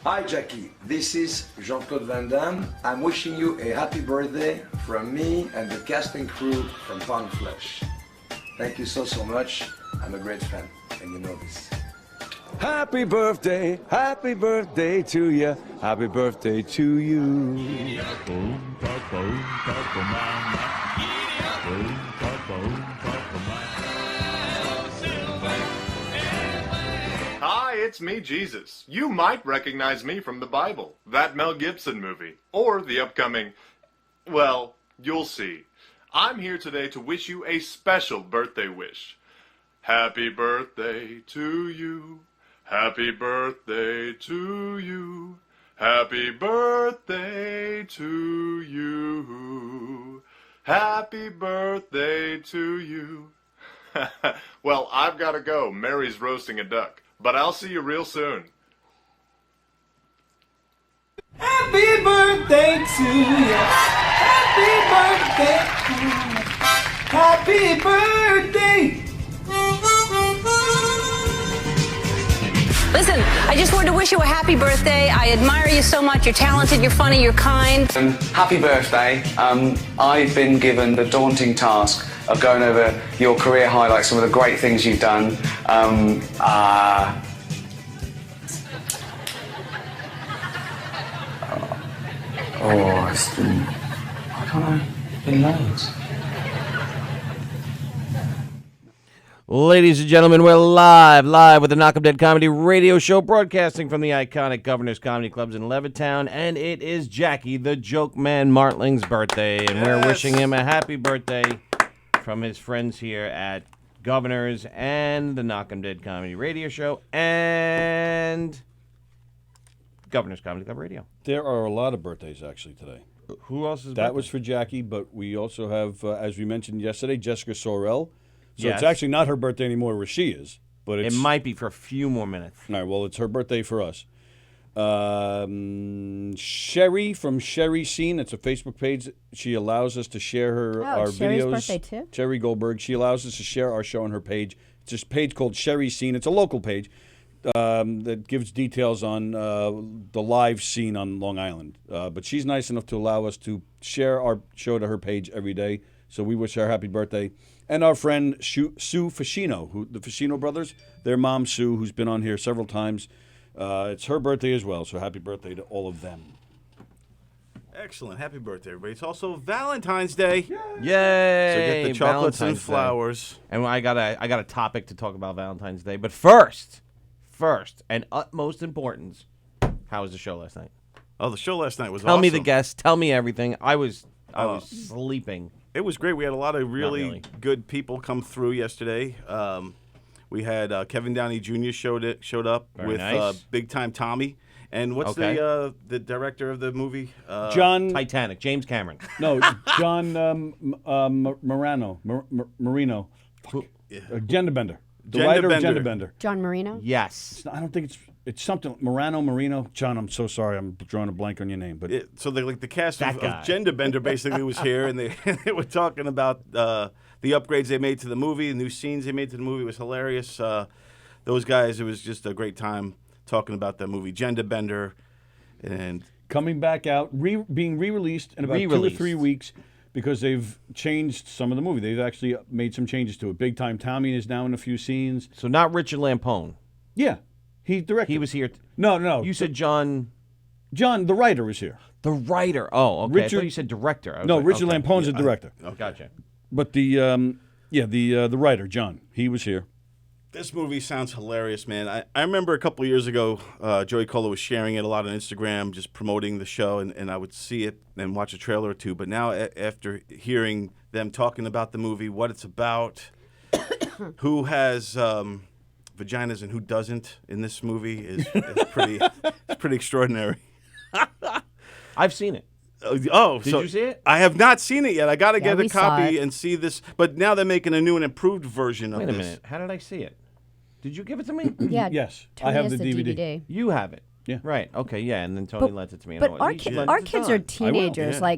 Hi Jackie, this is Jean-Claude Van Damme. I'm wishing you a happy birthday from me and the casting crew from Pound Flesh. Thank you so much. I'm a great fan, and you know this. Happy birthday to you. Happy birthday to you. Hi, it's me, Jesus. You might recognize me from the Bible, that Mel Gibson movie, or the upcoming, well, you'll see. I'm here today to wish you a special birthday wish. Happy birthday to you. Happy birthday to you. Happy birthday to you. Happy birthday to you. Well, I've got to go. Mary's roasting a duck. But I'll see you real soon. Happy birthday to you. Happy birthday to you. Happy birthday. Listen, I just wanted to wish you a happy birthday. I admire you so much. You're talented, you're funny, you're kind. Happy birthday. I've been given the daunting task of going over your career highlights, some of the great things you've done. It's been, I don't know, been loads. Ladies and gentlemen, we're live with the Knockem Dead Comedy Radio Show, broadcasting from the iconic Governor's Comedy Clubs in Levittown, and it is Jackie, the Joke Man Martling's birthday, and we're wishing him a happy birthday from his friends here at Governor's and the Knockem Dead Comedy Radio Show and Governor's Comedy Club Radio. There are a lot of birthdays actually today. Who else's That birthday? was for Jackie, but we also have, as we mentioned yesterday, Jessica Sorrell. So Yes. it's actually not her birthday anymore where she is. But It it's, might be for a few more minutes. All right, well, it's her birthday for us. Sherry from Sherry Scene. It's a Facebook page. She allows us to share our Sherry's videos. birthday too? Sherry Goldberg. She allows us to share our show on her page. It's a page called Sherry Scene. It's a local page that gives details on the live scene on Long Island. But she's nice enough to allow us to share our show to her page every day. So we wish her a happy birthday. And our friend Sue Fascino, the Fascino brothers, their mom Sue, who's been on here several times. It's her birthday as well, so happy birthday to all of them. Excellent. Happy birthday, everybody. It's also Valentine's Day. Yay! So get the chocolates and Valentine's Day. flowers. And I got a topic to talk about Valentine's Day. But first, and utmost importance, how was the show last night? Oh, the show last night was Tell awesome. me the guests. Tell me everything. I was sleeping. It was great. We had a lot of really, really. good people come through yesterday. We had Kevin Downey Jr. showed up Very with nice. Big Time Tommy. And what's Okay. the director of the movie? John Titanic. James Cameron. No, John Marino. Gender Bender. The writer of Gender Bender. John Marino? Yes. I don't think it's something Marino. John, I'm so sorry. I'm drawing a blank on your name, but So the cast That of guy. Gender Bender basically was here, and they were talking about the upgrades they made to the movie, the new scenes they made to the movie. It was hilarious. Those guys, it was just a great time talking about that movie, Gender Bender, and coming back out, being re-released in about 2 or 3 weeks because they've changed some of the movie. They've actually made some changes to it. Big Time Tommy is now in a few scenes. So not Richard Lampone. Yeah, he directed. He was here. No. You said John. John, the writer, is here. The writer. Oh, okay. I Richard- thought you said director. I was No, like, Richard okay. Lampone's a director. Gotcha. But the writer, John, he was here. this movie sounds hilarious, man. I remember a couple of years ago, Joey Cola was sharing it a lot on Instagram, just promoting the show, and I would see it and watch a trailer or two. But now, after hearing them talking about the movie, what it's about, who has vaginas and who doesn't in this movie is pretty extraordinary. I've seen it. Did you see it? I have not seen it yet. I got to get we a saw copy it. and see this. But now they're making a new and improved version of Wait this. a minute. How did I see it? Did you give it to me? Yeah. Yes, Tony I have has the DVD. You have it. Yeah. Right. Okay. Yeah. And then Tony lent it to me. But And our, we should let our it kids on. are teenagers, yeah.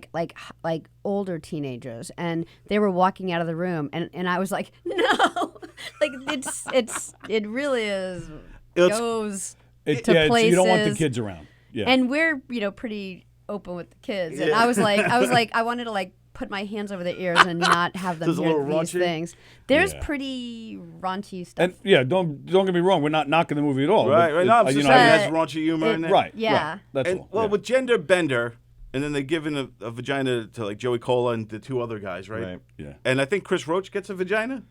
like older teenagers, and they were walking out of the room, and I was like, no, like it really is It's- goes It's, to places. you don't want the kids around. Yeah. And we're, pretty open with the kids. And I was like, I wanted to like put my hands over their ears and not have them Just a hear little these raunchy? things. There's Yeah. pretty raunchy stuff. And yeah, don't get me wrong. We're not knocking the movie at all. Right, but right. No, I'm it- just you know, saying I- it has raunchy humor in it. right. Yeah. Right, that's And, all. well, yeah. with Gender Bender, and then they give in a vagina to like Joey Cola and the two other guys, right? Right. Yeah. And I think Chris Roach gets a vagina.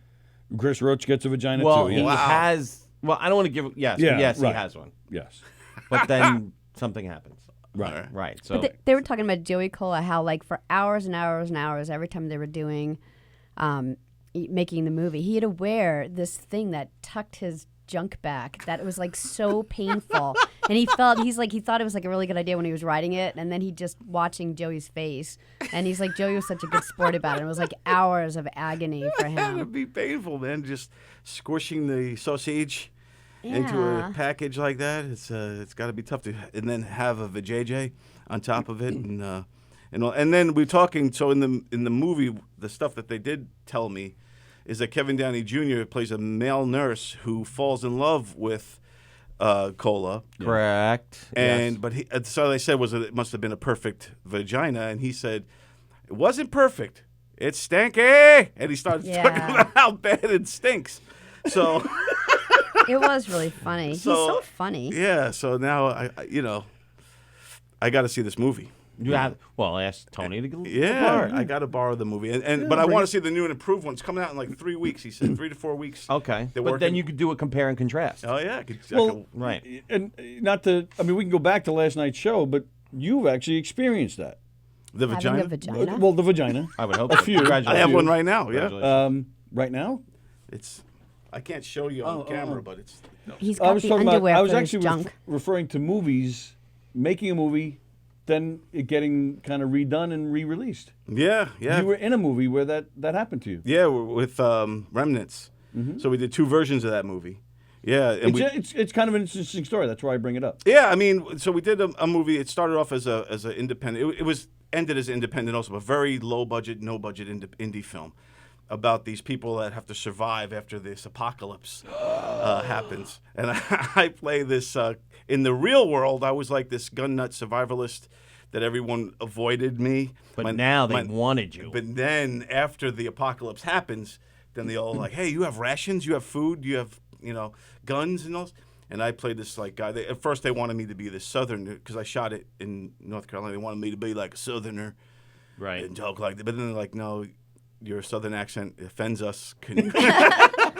Chris Roach gets a vagina Well, too. he Yes. has. Well, I don't want to give. Yes, Yeah, yes, right. he has one. Yes. But then something happens. Right. Right. So But they were talking about Joey Cola, how like for hours and hours and hours, every time they were doing, making the movie, he had to wear this thing that tucked his junk back. That it was like so painful, and he thought it was like a really good idea when he was writing it, and then he just watching Joey's face, and he's like Joey was such a good sport about it. It was like hours of agony for That would him. be painful, man. Just squishing the sausage into a Yeah. package like that. It's got to be tough to, and then have a vajayjay on top of it, and then we're talking. So in the movie, the stuff that they did tell me is that Kevin Downey Jr. plays a male nurse who falls in love with Cola. correct. And Yes. but so they said it must have been a perfect vagina, and he said it wasn't perfect. It's stinky, and he started talking Yeah. about how bad it stinks. So It was really funny. He's so funny. yeah. So now I got to see this movie. You have. Well, ask Tony to borrow Yeah, it. I got to borrow the movie, but I want to see the new and improved one. It's coming out in like 3 weeks. He said 3 to 4 weeks. Okay. They're But then working- you could do a compare and contrast. Oh yeah. Well, Right. And not to. I mean, we can go back to last night's show, but you've actually experienced that. the Having vagina. a vagina. Well, the vagina. I would hope A so. few. Congratulations. I have few. one right now. Yeah, Congratulations. Right now. it's. I can't show you on camera, but it's. He's I got was the talking underwear about. I was for his actually junk. referring to movies, making a movie, then it getting kind of redone and re-released. Yeah, yeah. You were in a movie where that happened to you. Yeah, with Remnants. So we did 2 versions of that movie. Yeah, and It's kind of an interesting story. That's why I bring it up. yeah. I mean, so we did a movie. It started off as a independent. It was ended as independent also, but very low budget, no budget indie film about these people that have to survive after this apocalypse happens. And I play this in the real world. I was like this gun nut survivalist that everyone avoided me. But now they wanted you. But then after the apocalypse happens, then they all like, hey, you have rations, you have food, you have guns and all. And I played this like guy. At first they wanted me to be this southerner because I shot it in North Carolina. They wanted me to be like a southerner, Right. and talk like that. But then they're like, no, your southern accent offends us. Can you?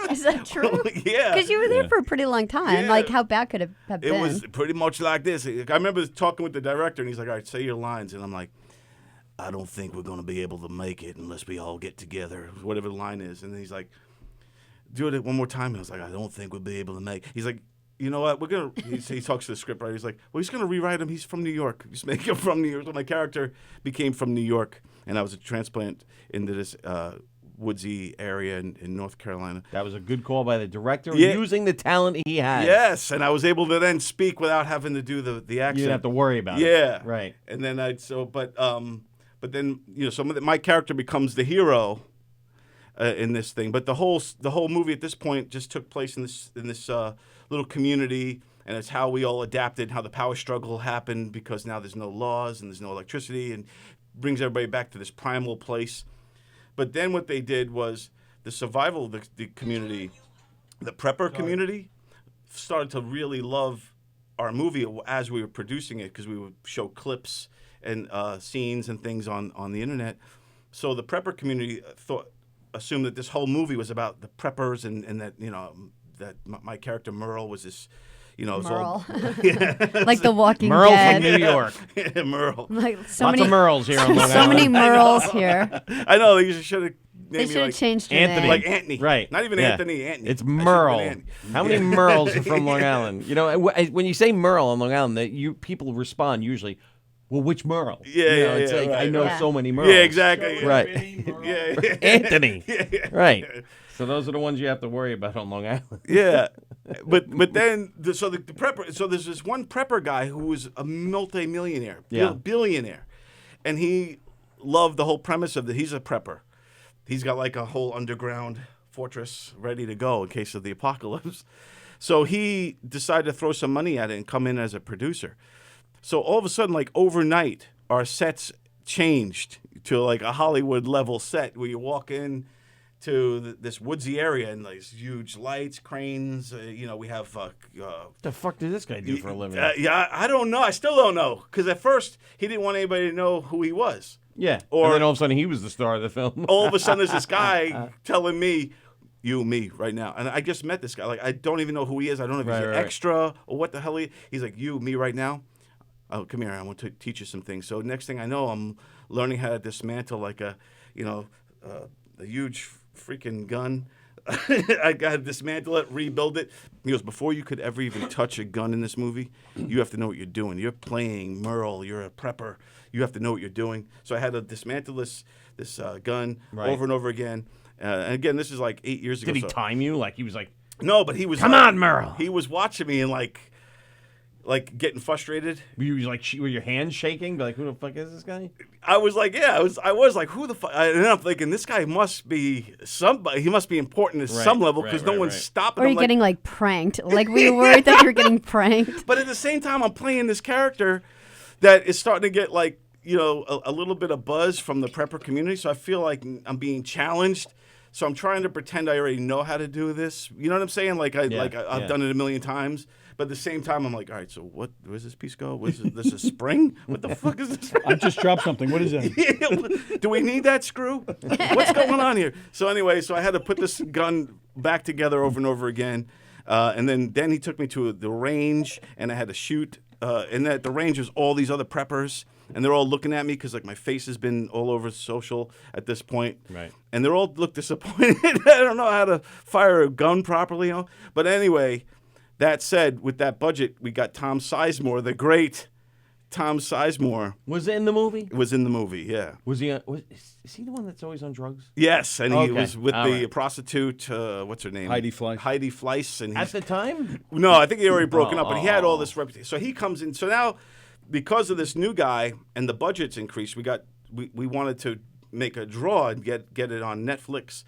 Is that true? Yeah. Because you were there for a pretty long time. Yeah. Like, how bad could it have It been? was pretty much like this. I remember talking with the director, and he's like, all right, say your lines. And I'm like, I don't think we're going to be able to make it unless we all get together, whatever the line is. And he's like, do it one more time. And I was like, I don't think we'll be able to make it. He's like, you know what? We're going to, he talks to the scriptwriter. He's like, well, he's going to rewrite him. He's from New York. Just make him from New York. So my character became from New York, and I was a transplant into this woodsy area in North Carolina. That was a good call by the director, Yeah. using the talent he had. Yes, and I was able to then speak without having to do the accent. You didn't have to worry about it. Yeah, Right. And then but then my character becomes the hero in this thing. But the whole movie at this point just took place in this little community, and it's how we all adapted, how the power struggle happened because now there's no laws and there's no electricity, and brings everybody back to this primal place. But then what they did was the survival of the community, the prepper community, started to really love our movie as we were producing it because we would show clips and scenes and things on the internet. So the prepper community assumed that this whole movie was about the preppers and that that my character Merle was this. Merle. Yeah. Like The Walking Merle Dead. from New York. Yeah, Merle. Like so Lots many of Merles here on Long so Island. many Merles here. I know they should have. They should have changed your Anthony. name. Like Anthony. Right. Not even Yeah. Anthony. Anthony. It's I should've been Merle. Anthony. How many Merles are from Long Island? When you say Merle on Long Island, people respond usually, well, which Merle? Yeah, It's yeah, like, right, I know right. so many Merles. Yeah, exactly. Right. Yeah. Anthony. Yeah. Right. So those are the ones you have to worry about on Long Island. Yeah, but then the prepper. So there's this one prepper guy who was a multi-millionaire, Yeah. billionaire, and he loved the whole premise of that. He's a prepper. He's got like a whole underground fortress ready to go in case of the apocalypse. So he decided to throw some money at it and come in as a producer. So all of a sudden, like overnight, our sets changed to like a Hollywood level set where you walk in to this woodsy area and like huge lights, cranes. We have. What the fuck did this guy do for a living? Yeah, I don't know. I still don't know because at first he didn't want anybody to know who he was. Yeah, Or and then all of a sudden he was the star of the film. all of a sudden there's this guy telling me, "You, me, right now," and I just met this guy. Like I don't even know who he is. I don't know if he's an extra or what the hell he's like. "You, me, right now." Oh, come here. I want to teach you some things. So next thing I know, I'm learning how to dismantle like a huge freaking gun. I got to dismantle it, rebuild it. He goes, before you could ever even touch a gun in this movie, you have to know what you're doing. You're playing Merle. You're a prepper. You have to know what you're doing. So I had to dismantle this gun over and over again. And again, this is like 8 years ago. Did he time you? Like he was like, no, but he was. Come on, Merle. He was watching me and like getting frustrated. Were you like, were your hands shaking? Be like, who the fuck is this guy? I was like, yeah, I was like, who the fuck? And then I'm thinking, this guy must be somebody. He must be important at some level because no one's stopping him. Or you're getting like pranked. Like we were worried that you were getting pranked. But at the same time, I'm playing this character that is starting to get like, a little bit of buzz from the prepper community. So I feel like I'm being challenged. So I'm trying to pretend I already know how to do this. You know what I'm saying? Like I've done it a million times. But at the same time, I'm like, all right, so where's this piece go? This a spring? What the fuck is this? I just dropped something. What is that? Do we need that screw? What's going on here? So anyway, I had to put this gun back together over and over again. And then he took me to the range, and I had to shoot. And at the range was all these other preppers, and they're all looking at me because like my face has been all over social at this point. Right. And they're all look disappointed. I don't know how to fire a gun properly. But anyway... That said, with that budget, we got Tom Sizemore, the great Tom Sizemore. Was it in the movie? Was in the movie, yeah. Was he? Is he the one that's always on drugs? Yes, and he was with the prostitute. What's her name? Heidi Fleiss. Heidi Fleiss, and at the time. No, I think he already broken up, but he had all this reputation. So he comes in. So now, because of this new guy and the budget's increased, we wanted to make a draw and get it on Netflix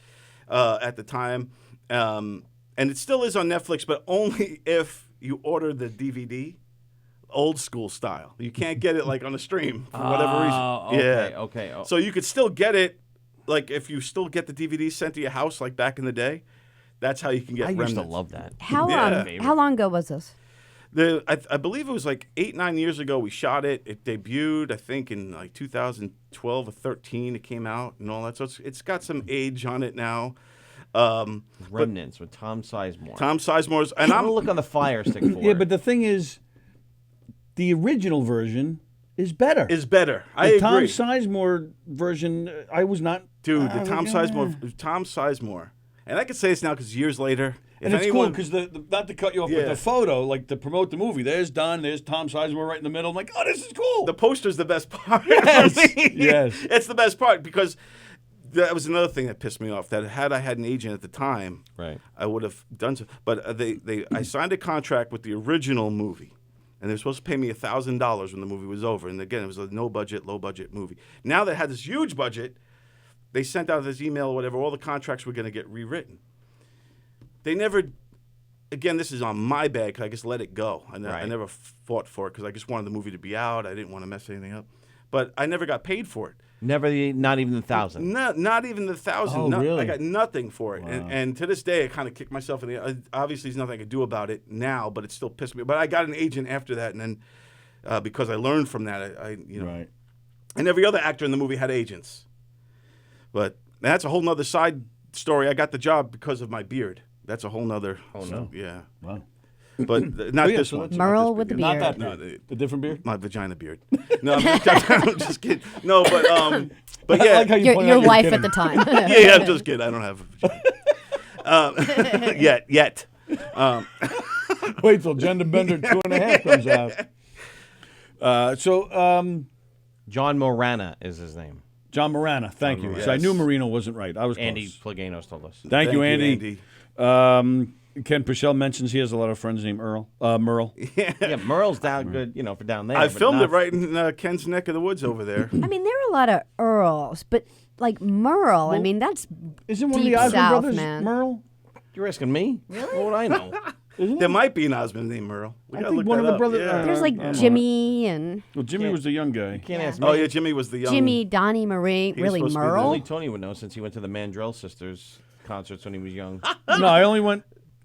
at the time. And it still is on Netflix, but only if you order the DVD, old school style. You can't get it like on a stream for whatever reason. Okay, yeah. Okay. Oh. So you could still get it, like if you still get the DVD sent to your house, like back in the day. That's how you can get. I remnants. used to love that. How long ago was this? I believe it was like 8-9 years ago. We shot it. It debuted, I think, in like 2012 or 13. It came out and all that. So it's got some age on it now. Remnants with Tom Sizemore. Tom Sizemore's, and I'm gonna look on the Fire Stick for Yeah, but the thing is, the original version is better. I agree. Tom Sizemore version, I was not. Dude, the Tom Sizemore, and I can say this now because years later. And it's cool because not to cut you off, but the photo, like to promote the movie, there's Tom Sizemore right in the middle. I'm like, oh, this is cool. The poster's the best part. Yes, for me. yes. It's the best part because that was another thing that pissed me off. That had I had an agent at the time, right, I would have done so. But I signed a contract with the original movie, and they were supposed to pay me $1,000 when the movie was over. And again, it was a low budget movie. Now that it had this huge budget, they sent out this email or whatever. All the contracts were going to get rewritten. They never. Again, this is on my bad because I just let it go. I never fought for it because I just wanted the movie to be out. I didn't want to mess anything up. But I never got paid for it. Not even the $1,000. Not even the $1,000. Oh, really? I got nothing for it. Wow. And to this day, I kind of kick myself in the. Obviously, there's nothing I can do about it now, but it still pissed me. But I got an agent after that, and then because I learned from that, Right. And every other actor in the movie had agents. But that's a whole nother side story. I got the job because of my beard. That's a whole nother. Oh no! Yeah. Wow. But not this one. Merle with the beard. Not that beard. The different beard? My vagina beard. No, I'm just kidding. No, but yeah. I like how you Your wife at the time. Yeah, I'm just kidding. I don't have a vagina. Yet. Wait till Gender Bender 2.5 comes out. John Morana is his name. John Morana, thank you. Yes. So I knew Marino wasn't right. I was Andy close. Plaganos told us. Thank you, Andy. Ken Purcell mentions he has a lot of friends named Merle. Yeah, Merle's down good, for down there. I but filmed not- it right in Ken's neck of the woods over there. I mean, there are a lot of Earls, but like Merle, I mean, that's Isn't one of deep the Osmond South, brothers man. Merle? You're asking me? Really? What would I know? There might be an Osmond named Merle. I think one of the brothers. There's like Jimmy and Well, Jimmy was the young guy. Can't ask me. Oh yeah, Jimmy was the young. Jimmy, Donnie, Marie. Really, supposed to be the Merle? Only Tony would know since he went to the Mandrell sisters concerts when he was young. No,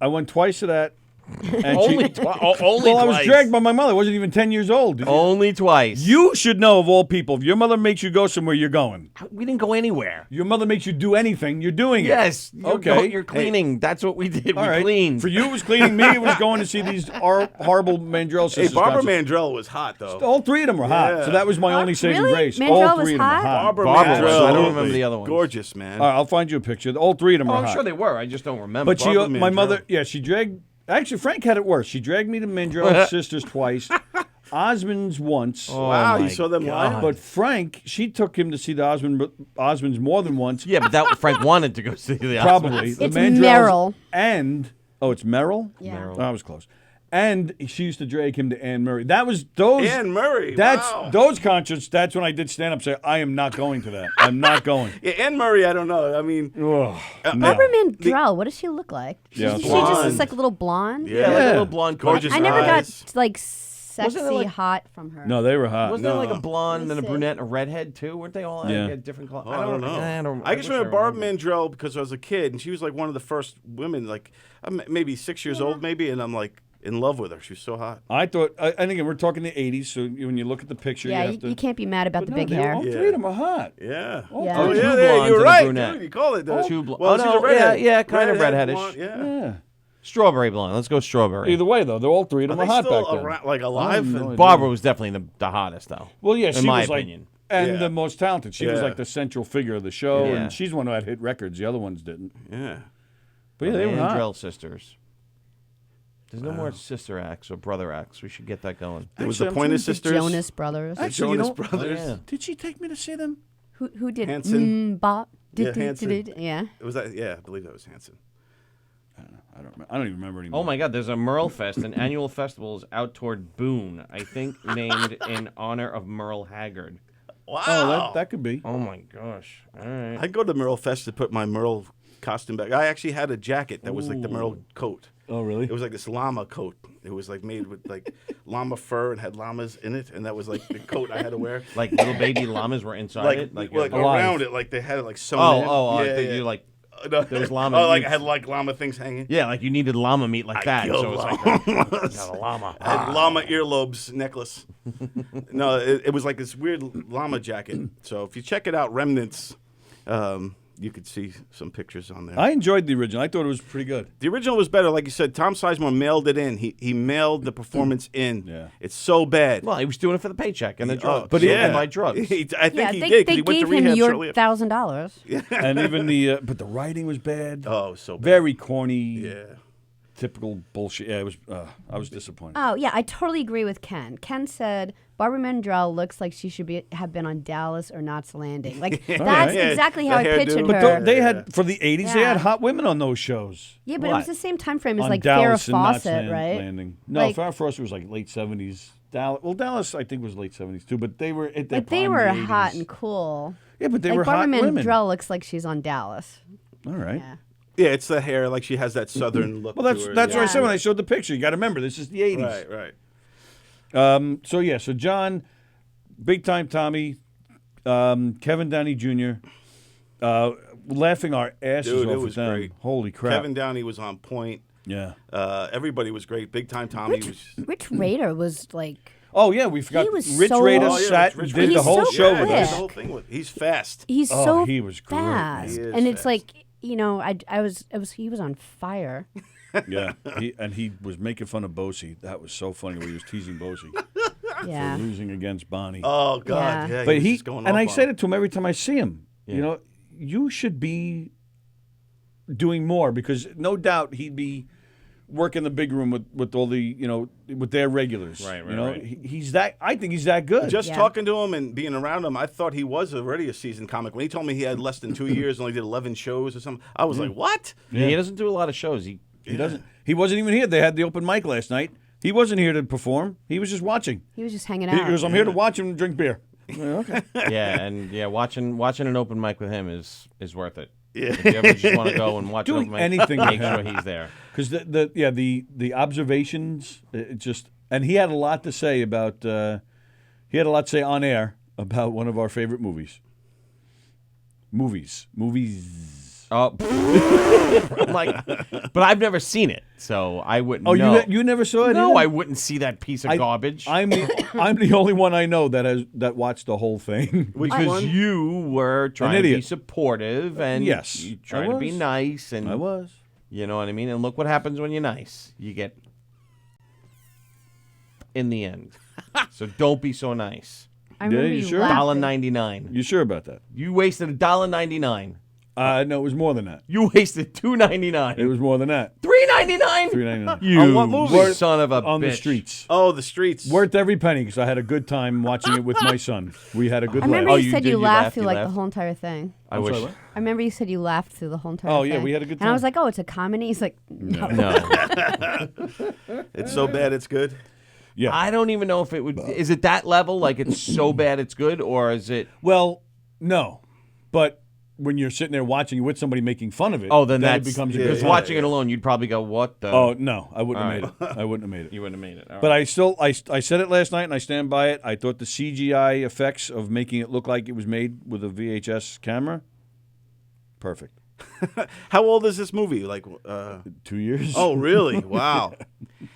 I went twice to that. And only well, I was dragged by my mother. I wasn't even 10 years old. Only twice. You should know, of all people, if your mother makes you go somewhere, you're going. We didn't go anywhere. Your mother makes you do anything, you're doing it. Yes. Okay. You're cleaning. That's what we did. All We right. cleaned. For you, it was cleaning. Me, it was going to see these horrible Mandrell Hey, sisters. Barbara concerts. Mandrell was hot though. All three of them were hot. Yeah. So that was my only saving Really? grace. Mandrell All was three of them hot? were hot. Barbara Barbara was. Mandrell, I don't remember the other ones. Gorgeous, man. All right, I'll find you a picture. All three of them Oh, were I'm hot. sure they were. I just don't remember. But Barbara my Mandrell. mother, she dragged. Actually, Frank had it worse. She dragged me to Mandrell sisters twice, Osmonds once. Wow, you my saw them live? But Frank, she took him to see the Osmonds more than once. Yeah, but that Frank wanted to go see the Probably. Osmonds. The It's Mandrells Merrill. And, it's Merrill? Yeah. Merrill. I was close. And she used to drag him to Anne Murray. That was those. Anne Murray. That's wow. those concerts. That's when I did stand up. Say, I am not going to that. I'm not going. Yeah, Anne Murray. I don't know. I mean, Ugh, no. Barbara Mandrell, what does she look like? Yeah, she blonde. just looks like a little blonde. yeah, Like a little blonde Gorgeous I never eyes. got like Wasn't sexy it like- hot from her. No, they were hot. Wasn't there like a blonde and a Let me see. brunette and a redhead too? Weren't they all Yeah. had different colors? Oh, I don't know. I just wish remember Barbara remembered. Mandrell because I was a kid, and she was like one of the first women, like maybe 6 years old, maybe, and I'm like in love with her. She was so hot. I thought, and again, we're talking the 80s, so when you look at the picture, Yeah, you have to. you can't be mad about But the no, big they- hair. All Yeah. three of them are hot. Yeah. Yeah. Oh, Two yeah, blondes you're and a right, brunette. dude. You call it. Two blondes. Well, Oh, she's no, a redhead. yeah, kind of Redhead, redheadish. blonde, yeah. Yeah. Strawberry blonde. Let's go strawberry. Either way, though, they're all three of them Are are they hot still back then. around, like I alive? have no And- idea. Barbara was definitely the hottest though. Well, yeah, in she my was opinion. and Yeah. the most talented. She was Yeah. like the central figure of the show, Yeah. and she's the one who had hit records. The other ones didn't. Yeah. But yeah, they were hot. Mandrell sisters. There's no more sister acts or brother acts. We should get that going. It was Actually, the I'm Pointer trying to- Sisters. Jonas Brothers. Actually, Jonas you know, Brothers. Oh, yeah. Did she take me to see them? Who did Hanson. Bop? Yeah, Hanson. Yeah. It was that. Yeah, I believe that was Hanson. I don't remember. I don't even remember anymore. Oh my God! There's a Merle Fest, an annual festival is out toward Boone. I think named in honor of Merle Haggard. Wow. Oh, that could be. Oh my gosh! All right. I'd go to Merle Fest to put my Merle costume back. I actually had a jacket that was like the Merle coat. Oh, really? It was like this llama coat. It was like made with like llama fur and had llamas in it, and that was like the coat I had to wear. Like little baby llamas were inside it. Like you're- around it, like they had it like sewn in. I Yeah, think yeah. you like. No. There was llama Oh, like meat. I had like llama things hanging. Yeah, like you needed llama meat like that. killed So it was like llamas. got a llama. I had llama earlobes necklace. No, it was like this weird llama jacket. So if you check it out, Remnants, you could see some pictures on there. I enjoyed the original. I thought it was pretty good. The original was better. Like you said, Tom Sizemore mailed it in. He mailed the performance in. Yeah. It's so bad. Well, he was doing it for the paycheck and the drugs. but and buy drugs. I think Yeah, he they, did. 'cause they he went to gave him rehab your shortly after. $1,000. And even the but the writing was bad. Oh, it was so bad. Very corny. Yeah. Typical bullshit. Yeah, it was. I was disappointed. Oh yeah, I totally agree with Ken. Ken said Barbara Mandrell looks like she should have been on Dallas or Knots Landing. Like that's right. Yeah, exactly the how I hairdo. pictured But her. they had for the '80s. They had Yeah. hot women on those shows. Yeah, but it What? was the same time frame as On like Dallas Farrah and Knots Fawcett, right? Landing. No, Like- Farrah Fawcett was like late '70s. Dallas, I think was late '70s too. But they were at that Like they prime were in the hot 80s. and cool. Yeah, but they like were Barbara hot women. Mandrell looks like she's on Dallas. All right. Yeah. Yeah, it's the hair. Like she has that southern look. Well, to her. that's what I Yeah. said when I showed the picture. You got to remember, this is the '80s. Right. So John, Big Time Tommy, Kevin Downey Jr., laughing our asses Dude, off it with was them. great. Holy crap! Kevin Downey was on point. Yeah. Everybody was great. Big Time Tommy was. Rich Rader was like Oh yeah, we forgot. He was Rich so- Rader Oh, yeah, sat Rich and Rader. did the He's whole so show Yeah, with he did us. the whole thing with. He's fast. he's Oh, so he was great, man. fast, He is and it's fast. like he was on fire. Yeah, he was making fun of Bosey. That was so funny when he was teasing Bosey Yeah. for losing against Bonnie. Oh God, Yeah. yeah. but was he just going and off I on said him. it to him every time I see him. Yeah. You know, you should be doing more because no doubt he'd be working the big room with all the with their regulars. Right, You know, right. he's that. I think he's that good. Just Yeah. talking to him and being around him, I thought he was already a seasoned comic. When he told me he had less than 2 years, only did 11 shows or something, I was like, "What?" Yeah, he doesn't do a lot of shows. He doesn't. He wasn't even here. They had the open mic last night. He wasn't here to perform. He was just watching. He was just hanging He out. goes, "I'm here to watch him drink beer." Okay. watching an open mic with him is worth it. If you ever just want to go and watch Doing it, anything make with sure him. he's there. Because the observations, it just, and he had a lot to say about, he had a lot to say on air about one of our favorite movies. Movies. Oh, I'm like, but I've never seen it, so I wouldn't. Oh, know. you never saw it? No, either? I wouldn't see that piece of garbage. I'm the only one I know that watched the whole thing. Because you were trying to be idiot. supportive and Yes, you I trying to be was. nice and I was. You know what I mean? And look what happens when you're nice. You get in the end. So don't be so nice. I remember you you sure? laughing. $1.99. You sure about that? You wasted $1.99. No, it was more than that. You wasted $2.99. It was more than that. $3.99. $3.99. You On what movie? son of a On bitch. the streets. Oh, the streets. Worth every penny because I had a good time watching it with my son. We had a good I remember laugh. you said did? you You laughed laughed? through You like laughed? the whole entire thing. I wish. sorry, what? I remember you said you laughed through the whole entire Oh, thing. yeah, we had a good And I was time. like, oh, it's a comedy. He's like, no. No. It's so bad it's good. Yeah. I don't even know if it would. Is it that level? Like it's so bad it's good, or is it? Well, no, but when you're sitting there watching with somebody making fun of it, Oh, then it that's becomes a because good time. watching it alone, you'd probably go, "What the?" Oh no, I wouldn't All have made it. I wouldn't have made it. You wouldn't have made it. All But right. I still, I said it last night, and I stand by it. I thought the CGI effects of making it look like it was made with a VHS camera, perfect. How old is this movie? Like, 2 years. oh, really? Wow.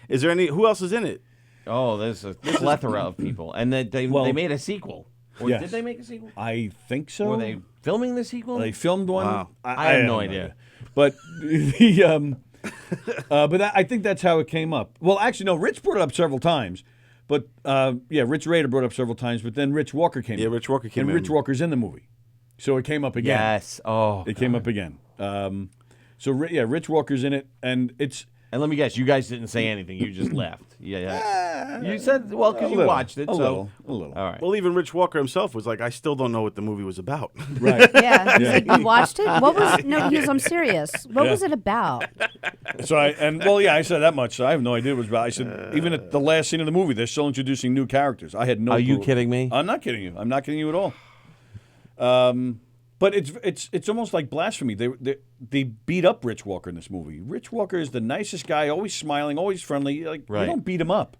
Is there any? Who else is in it? Oh, there's a plethora of people, and they made a sequel. Or Yes. did they make a sequel? I think so. Were they filming the sequel? They filmed one. Wow. I have no idea. But the I think that's how it came up. Well, actually, no. Rich brought it up several times, but Rich Rader brought it up several times. But then Rich Walker came. Yeah, in. Rich Walker came and in. Rich Walker's in the movie, so it came up again. Yes. Oh. It came up again. Rich Walker's in it, and it's. And let me guess, you guys didn't say anything. You just laughed. Yeah. You said, well, because you watched it. A so. little. All right. Well, even Rich Walker himself was like, I still don't know what the movie was about. Right. Yeah. He's like, you watched it? What was, no, he was, I'm serious. What was it about? So I said that much. So I have no idea what it was about. I said even at the last scene of the movie, they're still introducing new characters. I had no. Are you clue. kidding me? I'm not kidding you. I'm not kidding you at all. But it's almost like blasphemy. They beat up Rich Walker in this movie. Rich Walker is the nicest guy, always smiling, always friendly. Like Right. you don't beat him up.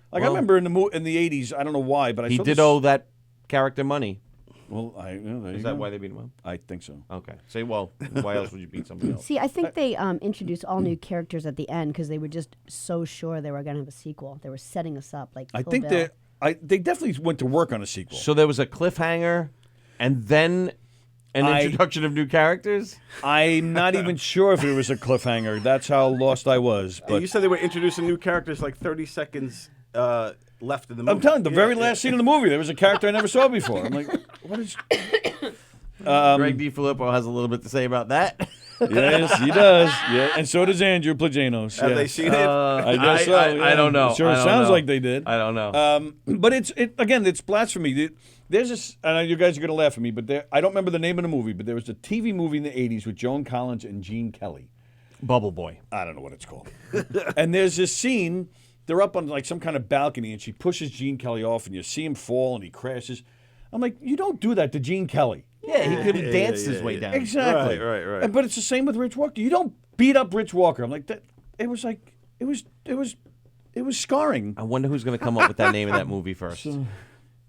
Like I Well- remember in the '80s, I don't know why, but I He saw did this, owe that character money. Well, there Is you that go. why they beat him up? I think so. Okay. Say, well, why else would you beat somebody else? See, I think they introduced all new characters at the end because they were just so sure they were going to have a sequel. They were setting us up like I Kill think Bill. they definitely went to work on a sequel. So there was a cliffhanger, and then an introduction of new characters? I'm not even sure if it was a cliffhanger. That's how lost I was. But You said they were introducing new characters like 30 seconds left in the movie. I'm telling you, the very last scene of the movie, there was a character I never saw before. I'm like, what is? Greg DiFilippo has a little bit to say about that. Yes, he does. Yeah, and so does Andrew Plajanos. Have Yeah. they seen it? I guess so. I don't know. Sure, I it don't sounds know. like they did. I don't know. But it's blasphemy. There's this. I know you guys are gonna laugh at me, but I don't remember the name of the movie. But there was a TV movie in the '80s with Joan Collins and Gene Kelly. Bubble Boy. I don't know what it's called. And there's this scene. They're up on like some kind of balcony, and she pushes Gene Kelly off, and you see him fall, and he crashes. I'm like, you don't do that to Gene Kelly. Yeah, he could have danced his way down. Exactly. Right. But it's the same with Rich Walker. You don't beat up Rich Walker. I'm like that. It was scarring. I wonder who's going to come up with that name of that movie first.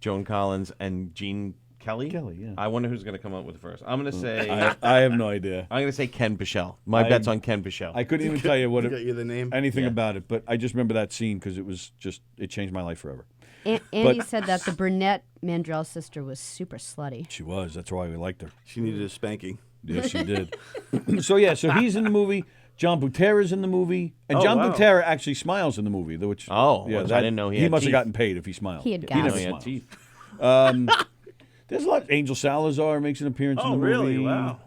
Joan Collins and Gene Kelly? Kelly, yeah. I wonder who's going to come up with it first. I'm going to say... I have no idea. I'm going to say Ken Pichel. My bet's on Ken Pichel. I couldn't even tell you what Got you the name? anything about it, but I just remember that scene because it changed my life forever. Andy said that the brunette Mandrell sister was super slutty. She was. That's why we liked her. She needed a spanking. Yes, she did. So he's in the movie. John Butera's in the movie, and Oh, John wow. Butera actually smiles in the movie. Which which I didn't know he had must teeth. have gotten paid if he smiled. He had never gas. he had smiles. teeth. There's a lot. Angel Salazar makes an appearance in Oh, the movie. really? Wow.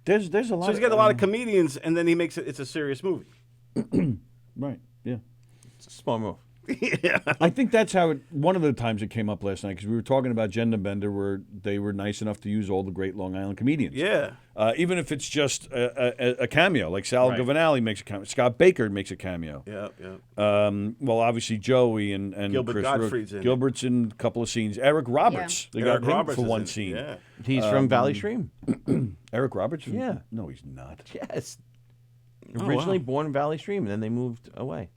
There's a lot. So he's got a lot of comedians, and then he makes it's a serious movie. Right. Yeah. It's a smart move. Yeah. I think that's how one of the times it came up last night, because we were talking about Gender Bender, where they were nice enough to use all the great Long Island comedians. Yeah. Even if it's just a cameo, like Sal Right. Governale makes a cameo. Scott Baker makes a cameo. Yeah, yeah. Well, obviously Joey and Gilbert Chris Gottfried's Rook. in it. Gilbert's in a couple of scenes. Eric Roberts. They Eric got him Roberts for is one in it, scene. Yeah. He's from Valley Stream. Eric Roberts? Yeah. No, he's not. Yes. Oh, Originally wow. born in Valley Stream, and then they moved away.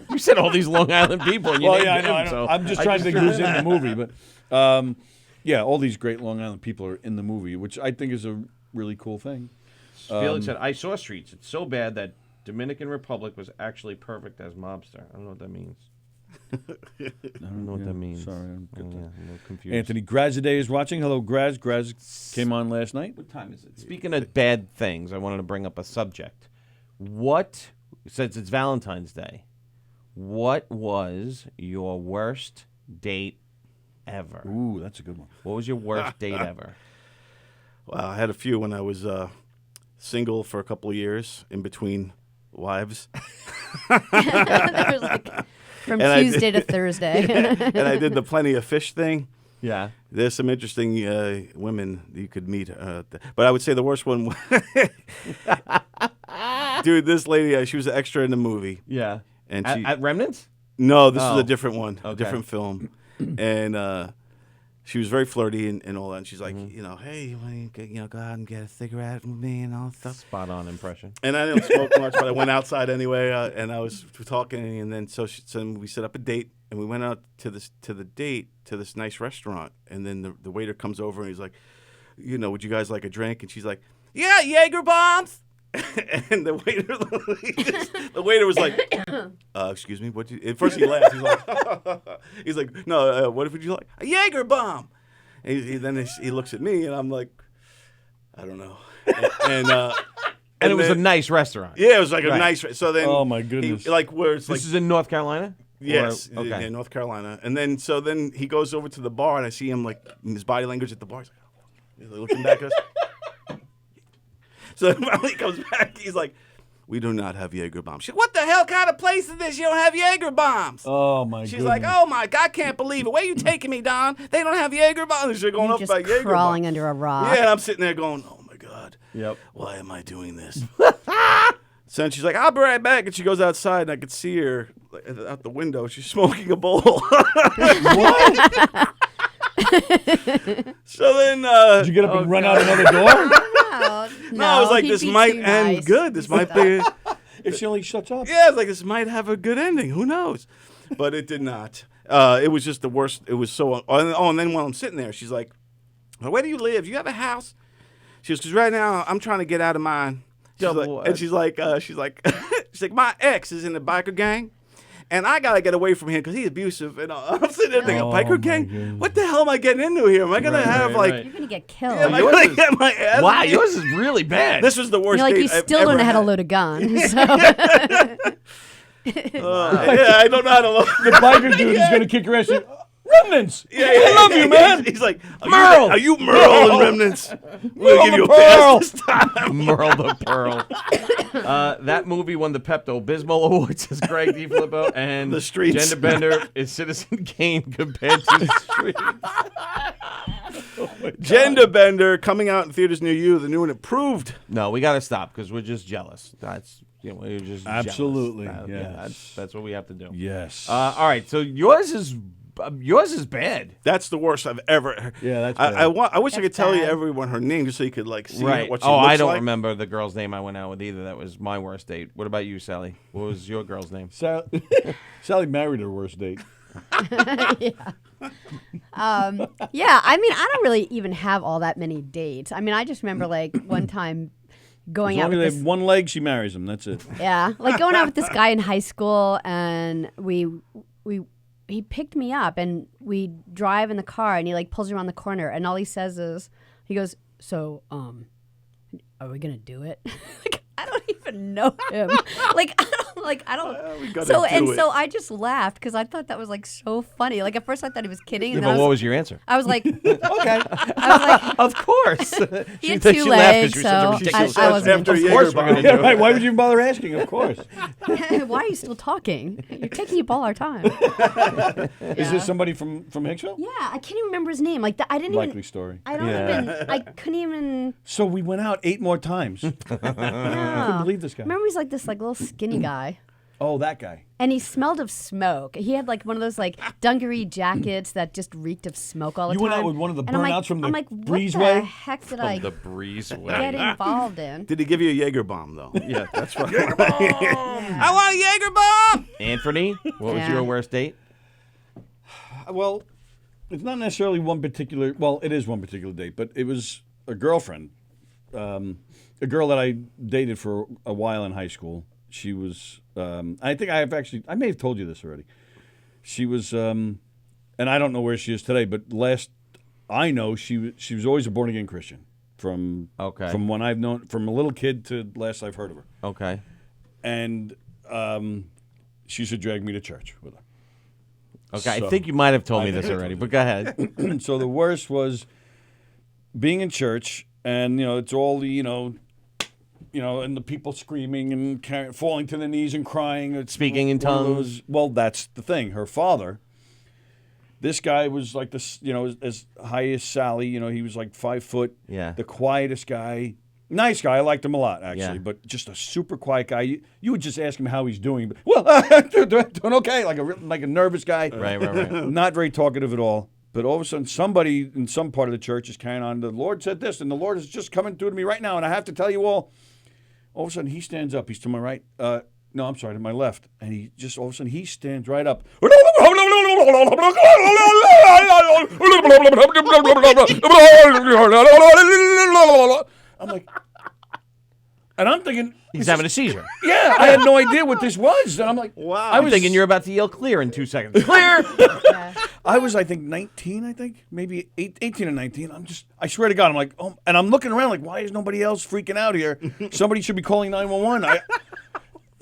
You said all these Long Island people, and you Well, named yeah, I him, know. I know. so I'm just I trying to think who's threw in that. the movie, but yeah, all these great Long Island people are in the movie, which I think is a really cool thing. Felix said, I saw Streets. It's so bad that Dominican Republic was actually perfect as mobster. I don't know what that means. I don't know what that means. Sorry, I'm Oh, good. yeah, I'm a little confused. Anthony Graziday is watching. Hello, Graz. Graz came on last night. What time is it? Speaking of bad things, I wanted to bring up a subject. What, since it's Valentine's Day, what was your worst date ever? Ooh, that's a good one. What was your worst date ever? Well, I had a few when I was single for a couple of years in between wives. There was like from And I Tuesday to did- Thursday. And I did the Plenty of Fish thing. Yeah. There's some interesting women you could meet. But I would say the worst one. Dude, this lady, she was an extra in the movie. Yeah. And At, she, at Remnants? no, this Oh. was a different one, a Okay. different film. And she was very flirty and all that. And she's like, Mm-hmm. you know, hey, you want to go out and get a cigarette with me and all that stuff? Spot on impression. And I didn't smoke much, but I went outside anyway, and I was talking, and then so we set up a date, and we went out to this nice restaurant, and then the waiter comes over and he's like, you know, would you guys like a drink? And she's like, yeah, Jaeger bombs. And the waiter was like, excuse me, what? At first he laughed. He's like, no, what would you like? A Jaeger bomb. And then he looks at me, and I'm like, I don't know. And it was a then- nice restaurant. Yeah, it was like a Right. nice. So then, Oh, my goodness. where it's like, This is in North Carolina? yes, Or- okay. in North Carolina. And then he goes over to the bar, and I see him like in his body language at the bar. He's like, he's looking back at us. So finally he comes back. He's like, we do not have Jaeger bombs. She's like, what the hell kind of place is this? You don't have Jaeger bombs. Oh, my She's goodness. like, oh my God, I can't believe it. Where you taking me, Don? They don't have Jaeger bombs. She's going You're up just about Jaeger crawling bombs. under a rock. Yeah, and I'm sitting there going, oh my God. Yep. Why am I doing this? So then she's like, I'll be right back. And she goes outside, and I could see her out the window. She's smoking a bowl. So then, Did you get up and run out another door? no, I was like, he'd this be might too end nice. good. This might be, If she only shuts up. yeah, it's like this might have a good ending. Who knows? But it did not. It was just the worst. It was so. Oh, and then while I'm sitting there, she's like, well, where do you live? You have a house? She goes, because right now I'm trying to get out of mine. She's like, Double and she's like, my ex is in the biker gang, and I gotta get away from him because he's abusive. And I'm sitting there thinking, Oh, biker my gang? goodness. What the hell am I getting into here? Am I gonna have right, like? right. You're gonna get killed. Am I Yours gonna is- get my ass? Wow, beat? yours is really bad. This was the worst. You're like, date you I've still don't ever know how to had. load a gun. So. Yeah, I don't know how to load. The biker dude is going to kick your ass. Remnants. Yeah, I love you, man. He's like, Merle. Are you Merle and Remnants? We'll give you a Pearl. pass this time. Merle the Pearl. That movie won the Pepto-Bismol Award, says Greg DiFilippo, and The Streets. Gender Bender is Citizen Kane compared to the Streets. Gender Bender coming out in theaters near you. The new one improved. No, we got to stop because we're just jealous. That's we're just Absolutely, jealous. Yeah, yes. that's what we have to do. Yes. All right, so yours is bad. That's the worst I've ever. Yeah, that's I bad. wish I could That's tell you bad. everyone her name just so you could like see Right. what she Oh, looks I don't like. remember the girl's name I went out with either. That was my worst date. What about you, Sally? What was your girl's name? Sally married her worst date. Yeah, I mean, I don't really even have all that many dates. I mean, I just remember like one time going As out long as with they this. have one leg, she marries him. That's it. Yeah, like going out with this guy in high school, and he picked me up, and we drive in the car, and he like pulls around the corner, and all he says is, he goes, "So, are we gonna do it?" Like, I don't even know him. Like, like, I don't. we gotta So do it. so I just laughed because I thought that was like so funny. Like at first I thought he was kidding. Yeah, And but then what was your answer? I was like, Okay. I was like, Of course. he had she two laughed 'cause legs, you were so such a ridiculous I wasn't. After Of course Jaeger we're gonna bomb. do Yeah, it. right. Why would you even bother asking? Of course. Why are you still talking? You're taking up all our time. Is this somebody from Hicksville? Yeah, I can't even remember his name. Like I didn't Likely even. story. I don't Yeah. even. I couldn't even. So we went out 8 more times. Yeah. Couldn't believe this guy. Remember, he's like this like little skinny guy. Oh, that guy. And he smelled of smoke. He had like one of those like dungaree jackets that just reeked of smoke all the You time. went out with one of the And I'm like- want from the I'm like, what breezeway? the heck did I The breezeway. get involved in? Did he give you a Jaeger bomb though? Yeah, that's right. I want a Jaeger bomb. Anthony, what was Yeah. your worst date? Well, it's not necessarily one particular. Well, it is one particular date, but it was a girlfriend, a girl that I dated for a while in high school. She was. I think I may have told you this already. She was, and I don't know where she is today, but last I know, she was always a born again Christian from when I've known, from a little kid to last I've heard of her. Okay. And she used to drag me to church with her. Okay, So- I think you might have told me this already, but go ahead. So the worst was being in church, and it's all the and the people screaming and falling to their knees and crying, it's Speaking in one of tongues. those- well, that's the thing. Her father, this guy was like this, as high as Sallie. He was like 5 foot. Yeah. The quietest guy. Nice guy. I liked him a lot, actually, Yeah. but just a super quiet guy. You would just ask him how he's doing. But, well, doing okay, like a nervous guy. Right. Not very talkative at all. But all of a sudden, somebody in some part of the church is carrying on. The Lord said this, and the Lord is just coming through to me right now, and I have to tell you all. All of a sudden, he stands up. He's to my right. No, I'm sorry, to my left. And he just, all of a sudden, he stands right up. I'm like, and I'm thinking, He's having a seizure. yeah, I had no idea what this was. And I'm like, Wow. I'm thinking you're about to yell clear in 2 seconds. Clear! I was, I think, 19, maybe 18 or 19. I swear to God, I'm like, oh, and I'm looking around like, why is nobody else freaking out here? Somebody should be calling 911.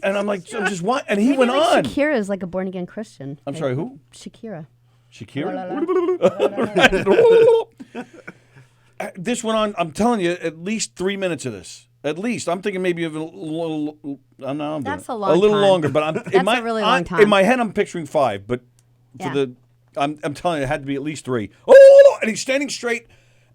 And I'm like, I'm just what? And he Maybe went like on. Shakira is like a born again Christian. I'm sorry, who? Shakira. Shakira? This went on, I'm telling you, at least 3 minutes of this. At least. I'm thinking maybe of a little, I'm doing That's it. a long little time. longer, but I'm That's a really long time. In my head, I'm picturing 5, but for Yeah. the, I'm telling you, it had to be at least 3. Oh, and he's standing straight,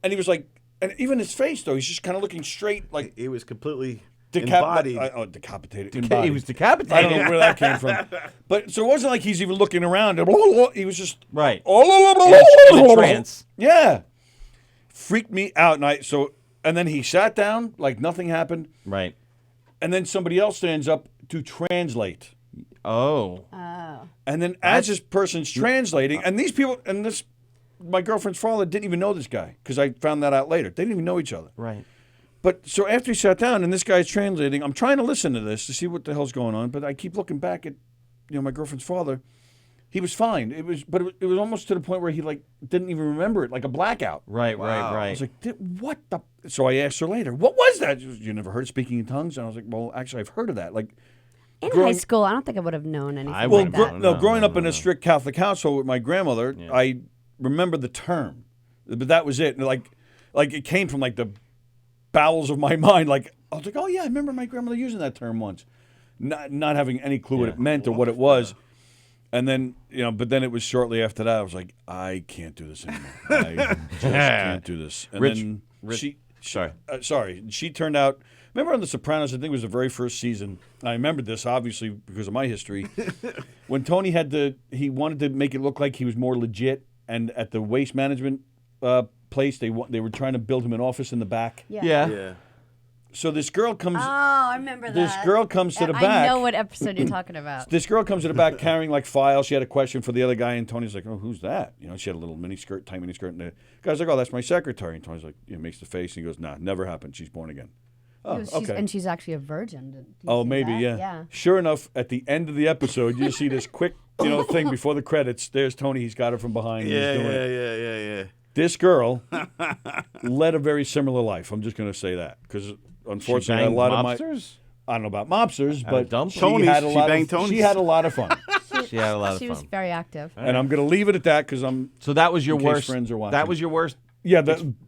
and he was like, and even his face though, he's just kind of looking straight, like He was completely embodied. decapitated. He Embodied. was decapitated. I don't know where that came from, but so it wasn't like he's even looking around. He was just Right. in In a trance. Yeah, freaked me out, and then he sat down like nothing happened, Right. and then somebody else stands up to translate. Oh. And then as this person's translating, and these people, and my girlfriend's father didn't even know this guy because I found that out later. They didn't even know each other. Right. But so after he sat down and this guy's translating, I'm trying to listen to this to see what the hell's going on, but I keep looking back at, my girlfriend's father. He was fine. It was almost to the point where he like didn't even remember it, like a blackout. Right. I was like, what the? So I asked her later, what was that? She was, you never heard of speaking in tongues? And I was like, well, actually, I've heard of that. Like. In high school, I don't think I would have known anything I like wouldn't that. Growing up in a strict Catholic household with my grandmother, I remember the term, but that was it. Like it came from like the bowels of my mind. Like I was like, oh yeah, I remember my grandmother using that term once, not having any clue what it meant or what it was. And then but then it was shortly after that I was like, I can't do this anymore. I just can't do this. And then she turned out. Remember on The Sopranos, I think it was the very first season. I remembered this, obviously, because of my history. When Tony he wanted to make it look like he was more legit, and at the waste management place, they were trying to build him an office in the back. Yeah. So this girl comes. Oh, I remember that. This girl comes to the back. I know what episode you're talking about. This girl comes to the back carrying like files. She had a question for the other guy, and Tony's like, "Oh, who's that?" She had a little tight mini skirt, and the guy's like, "Oh, that's my secretary." And Tony's like, makes the face, and he goes, "Nah, never happened. She's born again." Oh, okay. And she's actually a virgin. Did you Oh, see maybe, that? yeah. Sure enough, at the end of the episode, you see this quick, thing before the credits. There's Tony. He's got her from behind. Yeah. He's doing it. This girl led a very similar life. I'm just going to say that because unfortunately, a lot of mobsters? I don't know about mobsters, but dumpster. she had a She lot banged of, Tony's. she had a lot of fun. She had a lot of She fun. was very active. And I'm going to leave it at that because I'm. So that was your in case worst. friends are watching. That was your worst. Yeah,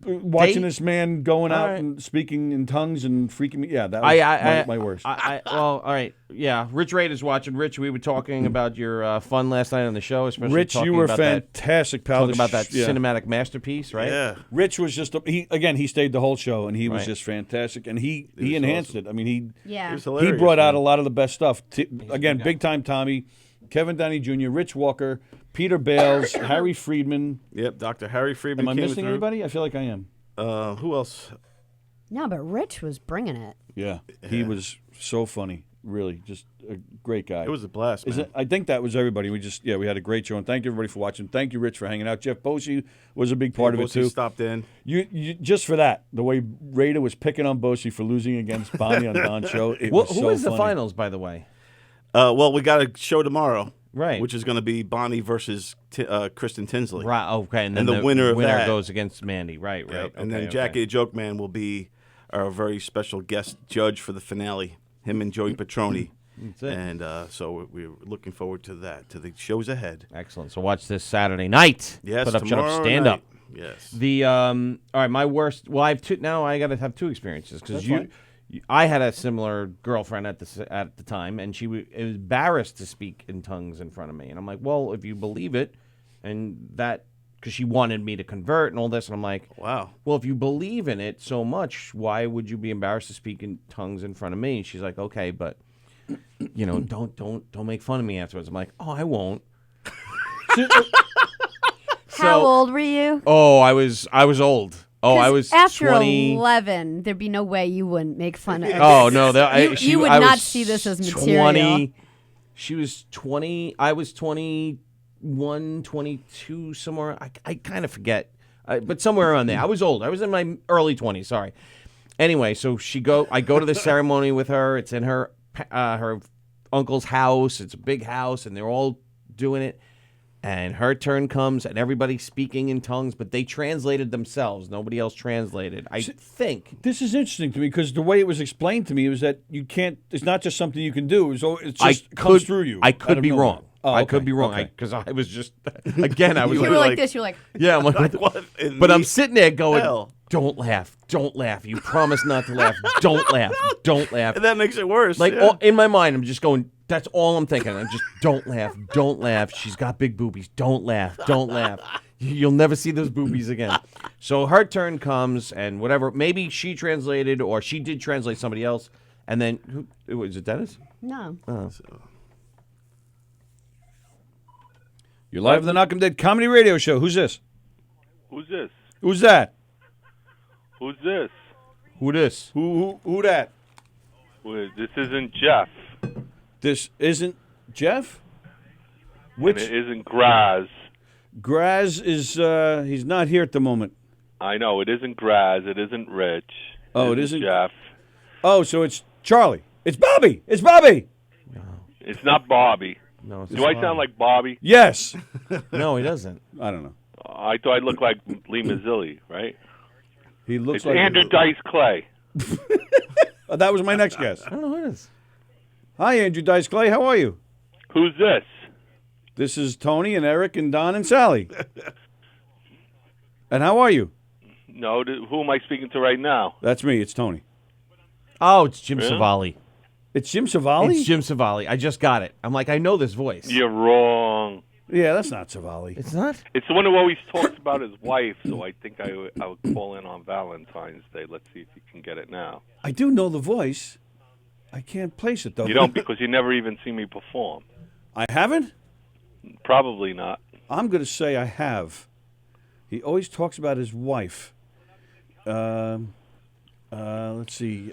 watching date? this man going out right. and speaking in tongues and freaking me. Yeah, that was my worst. Well, all right. Yeah, Rich Raid is watching. Rich, we were talking about your fun last night on the show, especially Rich, talking you were about fantastic, pal. Talking about that cinematic masterpiece, right? Yeah. Rich was just he stayed the whole show and he was Right. just fantastic and he enhanced it. I mean Yeah. was he hilarious, brought out man. a lot of the best stuff. Again, big time Tommy, Kevin Downey Jr., Rich Walker, Peter Bales, Harry Friedman. Yep, Dr. Harry Friedman. Am I came missing through. anybody? I feel like I am. Who else? No, but Rich was bringing it. Yeah, he was so funny. Really, just a great guy. It was a blast, man. I think that was everybody. We had a great show, and thank you everybody for watching. Thank you, Rich, for hanging out. Jeff Bosey was a big part of it too. Stopped in. You just for that, the way Raider was picking on Bosey for losing against Bonnie on Don's show. It was Who so is the funny. finals, by the way? Well, we got a show tomorrow, Right. Which is going to be Bonnie versus Kristen Tinsley. Right. Okay. And then the winner of that goes against Mandy. Right. Right. Yep. And okay, then Jackie the Joke Man will be our very special guest judge for the finale. Him and Joey Petroni. That's it. And so we're looking forward to that, to the shows ahead. Excellent. So watch this Saturday night. Yes, Put up, shut up, tomorrow stand night. up. Yes. The all right. My worst. Well, I have two now. I got to have two experiences because I had a similar girlfriend at the time, and she was embarrassed to speak in tongues in front of me. And I'm like, well, if you believe it, and that because she wanted me to convert and all this, and I'm like, Wow. well, if you believe in it so much, why would you be embarrassed to speak in tongues in front of me? And she's like, okay, but don't make fun of me afterwards. I'm like, oh, I won't. How old were you? Oh, I was old. Oh, I was after 20. 11. There'd be no way you wouldn't make fun of. Oh no, you would not see this as material. 20, she was 20. I was 21, 22, somewhere. I kind of forget, but somewhere around there. I was old. I was in my early 20s. Sorry. Anyway, so I go to the ceremony with her. It's in her uncle's house. It's a big house, and they're all doing it. And her turn comes, and everybody's speaking in tongues, but they translated themselves. Nobody else translated. I think. This is interesting to me because the way it was explained to me was that you can't. It's not just something you can do. It's just comes through you. I could be wrong. Oh, I okay, could be wrong okay. because I was just again. I was. You were like this. You're like. Yeah, I'm like, What in but the I'm sitting there going, hell? "Don't laugh, don't laugh. You promise not to laugh. Don't laugh, don't laugh." And that makes it worse. Like yeah. in my mind, I'm just going. That's all I'm thinking. I'm just don't laugh, don't laugh. She's got big boobies. Don't laugh, don't laugh. You'll never see those boobies again. So her turn comes, and whatever. Maybe she translated, or she did translate somebody else, and then who was it? Dennis? No. You're live at the Knockem Dead Comedy Radio Show. Who's this? Who's this? Who's that? Who's this? Who this? Who that? This isn't Jeff. This isn't Jeff? And Which it isn't Graz. Graz is he's not here at the moment. I know, it isn't Graz. It isn't Rich. Oh, it isn't Jeff. Oh, so it's Charlie. It's Bobby. It's Bobby. It's not Bobby. No. It's Do I sound like Bobby? Yes. No, he doesn't. I don't know. I thought I looked like Lee Mazzilli, right? He looks It's like Andrew Dice Clay. That was my next guess. I don't know who it is. Hi, Andrew Dice Clay. How are you? Who's this? This is Tony and Eric and Don and Sally. And how are you? No, who am I speaking to right now? That's me. It's Tony. Oh, it's Jim Yeah? Savali. It's Jim Savali? It's Jim Savali. I just got it. I'm like, I know this voice. You're wrong. Yeah, that's not Savali. It's not? It's the one who always talks about his wife, so I think I would call in on Valentine's Day. Let's see if you can get it now. I do know the voice. I can't place it, though. You don't because you never even see me perform. I haven't? Probably not. I'm going to say I have. He always talks about his wife. Let's see.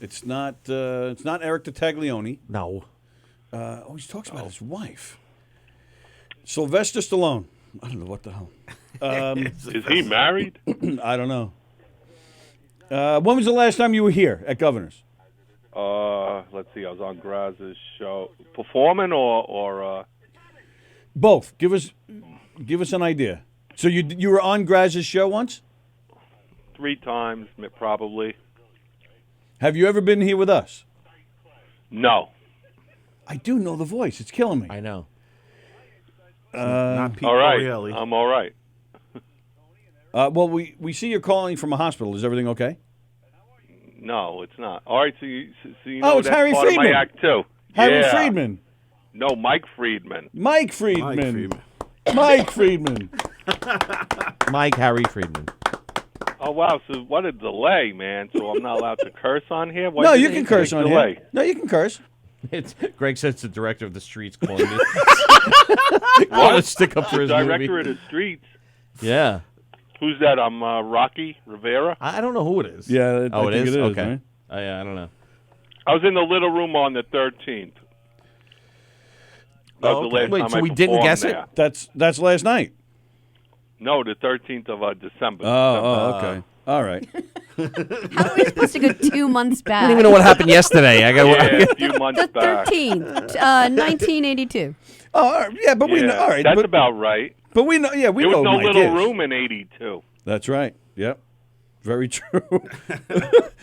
It's not Eric Taglioni. No. Always talks about his wife. Sylvester Stallone. I don't know what the hell. Is he married? I don't know. When was the last time you were here at Governor's? Let's see. I was on Graz's show, performing or. Both. Give us an idea. So you were on Graz's show once? 3 times, probably. Have you ever been here with us? No. I do know the voice. It's killing me. I know. Not Pete All right. Corielli. I'm all right. Well, we see you're calling from a hospital. Is everything okay? No, it's not. All right, so you Oh, it's that's Harry part Friedman. of my act too. Harry Yeah. Friedman. No, Mike Friedman. Mike Friedman. Mike Friedman. Mike Harry Friedman. Oh wow! So what a delay, man. So I'm not allowed to curse on here. Why No, is you it can a curse big on delay? here. No, you can curse. It's Greg says it's the director of the streets calling me. Calling a stick up for his Director movie. of the streets. Yeah. Who's that? I'm Rocky Rivera. I don't know who it is. Yeah, Oh, I think it is. Okay. Right? Yeah, I don't know. I was in the little room on the 13th. That was the last Wait, time so I we didn't performed guess there. it? That's last night. No, the 13th of December. Oh, okay. All right. How are we supposed to go 2 months back? I don't even know what happened yesterday. I got Yeah, a few months The back. 13th, 1982. Oh, all right. Yeah, but we know. Yeah, All right, that's but, about right. but we know. Yeah, we There know. was no Mike little is. room in 82. That's right. Yep. Very true.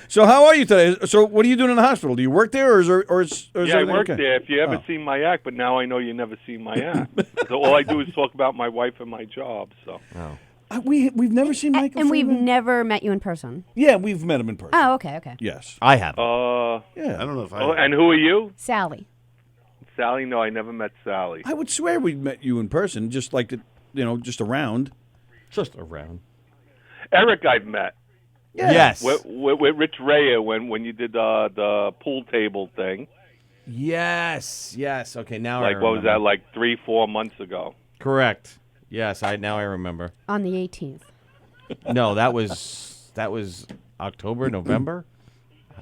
So how are you today? So what are you doing in the hospital? Do you work there, or is Yeah, I everything worked okay? there. If you ever Oh. seen my act, but now I know you never seen my act. So all I do is talk about my wife and my job. So. We've never seen Michael. And we've Friedman? never met you in person. Yeah, we've met him in person. Oh, okay, okay. Yes. I have. Yeah. I don't know if I. Oh, and who are you? Sally. Sally? No, I never met Sally. I would swear we met you in person, just like just around. Just around. Eric, I've met. Yeah. Yes. With Rich Rea when you did the pool table thing. Yes. Okay, now I Like, what was remember. that, like 3-4 months ago? Correct. Yes, I remember. On the 18th. No, that was October, November.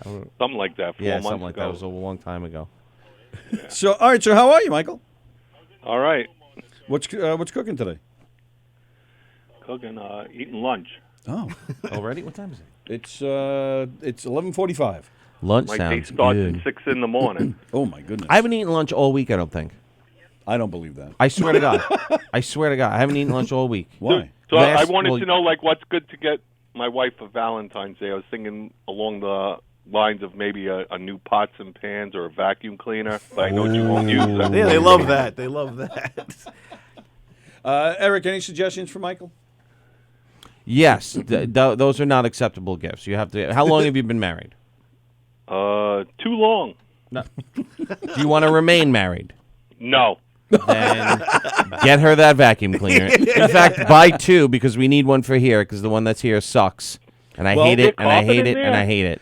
Something like that, 4 Yeah, months something like that. ago. It was a long time ago. So all right. So how are you, Michael? All right. What's cooking today? Cooking, eating lunch. Oh, Already? What time is it? it's 11:45. Lunch My day sounds starts good. at 6 in the morning. Oh my goodness. I haven't eaten lunch all week, I don't think. I don't believe that. I swear to God. I haven't eaten lunch all week. Why? So I Last- wanted well, to know, like, what's good to get my wife for Valentine's Day. I was thinking along the lines of maybe a new pots and pans or a vacuum cleaner, but I know you won't use them. Yeah, they love that. They love that. Eric, any suggestions for Michael? Yes, those are not acceptable gifts. You have to. How long have you been married? Too long. No. Do you want to remain married? No. Then get her that vacuum cleaner. In fact, buy two because we need one for here because the one that's here sucks, and I hate it, and I hate it, and I hate it.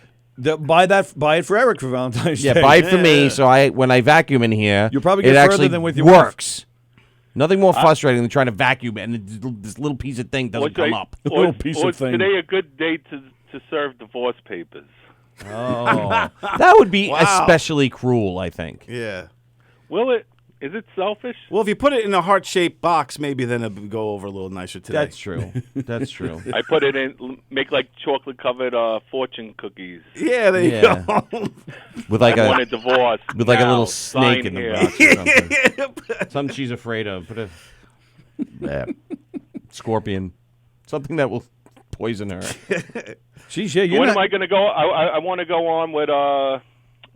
Buy it for Eric for Valentine's Yeah, Day. buy it for me. So when I vacuum in here, You'll probably it get further actually than with your wife. works. Nothing more frustrating than trying to vacuum and this little piece of thing doesn't come up. Little piece of thing. Today a good day to serve divorce papers. Oh, that would be especially cruel, I think. Yeah. Will it? Is it selfish? Well, if you put it in a heart-shaped box, maybe then it would go over a little nicer today. That's true. That's true. I put it in, make like chocolate-covered fortune cookies. Yeah, there you go. With like I want a divorce. with like a Now, little snake sign in the here. box or something. Something she's afraid of. Put a scorpion. Something that will poison her. Sheesh, yeah, When am I going to go? I want to go on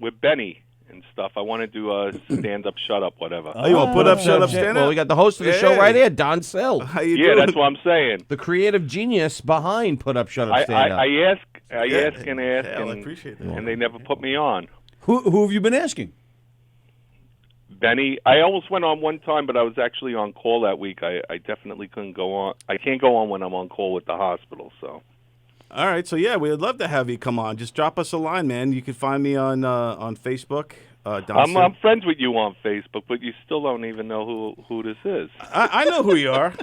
with Benny and stuff. I want to do a stand-up, shut-up, whatever. Oh, you want to put up, shut up, stand Well, up? we got the host of the show right here, Don Sill. How you Yeah, doing? that's what I'm saying. The creative genius behind Put Up, Shut Up, Stand Up. I ask, and ask, Hell, I and, appreciate that. and they never put me on. Who have you been asking? Benny, I almost went on one time, but I was actually on call that week. I definitely couldn't go on. I can't go on when I'm on call with the hospital. So, All right, so yeah, we'd love to have you come on. Just drop us a line, man. You can find me on Facebook. I'm friends with you on Facebook, but you still don't even know who this is. I know who you are.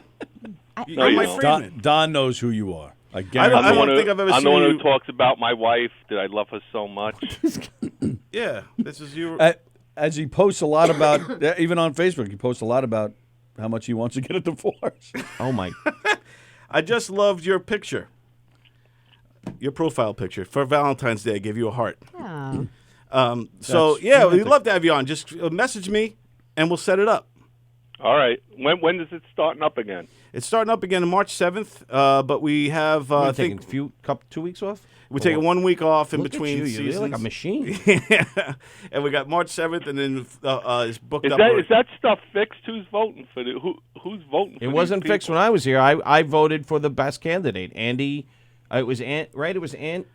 No, you my don't. Friedman. Don knows who you are. I I guarantee. don't think I've ever I'm seen the one you. who talks about my wife, that I love her so much. Yeah, this is you. As he posts a lot about, even on Facebook, he posts a lot about how much he wants to get a divorce. Oh, my. I just loved your picture, your profile picture for Valentine's Day. I gave you a heart. Oh. So yeah, we'd love to have you on. Just message me, and we'll set it up. All right. When is it starting up again? It's starting up again on March 7th, but we have I Taking think 2 weeks off? We're taking 1 week off in Look between at you. seasons. You're like a machine. Yeah. And we got March 7th, and then it's booked up. Is that stuff fixed? Who's voting for the who's voting? For It wasn't these fixed people? when I was here. I voted for the best candidate, Andy. It was It was Andy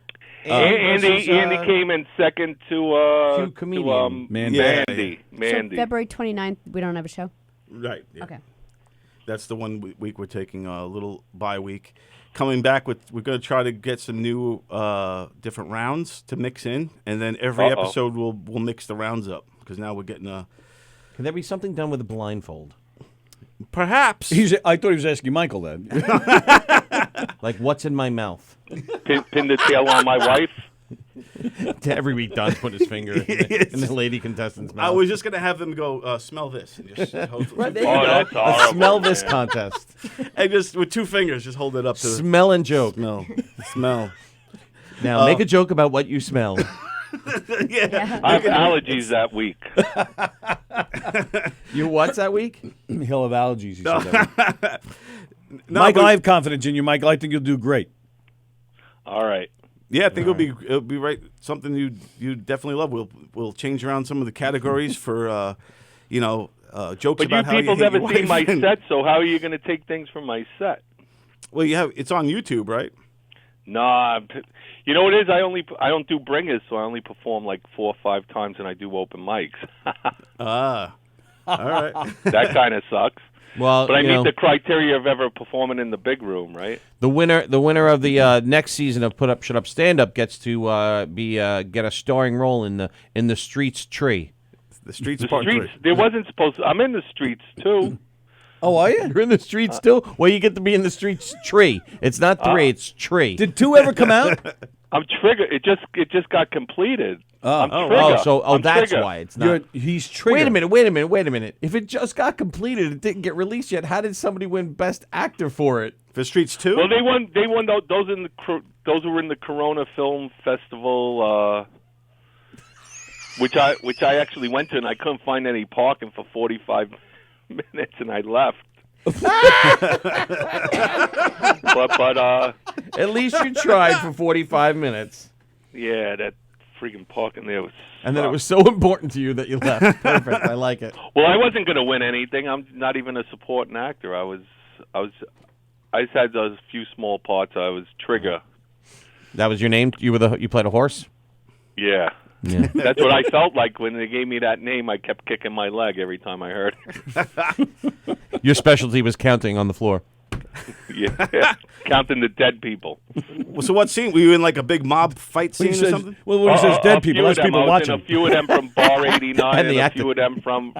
versus, came in second to Hugh Comedian. Mandy. So February 29th, we don't have a show? Right. Yeah. Okay. That's the one week we're taking a little bye week. Coming back we're going to try to get some new different rounds to mix in, and then every episode we'll mix the rounds up because now we're getting a. Can there be something done with a blindfold? Perhaps. I thought he was asking Michael that. Like, what's in my mouth? Pin the tail on my wife. Every week, Don's put his finger in the lady contestant's mouth. I was just going to have them go, smell this. And just Right, there you go. That's horrible, smell this man. contest. And just with 2 fingers, just hold it up to Smell and joke. Smell. Now, make a joke about what you smell. Yeah. I have allergies that week. You what's that week? He'll have allergies. He said that. Michael, I have confidence in you, Michael. I think you'll do great. All right. Yeah, I think it'll be right. Something you definitely love. We'll change around some of the categories for jokes But about you how people you hate never your seen my wife. set, so how are you going to take things from my set? Well, it's on YouTube, right? Nah, you know what it is? I don't do bringers, so I only perform like 4 or 5 times, and I do open mics. All right. That kind of sucks. Well, But I you meet know, the criteria of ever performing in the big room, right? the winner of the next season of Put Up Shut Up Stand Up gets to get a starring role in the Streets tree. The Streets The Part streets. 3. There wasn't supposed to. I'm in the streets too. Oh, are you? You're in the streets too? Well, you get to be in the Streets tree. It's not 3, it's tree. Did 2 ever come out? I'm triggered. It just got completed. I'm Oh, trigger. I'm that's trigger. why it's not. He's triggered. Wait a minute. If it just got completed, it didn't get released yet. How did somebody win Best Actor for it? For Streets 2? Well, they won. Those who were in the Corona Film Festival, which I actually went to, and I couldn't find any parking for 45 minutes, and I left. but At least you tried for 45 minutes. yeah, that freaking parking there was. And then it was so important to you that you left. Perfect. I like it. Well, I wasn't going to win anything. I'm not even a supporting actor. I just had those few small parts. I was Trigger. That was your name? You played a horse? Yeah. Yeah. That's what I felt like when they gave me that name. I kept kicking my leg every time I heard it. Your specialty was counting on the floor. Yeah. Counting the dead people. So what scene? Were you in like a big mob fight scene or something? Well, when he says dead people, that's people I was watching. in a few of them from Bar 89 And the and a actor. few of them from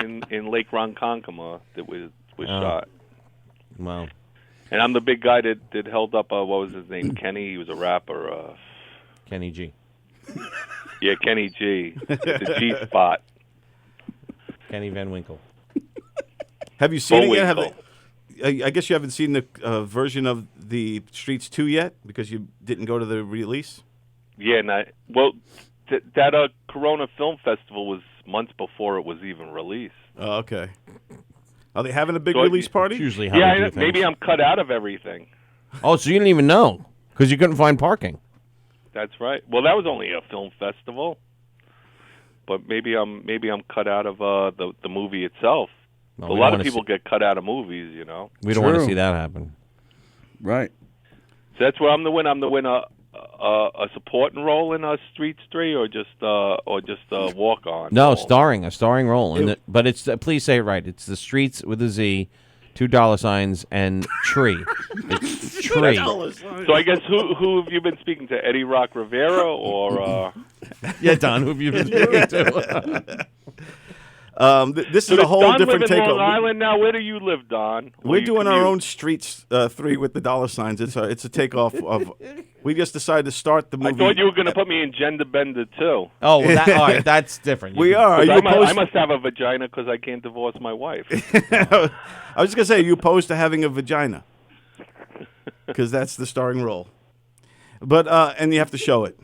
in Lake Ronkonkoma that was shot. Wow. And I'm the big guy that held up, what was his name? Kenny. He was a rapper. Kenny G. Yeah, Kenny G. The G spot. Kenny Van Winkle. Have you seen it yet? Bullwinkle. I guess you haven't seen the version of the Streets 2 yet because you didn't go to the release? Yeah, that Corona Film Festival was months before it was even released. Oh, okay. Are they having a big So release party? It's usually how Yeah, they do things. maybe I'm cut out of everything. Oh, so you didn't even know because you couldn't find parking. That's right. Well, that was only a film festival, but maybe I'm cut out of the movie itself. Well, A we lot don't of wanna people get cut out of movies, you know. We don't want to True. see that happen. Right. So that's where I'm the winner. I'm the winner. A supporting role in Streets 3, or just a walk on. No, role? a starring role. But it's please say it right. It's the Streets with a Z, $2 and tree. It's tree. So I guess who have you been speaking to? Eddie Rock Rivera or? Yeah, Don, who have you been speaking to? This is Does a whole Don different live in Long takeover. Island now? Where do you live, Don? We're doing our own Streets 3 with the $signs. It's a takeoff of. We just decided to start the movie. I thought you were going to put me in Gender Bender too. Oh, well, all right, that's different. We are. Are you I opposed? must have a vagina because I can't divorce my wife. I was just gonna say, are you opposed to having a vagina? Because that's the starring role. But and you have to show it.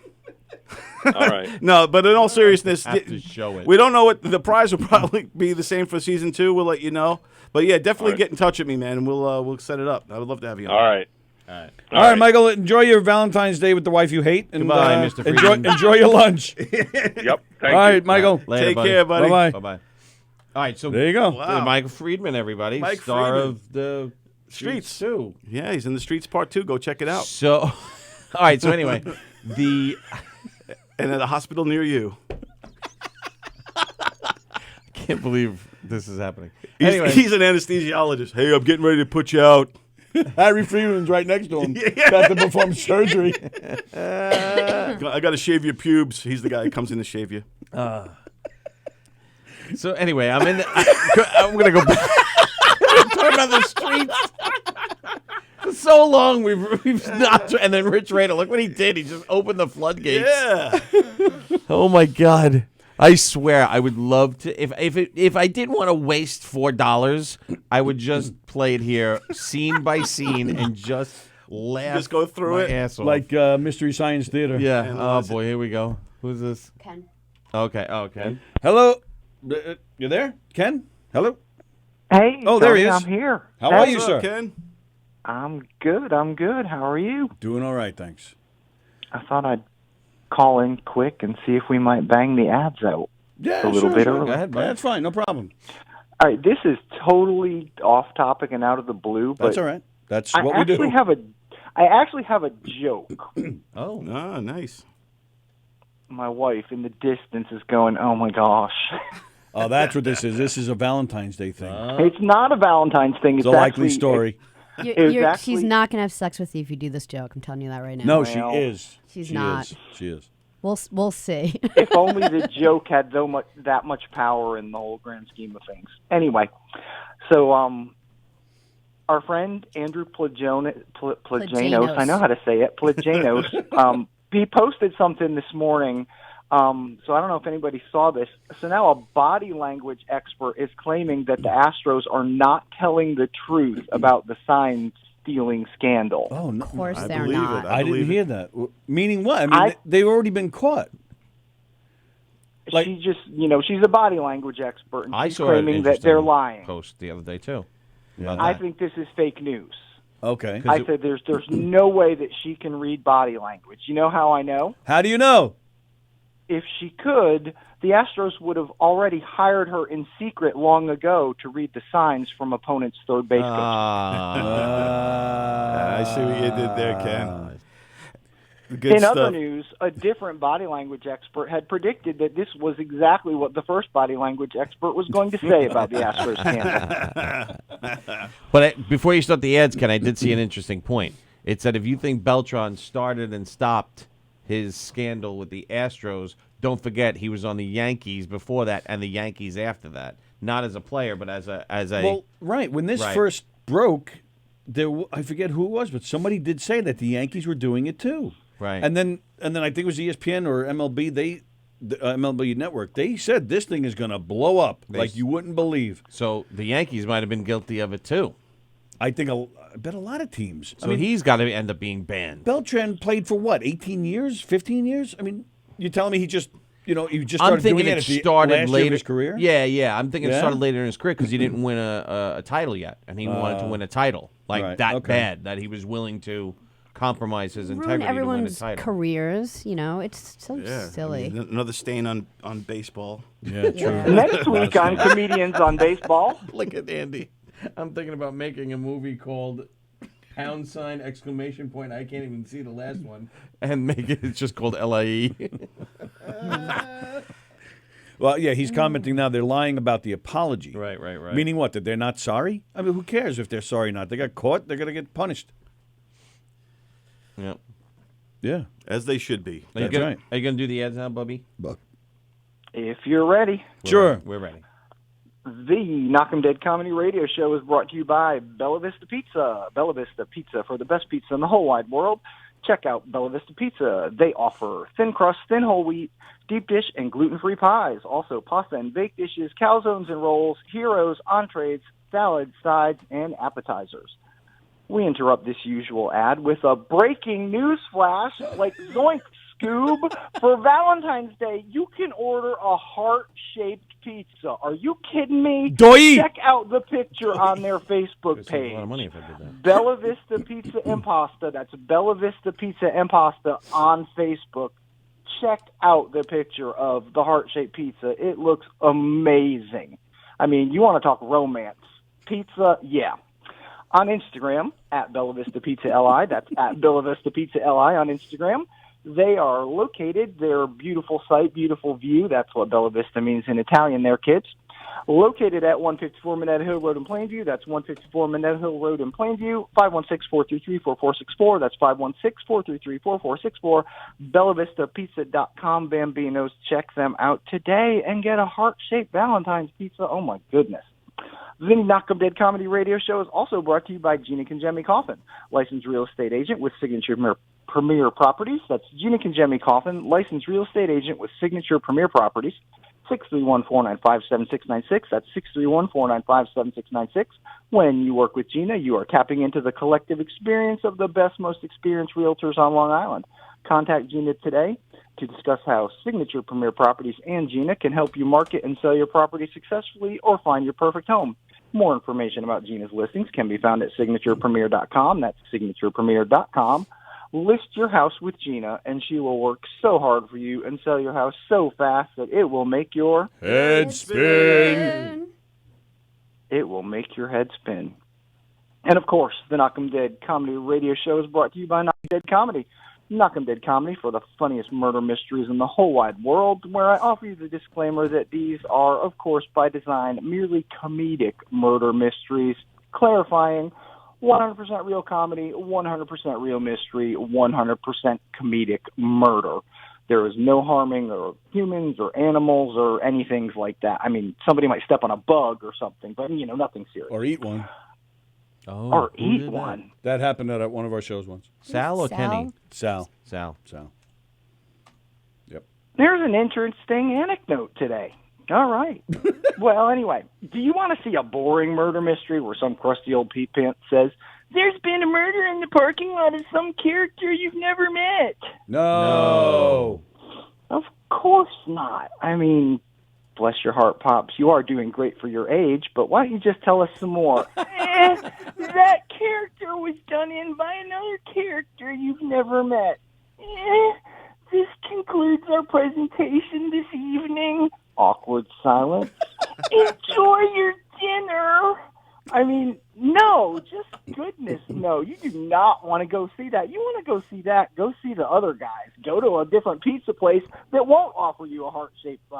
All right. No, but in all seriousness, Have to show it. we don't know what the prize will probably be the same for season 2. We'll let you know. But yeah, definitely All right. get in touch with me, man, and we'll set it up. I would love to have you on. All right. All right, Michael. Enjoy your Valentine's Day with the wife you hate. And, Goodbye, Mr. Friedman. Enjoy your lunch. Yep. All right, Michael. Later, Take buddy. care, buddy. Bye-bye. Bye-bye. All right, so There you go. Wow. Michael Friedman, everybody. Mike Star Friedman. of the Streets 2. Yeah, he's in the Streets Part 2. Go check it out. So, all right, so anyway, And at a hospital near you. I can't believe this is happening. He's an anesthesiologist. Hey, I'm getting ready to put you out. Harry Freeman's right next to him. Got to perform surgery. I got to shave your pubes. He's the guy who comes in to shave you. So anyway, I'm going to go back. Talking about the streets. For so long we've not, and then Rich Radar, look what he did. He just opened the floodgates. Yeah. Oh my God. I swear I would love to if I didn't want to waste $4, I would just play it here scene by scene and just laugh. Just go through my it. ass off. Like Mystery Science Theater. Yeah. Analyze Oh boy, here we go. Who's this? Ken. Okay. Oh, Ken. Hello. You there? Ken? Hello? Hey, Oh, there he Tony, is. I'm here. How are you, What's sir? up, Ken? I'm good. How are you? Doing all right, thanks. I thought I'd call in quick and see if we might bang the ads out Yeah, a little sure, bit sure. early. Go ahead, bud. That's fine. No problem. All right, this is totally off topic and out of the blue, but That's all right. That's I what we do. actually have a joke. Oh. Ah, nice. My wife in the distance is going, "Oh my gosh." Oh, that's what this is. This is a Valentine's Day thing. It's not a Valentine's thing. It's It's a likely actually, story. She's not gonna have sex with you if you do this joke. I'm telling you that right now. No, she is. She's She not. is. She is. We'll see. If only the joke had that much power in the whole grand scheme of things. Anyway, so our friend Andrew Plagianos, I know how to say it, Plagianos, he posted something this morning. So I don't know if anybody saw this. So now a body language expert is claiming that the Astros are not telling the truth about the sign stealing scandal. Oh, no. Of course I they're believe not. it. I didn't believe hear that. Meaning what? I mean, they've already been caught. Like, She's just, she's a body language expert, and I she's saw claiming that they're lying. Post the other day too. Yeah. I think this is fake news. Okay. I said there's no way that she can read body language. You know how I know? How do you know? If she could, the Astros would have already hired her in secret long ago to read the signs from opponents' third base coaches. I see what you did there, Ken. Good In stuff. other news, a different body language expert had predicted that this was exactly what the first body language expert was going to say about the Astros scandal. But before you start the ads, Ken, I did see an interesting point. It said if you think Beltran started and stopped his scandal with the Astros, don't forget he was on the Yankees before that and the Yankees after that. Not as a player, but as a Well, right. When this first broke, I forget who it was, but somebody did say that the Yankees were doing it too. Right. And then I think it was ESPN or MLB. The MLB Network. They said this thing is going to blow up like you wouldn't believe. So the Yankees might have been guilty of it too. I bet a lot of teams. So he's got to end up being banned. Beltran played for what? 18 years? 15 years? I mean, you're telling me he just started I'm thinking doing it at the started last later year of his career? Yeah. I'm thinking it Yeah? started later in his career because he didn't win a title yet, and he wanted to win a title right, that okay. bad that he was willing to compromise his Ruin integrity to win a everyone's title. careers. It's so Yeah, silly. I mean, another stain on baseball. Yeah, true. Next week on Comedians on Baseball. Look at Andy. I'm thinking about making a movie called !! exclamation point. I can't even see the last one. And make it's just called LIE. Well, yeah, he's commenting now. They're lying about the apology. Right. Meaning what? That they're not sorry? I mean, who cares if they're sorry or not? They got caught. They're going to get punished. Yep. Yeah. As they should be. Are you That's gonna, right. Are you going to do the ads now, Bubby? If you're ready. Sure. We're ready. The Knockem Dead Comedy Radio Show is brought to you by Bella Vista Pizza. Bella Vista Pizza for the best pizza in the whole wide world. Check out Bella Vista Pizza. They offer thin crust, thin whole wheat, deep dish, and gluten-free pies. Also, pasta and baked dishes, calzones and rolls, heroes, entrees, salads, sides, and appetizers. We interrupt this usual ad with a breaking news flash, like Zoink Scoob. For Valentine's Day, you can order a heart-shaped Pizza. Are you kidding me? Doi! Check out the picture on their Facebook I'd save page. a lot of money if I did that. Bella Vista Pizza and Pasta. That's Bella Vista Pizza and Pasta on Facebook. Check out the picture of the heart-shaped pizza. It looks amazing. I mean, you want to talk romance. Pizza, yeah. On Instagram, at Bella Vista Pizza LI. That's at Bella Vista Pizza LI on Instagram. They are located, their beautiful site, beautiful view. That's what Bella Vista means in Italian there, kids. Located at 154 Minetta Hill Road in Plainview. That's 154 Minetta Hill Road in Plainview. 516-433-4464. That's 516-433-4464. BellaVistaPizza.com. Bambinos, check them out today and get a heart-shaped Valentine's pizza. Oh, my goodness. The Knockem Dead Comedy Radio Show is also brought to you by Gina Congemi Coffin, licensed real estate agent with Signature Premier Properties. That's Gina Congemi Coffin, licensed real estate agent with Signature Premier Properties. 631-495-7696. That's 631-495-7696. When you work with Gina, you are tapping into the collective experience of the best, most experienced realtors on Long Island. Contact Gina today to discuss how Signature Premier Properties and Gina can help you market and sell your property successfully or find your perfect home. More information about Gina's listings can be found at signaturepremier.com. That's signaturepremier.com. List your house with Gina, and she will work so hard for you and sell your house so fast that it will make your head spin. It will make your head spin. And, of course, the Knockem Dead Comedy Radio Show is brought to you by Knockem Dead Comedy. Knockem Dead Comedy for the funniest murder mysteries in the whole wide world, where I offer you the disclaimer that these are, of course, by design, merely comedic murder mysteries, clarifying 100% real comedy, 100% real mystery, 100% comedic murder. There is no harming of humans or animals or anything like that. I mean, somebody might step on a bug or something, but, nothing serious. Or eat one. Oh, or eat one. That happened at one of our shows once. Sal or Kenny? Sal. Yep. There's an interesting anecdote today. All right. Well, anyway, do you want to see a boring murder mystery where some crusty old Pete Pants says, "There's been a murder in the parking lot of some character you've never met"? No. Of course not. I mean, bless your heart, Pops. You are doing great for your age, but why don't you just tell us some more? That character was done in by another character you've never met. This concludes our presentation this evening. Awkward silence. Enjoy your dinner. I mean, no, just goodness, no. You do not want to go see that. You want to go see that, go see the other guys. Go to a different pizza place that won't offer you a heart-shaped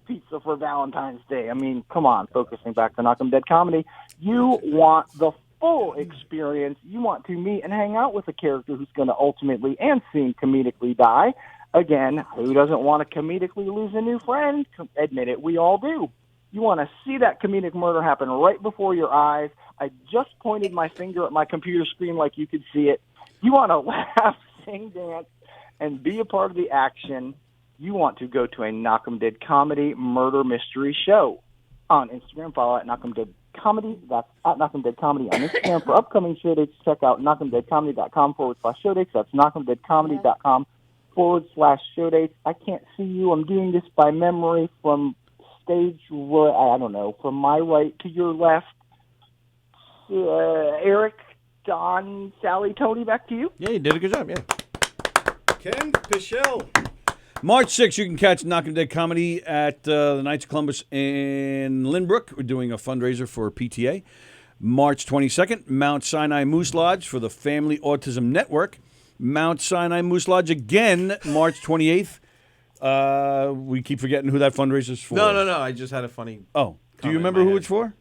pizza for Valentine's Day. I mean, come on, focusing back to Knockem Dead Comedy. You want the full experience. You want to meet and hang out with a character who's going to ultimately and soon comedically die. Again, who doesn't want to comedically lose a new friend? Admit it, we all do. You want to see that comedic murder happen right before your eyes. I just pointed my finger at my computer screen like you could see it. You want to laugh, sing, dance, and be a part of the action. You want to go to a Knockem Dead Comedy murder mystery show. On Instagram, follow at Knockem Dead Comedy. That's at Knockem Dead Comedy on Instagram. For upcoming show dates, check out knockemdeadcomedy.com/show dates. That's knockemdeadcomedy.com/show dates. I can't see you. I'm doing this by memory from stage, I don't know, from my right to your left. Eric, Don, Sallie, Tony, back to you. Yeah, you did a good job, yeah. Ken Pichelle. March 6th, you can catch Knockem Dead Comedy at the Knights of Columbus in Lynbrook. We're doing a fundraiser for PTA. March 22nd, Mount Sinai Moose Lodge for the Family Autism Network. Mount Sinai Moose Lodge again, March 28th. We keep forgetting who that fundraiser's for. No. I just had a funny. Oh, do you remember who it's for?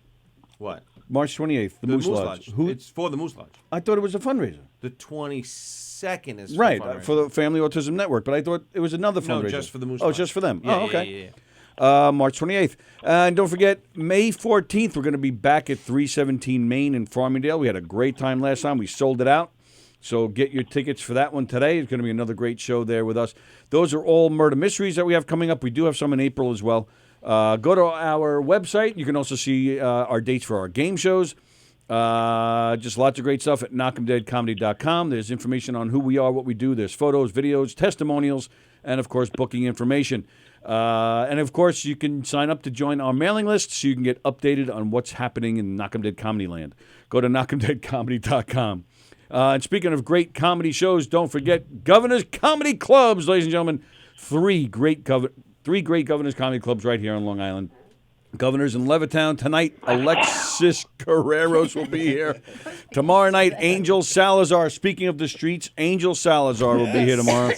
What? March 28th, the Moose Lodge. Who? It's for the Moose Lodge. I thought it was a fundraiser. The 22nd is right for the Family Autism Network, but I thought it was another fundraiser. No, just for the Moose Lodge. Lodge. Oh, just for them. Yeah, oh, okay. Yeah. March 28th. And don't forget, May 14th, we're going to be back at 317 Main in Farmingdale. We had a great time last time. We sold it out. So get your tickets for that one today. It's going to be another great show there with us. Those are all murder mysteries that we have coming up. We do have some in April as well. Go to our website. You can also see our dates for our game shows. Just lots of great stuff at knockemdeadcomedy.com. There's information on who we are, what we do. There's photos, videos, testimonials, and, of course, booking information. And, of course, you can sign up to join our mailing list so you can get updated on what's happening in Knockem Dead Comedy Land. Go to knockemdeadcomedy.com. And speaking of great comedy shows, don't forget Governor's Comedy Clubs, ladies and gentlemen. Three great Governor's Comedy Clubs right here on Long Island. Governor's in Levittown. Tonight, Alexis Guerreros will be here. Tomorrow night, Angel Salazar. Speaking of the streets, Angel Salazar will be here tomorrow.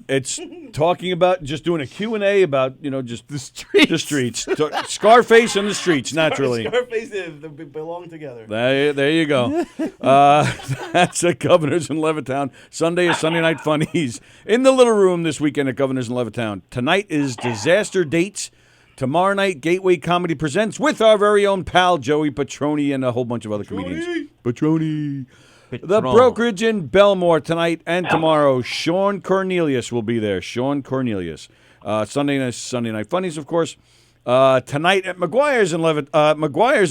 It's talking about just doing a Q&A about, just the streets. Scarface and the streets, naturally. Scarface, they belong together. There you go. That's at Governor's in Levittown. Sunday is Sunday Night Funnies in the Little Room this weekend at Governor's in Levittown. Tonight is Disaster Dates. Tomorrow night, Gateway Comedy presents with our very own pal, Joey Petroni, and a whole bunch of other comedians. Petroni. The Brokerage in Belmore tonight and tomorrow. Sean Cornelius will be there. Sean Cornelius. Sunday Night Funnies, of course. Tonight at McGuire's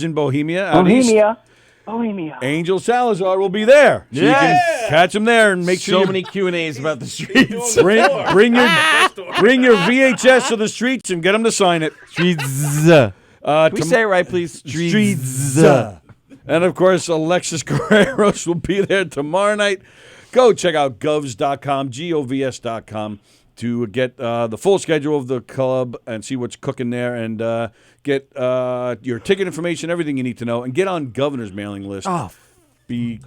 in Bohemia. Bohemia. Angel Salazar will be there. So you can catch him there and make sure So many Q&As about the streets. Bring your VHS to the streets and get them to sign it. Streets. Can we say it right, please? Streets. And, of course, Alexis Guerreros will be there tomorrow night. Go check out govs.com, govs.com, to get the full schedule of the club and see what's cooking there and get your ticket information, everything you need to know, and get on Governor's mailing list. Because...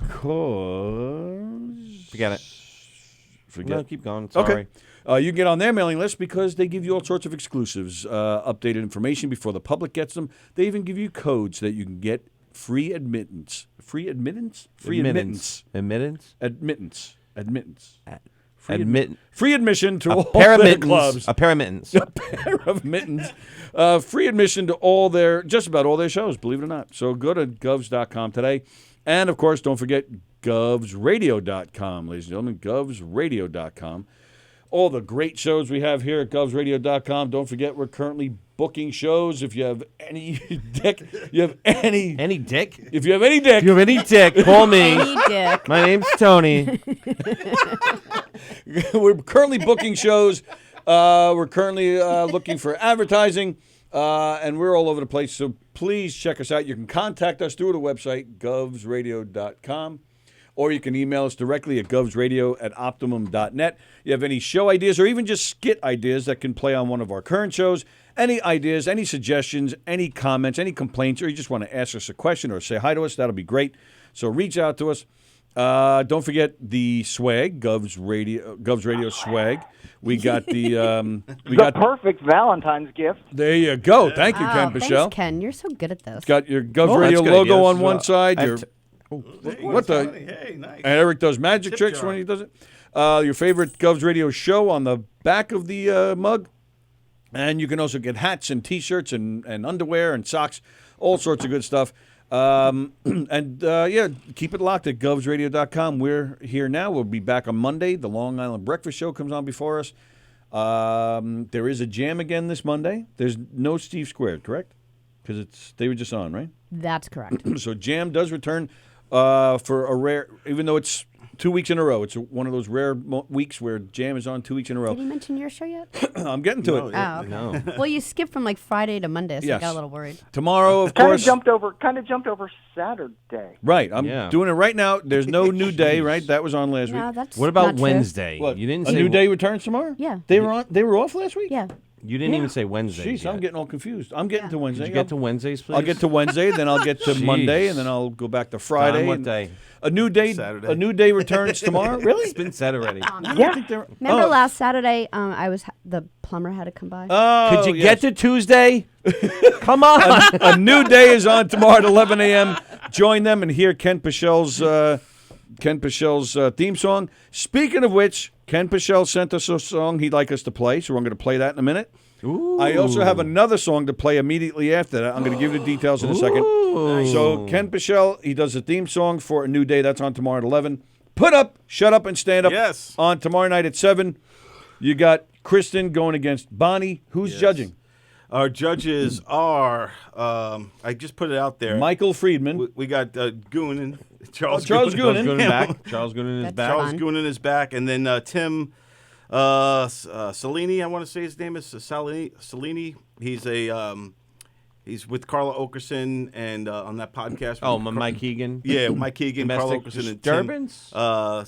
Forget it. Forget. No, keep going. Sorry. Okay. You can get on their mailing list because they give you all sorts of exclusives, updated information before the public gets them. They even give you codes that you can get free admittance. Free admittance? Free admittance. Admittance? Admittance. Free admission to all their clubs. A pair of mittens. A pair of mittens. Free admission to just about all their shows, believe it or not. So go to govs.com today. And, of course, don't forget govsradio.com, ladies and gentlemen. Govsradio.com. All the great shows we have here at govsradio.com. Don't forget we're currently booking shows. If you have any dick, If you have any dick. If you have any dick, call me. Any dick. My name's Tony. We're currently booking shows. We're currently looking for advertising. And we're all over the place. So please check us out. You can contact us through the website, govsradio.com. Or you can email us directly at govsradio@optimum.net. You have any show ideas or even just skit ideas that can play on one of our current shows, any ideas, any suggestions, any comments, any complaints, or you just want to ask us a question or say hi to us, that'll be great. So reach out to us. Don't forget the swag, Govs Radio swag. We got the perfect Valentine's gift. There you go. Thank you, Ken Pichelle. Thanks, Ken. You're so good at this. Got your Govs Radio logo on one side. What the? Hey, nice. And Eric does magic tricks when he does it. Your favorite Govs Radio show on the back of the mug. And you can also get hats and T-shirts and underwear and socks, all sorts of good stuff. Keep it locked at govsradio.com. We're here now. We'll be back on Monday. The Long Island Breakfast Show comes on before us. There is a jam again this Monday. There's no Steve Squared, correct? Because they were just on, right? That's correct. So jam does return for a rare, even though it's 2 weeks in a row. It's one of those rare weeks where jam is on 2 weeks in a row. Did he mention your show yet? I'm getting to it. Oh, okay. No. Well, you skipped from like Friday to Monday, so I got a little worried. Tomorrow, of course. Kind of jumped over Saturday. Right. I'm doing it right now. There's no new day, right? That was on last week. That's what about Wednesday? What, you didn't a say new day returns tomorrow? Yeah. They were off last week? Yeah. You didn't even say Wednesday. Jeez, I'm getting all confused. I'm getting to Wednesday. Did you get to Wednesdays, please? I'll get to Wednesday, then I'll get to Monday, and then I'll go back to Friday. Don, what day? A new day. Saturday. A new day returns tomorrow. Really? It's been said already. Remember last Saturday? The plumber had to come by. Oh, could you get to Tuesday? Come on. A new day is on tomorrow at 11 a.m. Join them and hear Ken Pichel's theme song. Speaking of which, Ken Pichel sent us a song he'd like us to play, so I'm going to play that in a minute. Ooh. I also have another song to play immediately after that. I'm going to give you the details in a second. Ooh. So Ken Pichel, he does a theme song for A New Day. That's on tomorrow at 11. Put Up, Shut Up, and Stand Up on tomorrow night at 7. You got Kristen going against Bonnie. Who's judging? Our judges are, I just put it out there. Michael Friedman. We got Goonan. Charles Goonan back. Charles Goonan is back. Charles Goonan is back. And then Tim Sallie, I want to say his name is Sallie. He's with Carla Okerson and on that podcast. Oh, Mike Keegan. Yeah, Mike Keegan, Carla Domestic Okerson, and disturbance.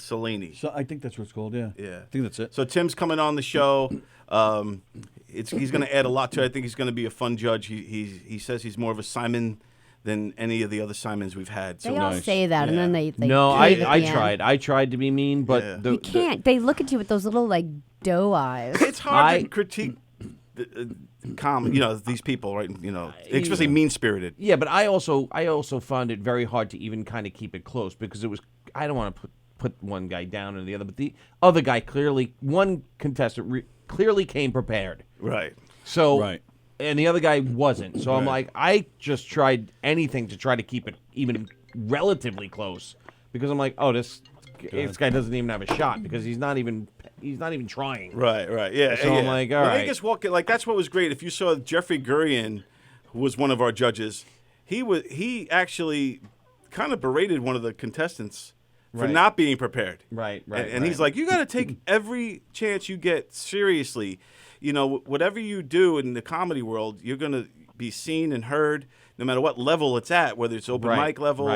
Sallie. So I think that's what it's called. Yeah. Yeah, I think that's it. So Tim's coming on the show. He's going to add a lot to it. I think he's going to be a fun judge. He says he's more of a Simon than any of the other Simons we've had. So They all say that, and then they No, cave at I the end. tried. I tried to be mean, but You can't. They look at you with those little like doe eyes. It's hard to critique these people, right? Especially mean-spirited. Yeah, but I also found it very hard to even kind of keep it close because it was. I don't want to put one guy down and the other, but the other guy one contestant clearly came prepared. Right. So. Right. And the other guy wasn't. So I'm Right. like, I just tried anything to try to keep it even relatively close because I'm like, oh, this guy doesn't even have a shot because he's not even trying. Right. Yeah. So I'm like, all right. I guess that's what was great. If you saw Jeffrey Gurian, who was one of our judges, he actually kind of berated one of the contestants for Right. not being prepared. Right. And he's like, you got to take every chance you get seriously. Whatever you do in the comedy world, you're going to be seen and heard no matter what level it's at, whether it's open mic level,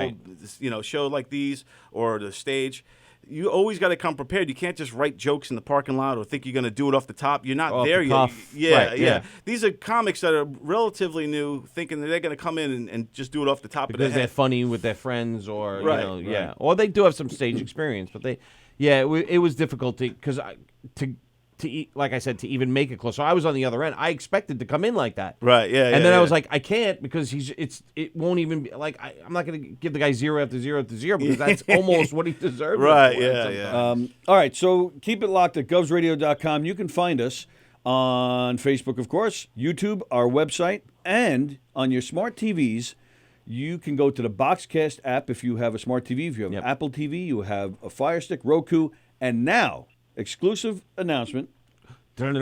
show like these or the stage. You always got to come prepared. You can't just write jokes in the parking lot or think you're going to do it off the top. You're not Off there the yet. cuff. Yeah, Right, yeah. yeah. These are comics that are relatively new, thinking that they're going to come in and just do it off the top of Because their they're head. funny with their friends or, Right, yeah. right. Or they do have some stage experience, but it was difficult because like I said, to even make it close. So I was on the other end. I expected to come in like that. Right, yeah, And then yeah. I was like, I can't because it won't even be like I'm not going to give the guy 0 after 0 after 0 because that's almost what he deserves. Right, for yeah, sometimes. yeah. All right, so keep it locked at govsradio.com. You can find us on Facebook, of course, YouTube, our website, and on your smart TVs. You can go to the Boxcast app if you have a smart TV. If you have Apple TV, you have a Fire Stick, Roku, and now, exclusive announcement, there's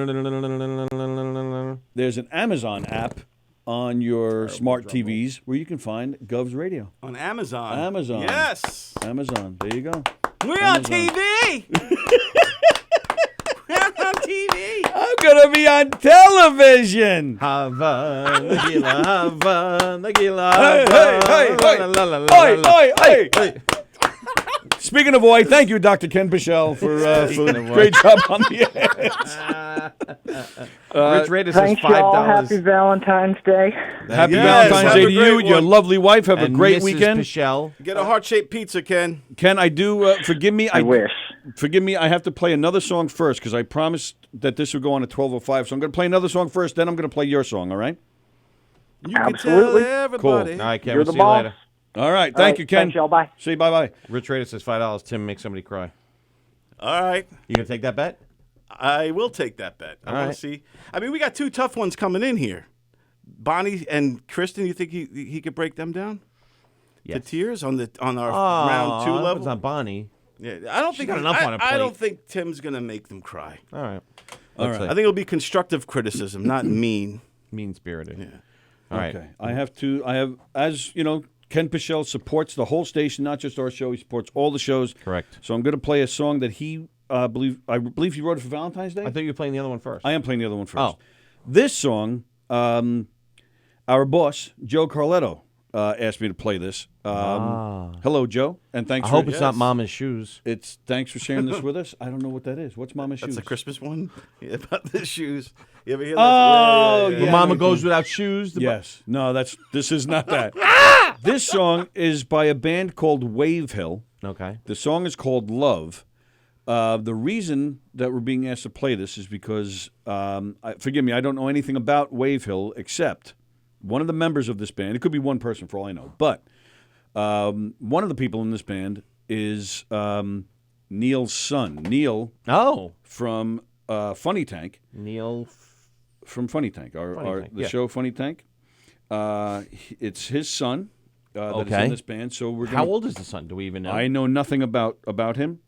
an Amazon app on your smart TVs where you can find Govs Radio. On Amazon. Amazon. Yes. Amazon. There you go. We're on TV. We're on TV. I'm going to be on television. Hava, Nagila, Hava, Nagila, Hey, hey, hey. Speaking of Oi, thank you, Dr. Ken Pichelle, for great job on the ads. Rich Rader says Thanks, y'all. $5. Happy Valentine's Day. Happy Yes, Valentine's have Day a to you great and your one. lovely wife. Have a And great Mrs. weekend. Pichelle. Get a heart-shaped pizza, Ken. Ken, I do, forgive me. I wish. Forgive me, I have to play another song first because I promised that this would go on at 12:05. So I'm going to play another song first, then I'm going to play your song, all right? You Absolutely. can tell everybody. All right, Ken, You're we'll the see you boss. later. All right, All thank right, you, Ken. Thanks, y'all. Bye. See you, bye-bye. Rich Rader says $5. Tim, make somebody cry. All right. You gonna take that bet? I will take that bet. I All want right. to see. I mean, we got two tough ones coming in here. Bonnie and Kristen, you think he could break them down to tears on our round 2 level? It's on Bonnie. Yeah, I don't think got enough on her I don't plate. think Tim's gonna make them cry. All right. All Let's right. I think it'll be constructive criticism, not mean. Mean spirited. Yeah. All right. Okay. I have, as you know, Ken Pichelle supports the whole station, not just our show. He supports all the shows. Correct. So I'm going to play a song that I believe he wrote it for Valentine's Day. I thought you were playing the other one first. I am playing the other one first. Oh. This song, our boss, Joe Carletto, asked me to play this. Hello, Joe, and thanks I for... hope it's not Mama's shoes. Thanks for sharing this with us. I don't know what that is. What's Mama's shoes? That's a Christmas one. Yeah, about the shoes. You ever hear that? Oh, Yeah. When Mama goes without shoes. Yes. No, this is not that. This song is by a band called Wave Hill. Okay. The song is called Love. The reason that we're being asked to play this is because, forgive me, I don't know anything about Wave Hill except one of the members of this band. It could be one person for all I know. But one of the people in this band is Neil's son. Neil from Funny Tank. Neil from Funny Tank, the show Funny Tank. It's his son that is in this band. So we're How old is the son? Do we even know? I know nothing about him.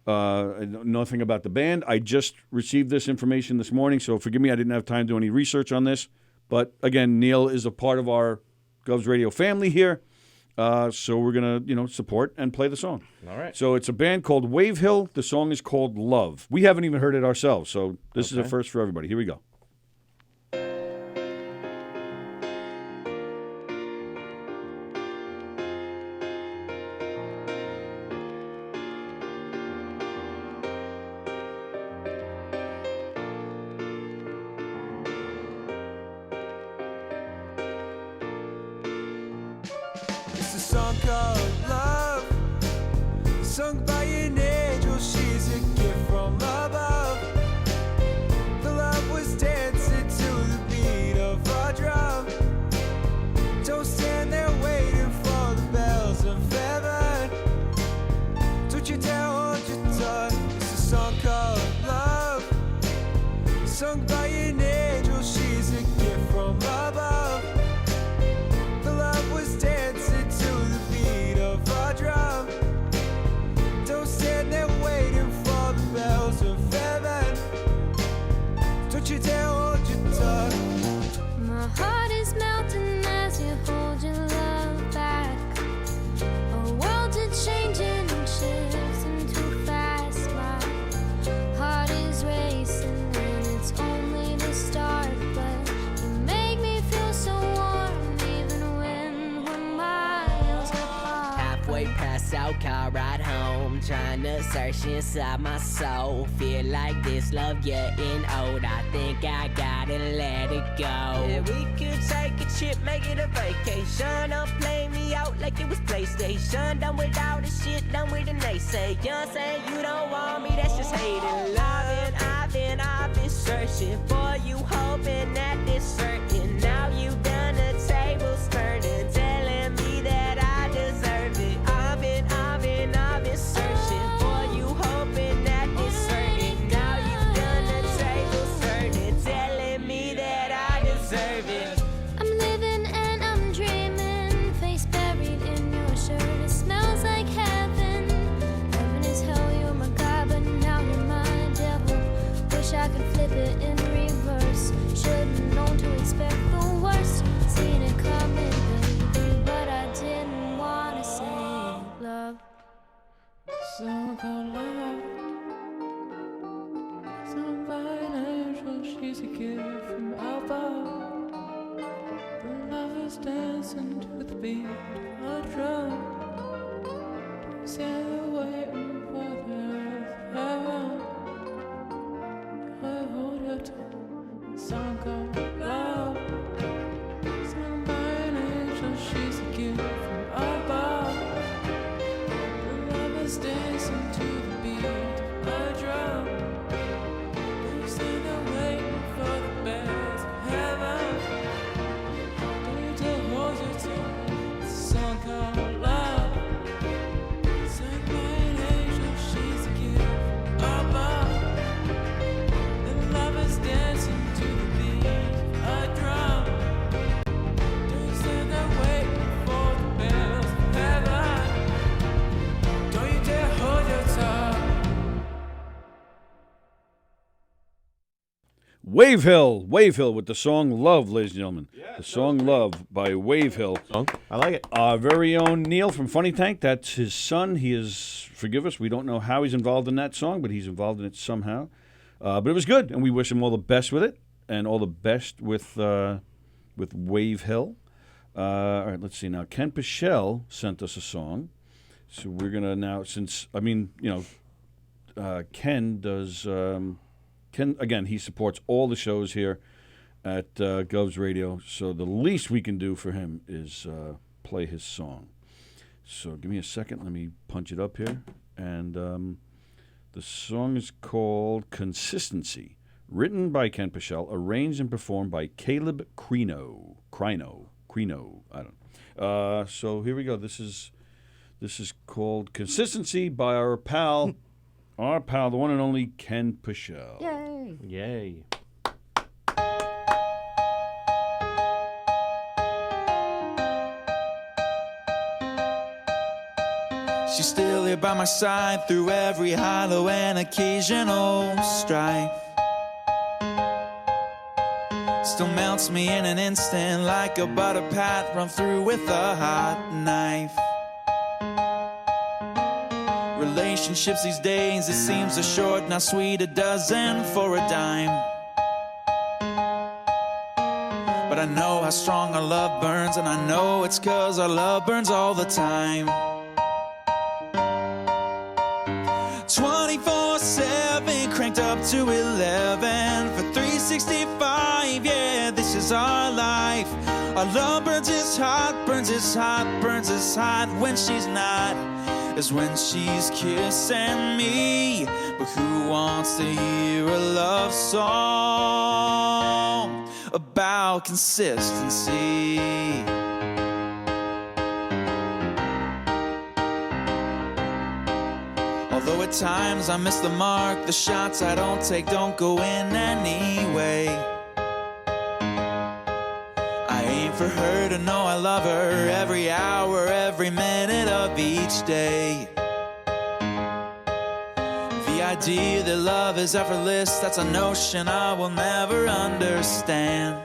I know nothing about the band. I just received this information this morning, so forgive me, I didn't have time to do any research on this. But again, Neil is a part of our Govs Radio family here, So we're going to, support and play the song. All right. So it's a band called Wave Hill. The song is called Love. We haven't even heard it ourselves, so this is a first for everybody. Here we go. It's a song called Love, sung by an angel. She's a gift from above. The love was dancing to the beat of a drum. Don't stand there waiting for the bells of heaven. Don't you dare hold your tongue. It's a song called Love, sung by an angel. She's a gift from above. The love was dancing to the beat of a drum. Don't stand there waiting for the bells of heaven. Don't you dare hold your tongue. My heart is melting as you hold your love back. A world is changing and shifting too fast. My heart is racing and it's only the start. But you make me feel so warm even when we're miles apart. Halfway past out, car ride home, trying to search inside my soul. Feel like this love getting old. I think I gotta let it go. Yeah, we could take a trip, make it a vacation. Don't play me out like it was PlayStation. Done with all the shit, done with the naysayers. Say you don't want me, that's just hating. I've been searching for you, hoping that it's certain. Now you done a tables turning, telling me that I deserve it. I've been searching for you, hoping that it's certain. Now you done a tables turning, telling me that I deserve it. I'm living and I'm dreaming, face buried in your shirt. It smells like heaven. Heaven is hell, you're my God, but now you're my devil. Wish I could flip it in reverse. Should've known to expect the worst. Seen it coming, baby, but I didn't wanna say love. Song called Love, sung by an angel. She's a gift from above. The lovers dancing to the beat of a drum. Don't stand there waiting for the heaven. I hold your tongue. Song called Love, sung by an angel. She's a gift from above. The lovers dancing to the beat of a drum. Don't stand there waiting for the bells of heaven. Don't you dare hold your tongue. It's a song called Love, sung by an angel. She's a gift from above. The lovers dancing to the beat of a drum. Don't stand there waiting for the bells of heaven. Don't you dare hold your tongue. Wave Hill with the song Love, ladies and gentlemen. The song Love by Wave Hill. I like it. Our very own Neil from Funny Tank, that's his son. He is, forgive us, we don't know how he's involved in that song, but he's involved in it somehow. But it was good, and we wish him all the best with it, and all the best with Wave Hill. All right, let's see now. Ken Pichelle sent us a song. So we're going to now, since, Ken does... Ken, again, he supports all the shows here at Govs Radio, so the least we can do for him is play his song. So give me a second. Let me punch it up here. And the song is called Consistency, written by Ken Pichelle, arranged and performed by Caleb Crino, I don't know. So here we go. This is called Consistency by our pal, the one and only Ken Pichelle. Yay! Yay. She's still here by my side through every hollow and occasional strife. still melts me in an instant, like a butter pat run through with a hot knife. Relationships these days, it seems a short, not sweet, a dozen for a dime. But I know how strong our love burns, and I know it's 'cause our love burns all the time. 24/7, cranked up to 11 for 365, yeah, this is our life. Our love burns as hot, burns as hot, burns as hot when she's not, as when she's kissing me. But who wants to hear a love song about consistency? Although at times I miss the mark, the shots I don't take don't go in anyway. I aim for her to know I love her every hour, every minute of each day. The idea that love is effortless, that's a notion I will never understand.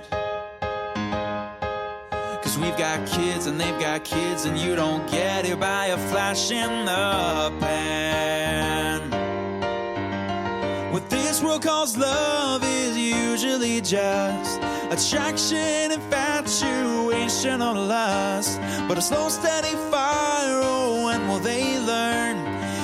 'Cause we've got kids and they've got kids, and you don't get it by a flash in the pan. What this world calls love is usually just attraction, infatuation, or lust. But a slow, steady fire, oh, when will they learn?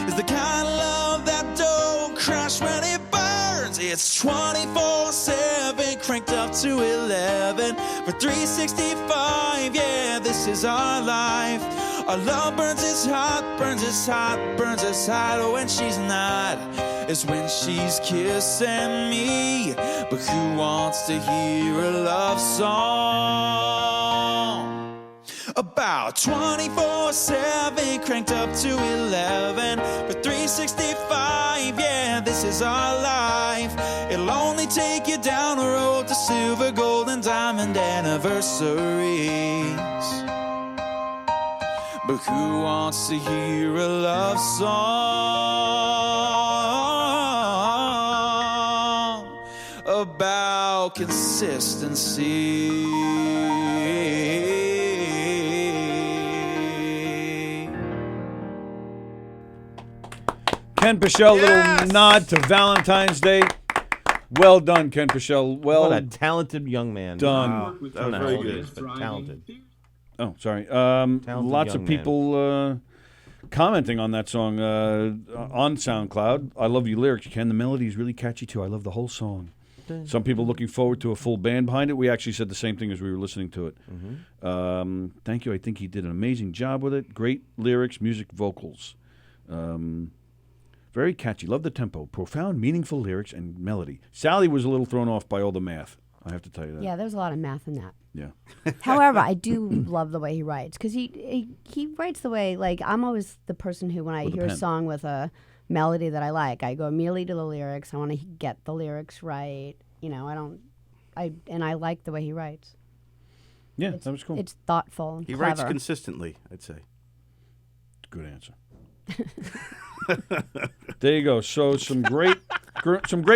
Is the kind of love that don't crash when it burns. It's 24/7, cranked up to 11 for 365, yeah, this is our life. Our love burns as hot, burns as hot, burns as hot, oh, when she's not, is when she's kissing me. But who wants to hear a love song about 24/7, cranked up to 11 for 365, yeah, this is our life. It'll only take you down the road to silver, gold, and diamond anniversaries. But who wants to hear a love song about consistency? Ken Pichelle, little nod to Valentine's Day. Well done, Ken Pichelle. Well, what a talented young man. done. Wow. I don't know how old he is, but talented. Oh, sorry. Lots of people commenting on that song on SoundCloud. I love your lyrics, Ken. The melody is really catchy, too. I love the whole song. Some people looking forward to a full band behind it. We actually said the same thing as we were listening to it. Mm-hmm. Thank you. I think he did an amazing job with it. Great lyrics, music, vocals. Very catchy. Love the tempo. Profound, meaningful lyrics and melody. Sallie was a little thrown off by all the math. I have to tell you that. Yeah, there's a lot of math in that. Yeah. However, I do love the way he writes, because he writes the way, like, I'm always the person who, when I hear a song with a melody that I like, I go immediately to the lyrics. I want to get the lyrics right. You know, I like the way he writes. Yeah, that was cool. It's thoughtful and He clever. writes consistently, I'd say. Good answer. There you go. So some great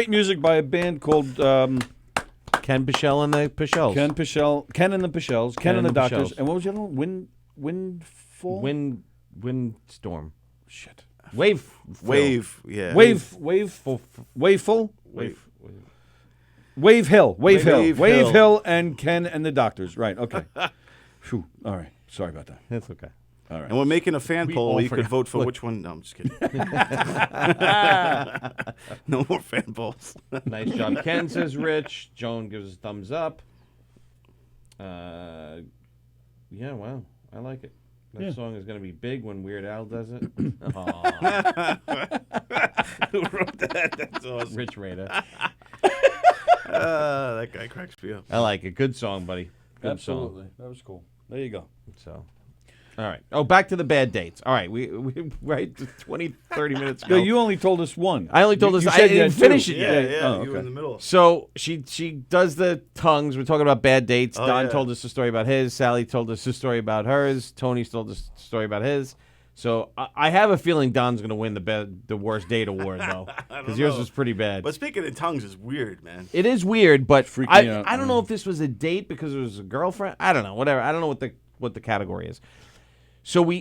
music by a band called Ken Pichelle and the Pichelles. Ken and the Pichelles. Ken and the Doctors. And what was the other one? Windfall? Windstorm. Shit. Wave, yeah. Waveful. Wave Hill and Ken and the Doctors. Right, okay. Whew. All right. Sorry about that. That's okay. All right. And we're making a fan poll. You could vote for which one. No, I'm just kidding. No more fan polls. Nice job. Ken says Rich. Joan gives a thumbs up. Yeah, wow. I like it. That song is going to be big when Weird Al does it. Who wrote that? That's awesome. Rich Rader. That guy cracks me up. I like it. Good song, buddy. Good Absolutely. song. That was cool. There you go. So, all right. Oh, back to the bad dates. All right. We right 20, 30 minutes ago. No, you only told us one. I only told us. You I said you didn't had finish two. it yet. Yeah, Oh, you were okay. in the middle. So she does the tongues. We're talking about bad dates. Oh, Don yeah. told us a story about his. Sallie told us a story about hers. Tony told us a story about his. So I have a feeling Don's going to win the worst date award, though, because yours was pretty bad. But speaking in tongues is weird, man. It is weird, but Freaked me out, I don't know if this was a date because it was a girlfriend. I don't know, whatever. I don't know what the category is. So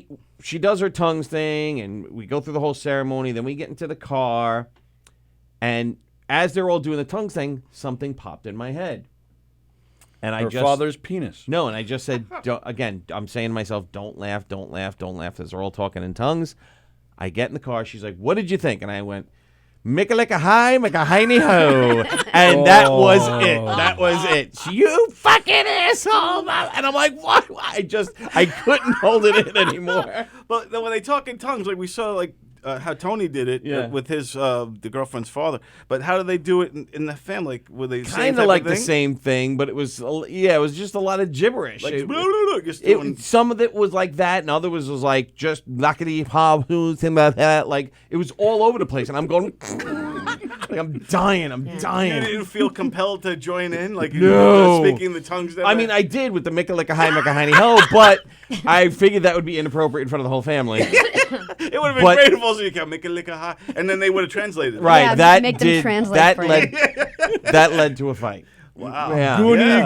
she does her tongues thing, and we go through the whole ceremony. Then we get into the car, and as they're all doing the tongues thing, something popped in my head. And Her father's penis. No, and I just said, again, I'm saying to myself, don't laugh, don't laugh, don't laugh, as they're all talking in tongues. I get in the car. She's like, what did you think? And I went, Mika-lika-hi, Mika-hi-ni-ho. And that was it. That was it. You fucking asshole. And I'm like, what? I couldn't hold it in anymore. But when they talk in tongues, like we saw, like, how Tony did it with his the girlfriend's father, but how do they do it in the family? Were they kind of like the same thing? But it was just a lot of gibberish. Like, some of it was like that, and other was like just knockety hob thing about that. Like it was all over the place, and I'm going, like I'm dying. You didn't feel compelled to join in, like no. Speaking the tongues. I mean, I did with the Mika-lika-hi, Mika-hi-ni-ho, but I figured that would be inappropriate in front of the whole family. It would have been great if also you can Mika-lika-hi, and then they would have translated it. Right, that make them translate that led to a fight. Wow. Yeah.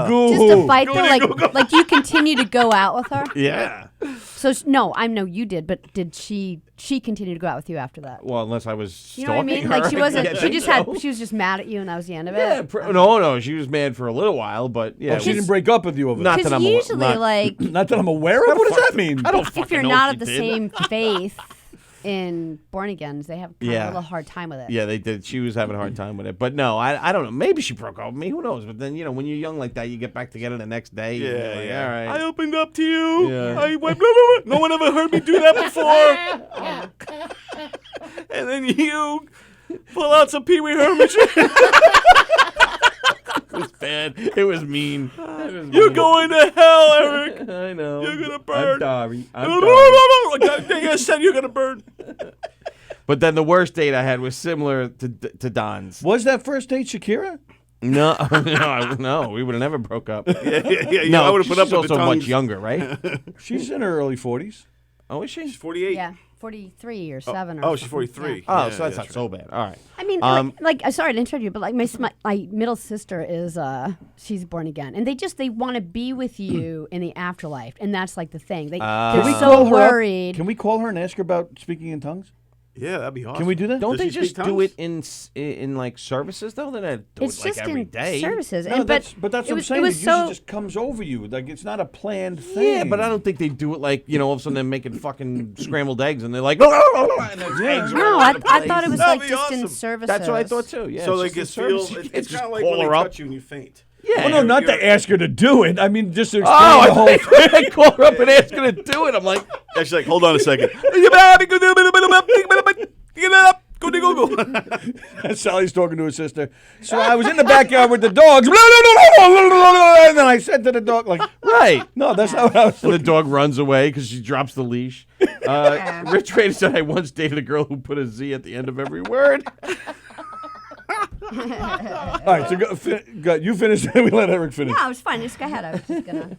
Just a fight though, like do you continue to go out with her? Yeah. So no, I know you did, but did she continue to go out with you after that? Well, unless I was stalking you know what I mean? her. Like she wasn't. Yeah, She was just mad at you, and that was the end of yeah, it. no, she was mad for a little while, but yeah. She didn't break up with you over that. Not that I'm usually not, like not that I'm aware of. What does that mean? I don't if fucking you're know not if of the she did. same faith in born agains, they have kind of a little hard time with it. Yeah, they did. She was having a hard time with it, but no, I don't know. Maybe she broke up with me. Who knows? But then when you're young like that, you get back together the next day. Yeah, like, yeah. All right. I opened up to you. Yeah. I went, blah, blah, blah. No one ever heard me do that before. And then you pull out some Pee Wee Herman shit. It was bad. It was mean. You're going to hell, Eric. I know. You're gonna burn. I'm sorry. I said you're gonna burn. But then the worst date I had was similar to Don's. Was that first date Shakira? No, no, we would have never broke up. Yeah. No, I would have put up she's with the also tongues. much younger, right? She's in her early 40s. Oh, is she? She's 48. Yeah, 43 or 7 or Oh, she's something. 43. Yeah. Oh, Yeah, so that's not right. so bad. All right. I mean, like sorry to interrupt you, but like my middle sister is she's born again, and they want to be with you in the afterlife, and that's like the thing. They're so worried. Can we call her and ask her about speaking in tongues? Yeah, that'd be awesome. Can we do that? Don't Does they she speak just do tongues? it in like services though? They don't do It's it like just every in day. services, No, and that's but what it I'm was, saying. It was usually so just comes over you. Like it's not a planned thing. Yeah, but I don't think they do it like all of a sudden they're making fucking scrambled eggs and they're like, and there's eggs no. all over the I place. thought it was That'd like be just in awesome. services. That's what I thought too. Yeah, So it's they just can in feel. service. You It's just kind of like call when her they up. touch you and you faint. Yeah. Well, no, not to ask her to do it. I mean, just to explain Oh, the whole thing. I call her up and ask her to do it. I'm like, Yeah, she's like, hold on a second. Sally's talking to her sister. So I was in the backyard with the dogs. And then I said to the dog, like, right. no, that's not what I was And the dog runs away because she drops the leash. Rich Raider said, I once dated a girl who put a Z at the end of every word. All right, so go, you finish, and we let Eric finish. No, it was fine. Just go ahead. I was just gonna.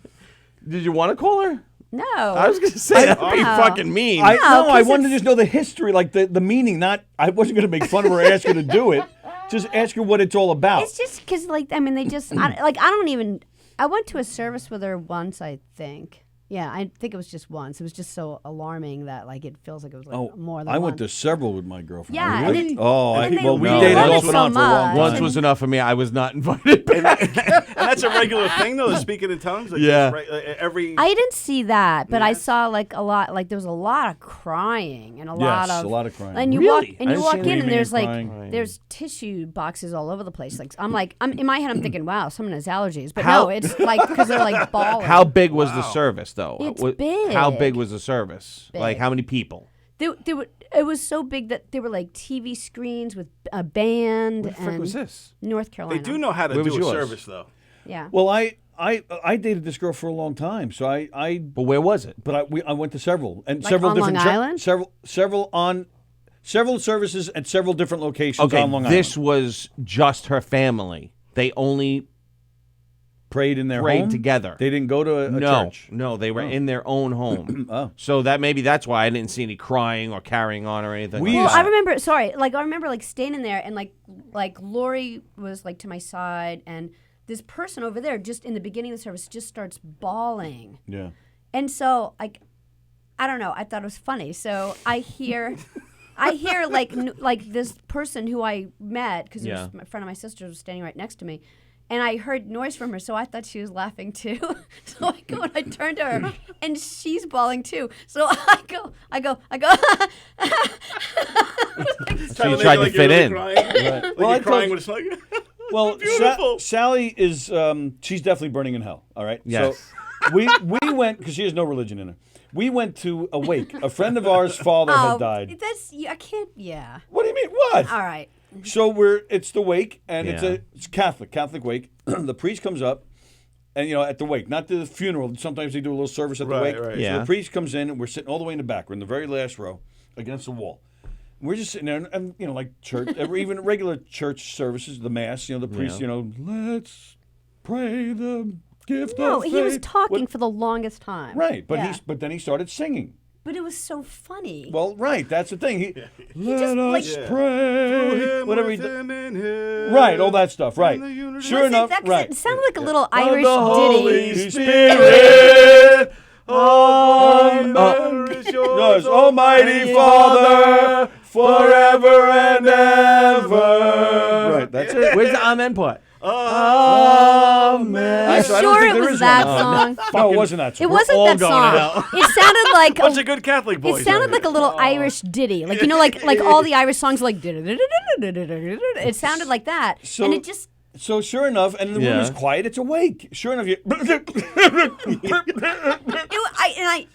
Did you want to call her? No. I was going to say, that'd be No. fucking mean. I 'cause wanted to just know the history, like the meaning. Not, I wasn't going to make fun of her, ask her to do it. Just ask her what it's all about. It's just because, like, I mean, they just I went to a service with her once, I think. Yeah, I think it was just once. It was just so alarming that, like, it feels like it was like more than I once. went to several with my girlfriend. Yeah, Really? and it- Oh, and then well, they we love dated it off and so on for a long much. time. Once was enough for me. I was not invited back. And that's a regular thing, though, speaking in tongues? Like Yeah. Every... I didn't see that, but I saw like a lot. Like there was a lot of crying and a lot of crying. And you Really? walk and I you didn't see walk any in and there's crying. like there's tissue boxes all over the place. Like I'm in my head I'm thinking, wow, someone has allergies, but How- no, it's like because they're like bawling. How big was the service, though? It's How big. big was the service? Like, Big. how many people? It was so big that there were like TV screens with a band. What the frick and was this? North They Carolina. do know how to Where do was a yours? service, though. Yeah. Well, I dated this girl for a long time, so I But where was it? but I went to several and Like several on different Long Island? several services at several different locations Okay, on Long this Island. was just her family. They only prayed in their prayed home? together. They didn't go to a church? No, they were in their own home. Oh. So maybe that's why I didn't see any crying or carrying on or anything. Well, I remember. Sorry, I remember standing there and like Lori was to my side, and this person over there just in the beginning of the service just starts bawling. Yeah. And so I don't know. I thought it was funny. So I hear like this person who I met because a friend of my sister's was standing right next to me. And I heard noise from her, so I thought she was laughing too. So I go and I turn to her, and she's bawling too. So I go. So you tried to fit in. Right. Well, crying when it's like. Well, Sallie is she's definitely burning in hell. All right. Yes. So we went because she has no religion in her. We went to a wake. A friend of ours' father had died. I can't. Yeah. What do you mean? What? All right. So it's the wake, and it's Catholic wake. The priest comes up, and at the wake, not the funeral. Sometimes they do a little service at the wake. Right. So the priest comes in, and we're sitting all the way in the back. We're in the very last row, against the wall. We're just sitting there, and like church, even regular church services, the mass. The priest, let's pray the gift of faith. No, he was talking for the longest time. Right, but then he started singing. But it was so funny. Well, right, that's the thing. Let just, us pray. Whatever he did. Right, all that stuff, right. Sure enough, right. It sounded like a little Irish the Holy ditty. Spirit, yours, Almighty Father, forever and ever. Right, that's it. Where's the amen part? Amen. Actually, sure it was that song? No, it wasn't that song. It wasn't that song. It sounded like bunch of good Catholic boys. It sounded like a little Irish ditty, like like all the Irish songs, like it sounded like that, and it just. So sure enough, and the room is quiet. It's awake. Sure enough, you.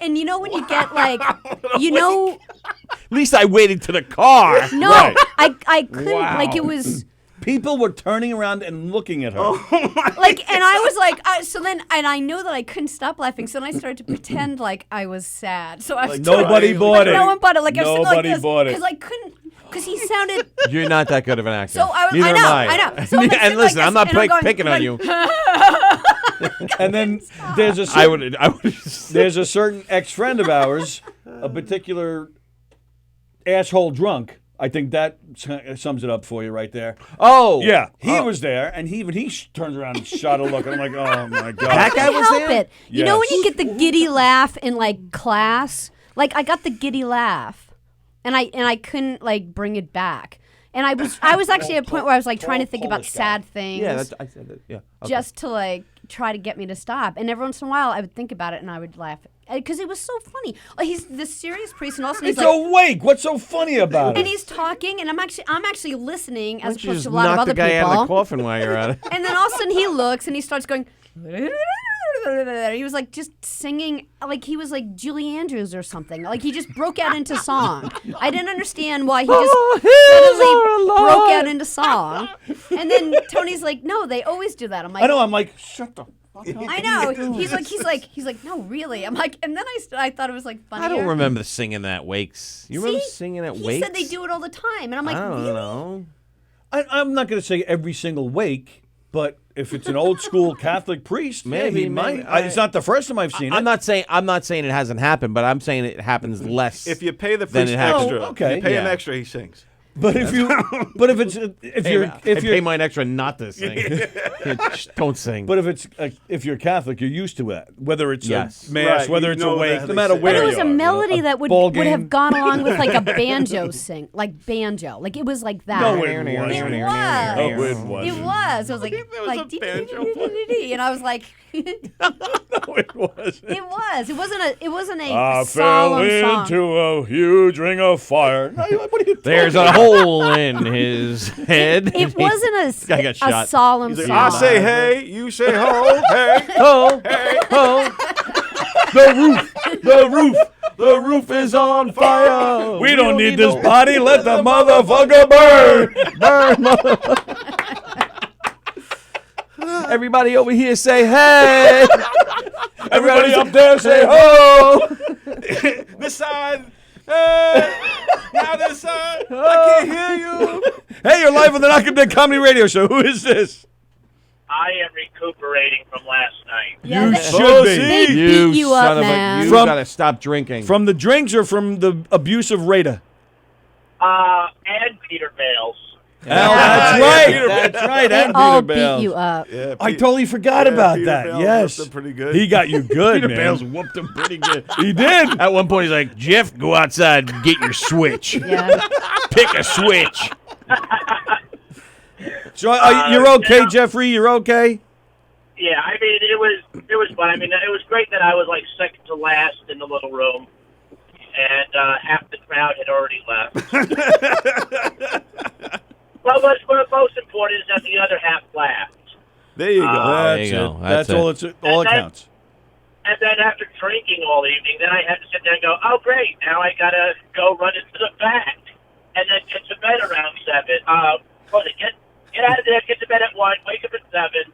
And you know when you get like, At least I waited to the car. No, Right. I couldn't. Like it was. People were turning around and looking at her. And I was like, and I know that I couldn't stop laughing, so then I started to pretend like I was sad. So I was nobody bought it. No one bought it. Like nobody I was sitting like this bought it because I couldn't. Because he sounded. You're not that good of an actor. So I Neither am I know. So I'm and listen, like I'm not this, and I'm picking on you. And then there's a certain, there's a certain ex-friend of ours, a particular asshole drunk. I think that sums it up for you right there. Oh. Yeah. He was there, and he turns around and shot a look. And I'm like, oh, my God. That guy was help there? it. You know when you get the giddy laugh in, class? Like, I got the giddy laugh, and I couldn't, bring it back. And I was actually at a point where I was, trying to think about sad things. Yeah, I said that. Yeah. Okay. Just to, try to get me to stop. And every once in a while, I would think about it, and I would laugh. Because it was so funny. He's this serious priest, and also he's it's awake. What's so funny about it? And he's talking, and I'm actually listening as opposed to a lot of other people. Knock the guy out of the coffin while you're at it. And then all of a sudden he looks and he starts going. He was just singing like he was like Julie Andrews or something. Like he just broke out into song. I didn't understand why he just suddenly broke out into song. And then Tony's like, "No, they always do that." I'm like, I know. I'm like, shut the. I know. He's like, no, really. I'm like, and then I thought it was funny. I don't remember singing that wakes. You remember singing at wakes? He said they do it all the time, and I'm like, I don't really? know. I'm not going to say every single wake, but if it's an old school Catholic priest, maybe he might. It's not the first time I've seen it. I'm not saying it hasn't happened, but I'm saying it happens less. If you pay the priest extra, okay. If you pay him extra, he sings. But if you're pay mine extra not to sing, don't sing. But if you're Catholic, you're used to it. Whether it's a mass, right, whether it's a wake, no matter where But you are. it was a melody that would have gone along with a banjo banjo. Like it was like that. No, it wasn't. It was. No, it wasn't. It was. I was like, a banjo. And I was like, no, it wasn't. It was. It wasn't a I solemn fell song. into a huge ring of fire. What are you There's a hole in his head. It wasn't Guy got a shot. solemn He's like, song. I say hey, you say ho, hey, Ho, hey, ho. The roof is on fire. We don't need this body. Let the motherfucker burn. Burn, motherfucker. Everybody over here say hey. Everybody up there say ho. this side. Hey, now this side. I can't hear you. Hey, you're live on the Knockem Comedy Radio Show. Who is this? I am recuperating from last night. You should be. They beat you up, son of man. a, you From- gotta stop drinking. From the drinks or from the abuse of Rita? And Peter Bales. Al, that's right. That's right. They And all Peter beat Bales. you up. Yeah, I totally forgot about Peter that. Bales Yes. whooped him pretty good. He got you good, Peter man. Bales whooped him pretty good. He did. At one point, he's like, Jeff, go outside and get your switch. Yeah. Pick a switch. So you're okay, Jeffrey? You're okay? Yeah, I mean, it was fun. I mean, it was great that I was like second to last in the little room, and half the crowd had already left. But what's most important is that the other half laughed. There you go. There you go. That's all. It's all it counts. And then after drinking all evening, then I had to sit there and go, oh, great, now I got to go run into the back. And then get to bed around 7. Get out of there, get to bed at 1, wake up at 7.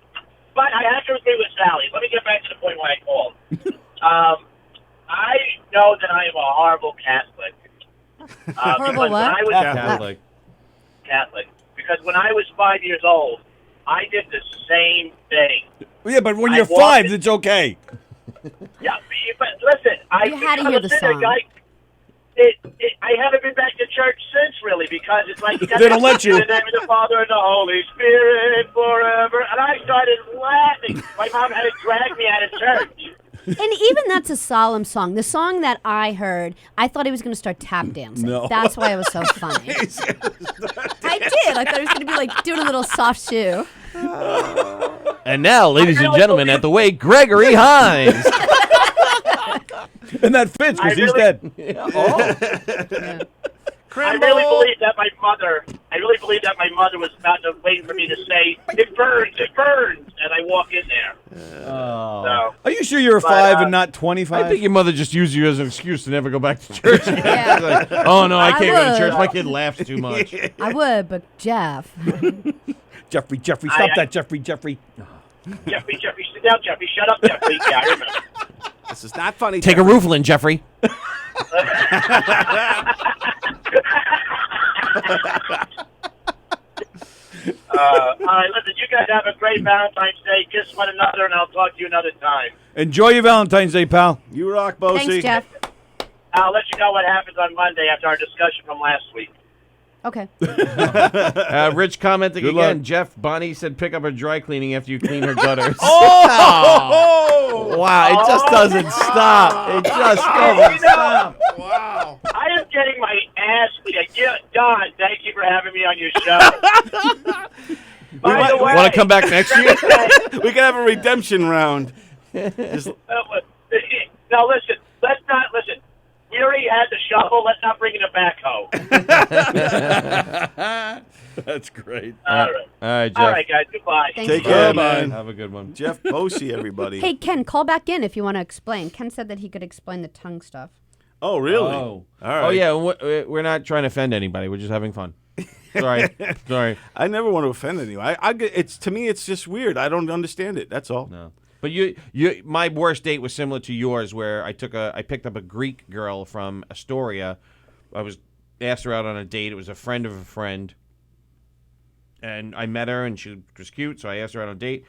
But I have to agree with Sallie. Let me get back to the point why I called. I know that I am a horrible Catholic. Horrible what? Catholic. Because when I was 5 years old, I did the same thing. Yeah, but when I you're walked 5, in- it's okay. Yeah, but listen, You had to hear the song. I haven't been back to church since, really, because it's like you got They don't let you. In the name of the Father and the Holy Spirit forever. And I started laughing. My mom had to drag me out of church. And even that's a solemn song. The song that I heard, I thought he was going to start tap dancing. No. That's why it was so funny. I did. I thought he was going to be like doing a little soft shoe. And now, ladies and gentlemen, at the wake, Gregory Hines. And that fits because he's dead. I really believe that my mother was about to wait for me to say, it burns, and I walk in there. So, Are you sure you're 5 and not 25? I think your mother just used you as an excuse to never go back to church again. Like, oh, no, I can't go to church. My kid laughs too much. I would, but Jeff. Jeffrey, stop that, Jeffrey. Jeffrey, sit down, Jeffrey. Shut up, Jeffrey. Yeah, I remember. This is not funny. Take a Rooflin, Jeffrey. All right, listen, you guys have a great Valentine's Day. Kiss one another, and I'll talk to you another time. Enjoy your Valentine's Day, pal. You rock, Bosie. Thanks, Jeff. I'll let you know what happens on Monday after our discussion from last week. Okay. Rich commenting Good again. luck. Jeff, Bonnie said pick up her dry cleaning after you clean her gutters. Oh! Wow, it just doesn't stop. It just doesn't stop. Wow. I am getting my ass beat. Yeah, Don, thank you for having me on your show. By the way, Want to come back next year? We can have a redemption round. Just- no, listen. Let's not listen. We already had the shovel. Let's not bring in a backhoe. That's great. All right. All right, Jeff. All right, guys. Goodbye. Thanks, Take Jeff. care, man. Have a good one. Jeff Bosie, everybody. Hey, Ken, call back in if you want to explain. Ken said that he could explain the tongue stuff. Oh, really? Oh. All right. Oh, yeah. We're not trying to offend anybody. We're just having fun. Sorry. I never want to offend anyone. To me, it's just weird. I don't understand it. That's all. No. But my worst date was similar to yours, where I picked up a Greek girl from Astoria. I asked her out on a date. It was a friend of a friend, and I met her, and she was cute, so I asked her out on a date.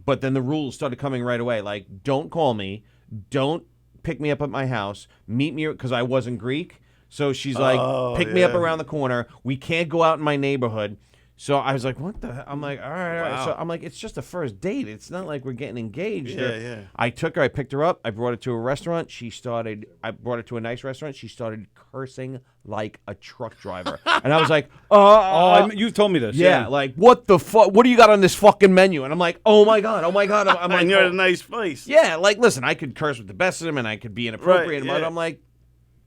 But then the rules started coming right away, like don't call me, don't pick me up at my house, meet me because I wasn't Greek. So she's like, pick me up around the corner. We can't go out in my neighborhood. So I was like, what the hell? I'm like, all right, all right. So I'm like, it's just a first date. It's not like we're getting engaged. Yeah. I took her, I picked her up, I brought her to a restaurant. I brought her to a nice restaurant. She started cursing like a truck driver. And I was like, you've told me this. Yeah, like, what the fuck? What do you got on this fucking menu? And I'm like, oh my God. I'm like, And you're at a nice place. yeah, like, listen, I could curse with the best of them and I could be inappropriate. Right, But yeah. I'm like,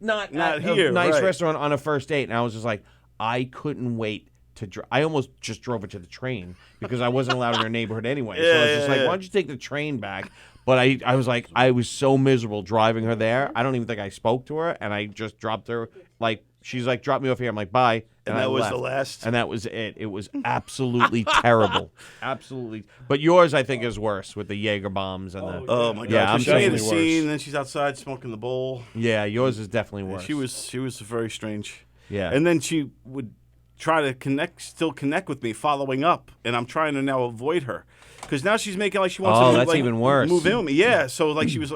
not at here, a nice right. restaurant on a first date. And I was just like, I couldn't wait to I almost just drove her to the train because I wasn't allowed in her neighborhood anyway. So I was just like, why don't you take the train back? But I was like, I was so miserable driving her there. I don't even think I spoke to her, and I just dropped her. Like, she's like, drop me off here. I'm like, bye. And I that was left. the last? And that was it. It was absolutely terrible. Absolutely. But yours, I think, is worse with the Jaeger bombs and the. Oh my God! Yeah, I'm she made saying a worse. scene, and then she's outside smoking the bowl. Yeah, yours is definitely worse. She was very strange. Yeah. And then she would try to still connect with me, following up, and I'm trying to now avoid her. Because now she's making like she wants to that's even worse. move in with me. Yeah, so like she was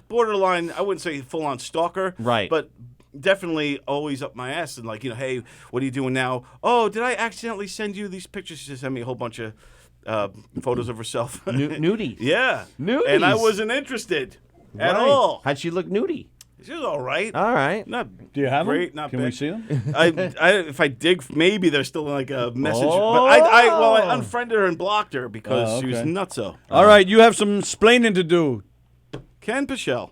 borderline, I wouldn't say full-on stalker. Right. But definitely always up my ass and like, hey, what are you doing now? Oh, did I accidentally send you these pictures? She sent me a whole bunch of photos of herself. Nudie. Yeah. Nudies. And I wasn't interested at all. How'd she look nudie? She was all right. All right. Not Do you have great, them? not Can bad. we see them? If I dig, maybe there's still like a message. Oh. But I unfriended her and blocked her because she was nutso. All right, you have some splaining to do. Ken Pichelle.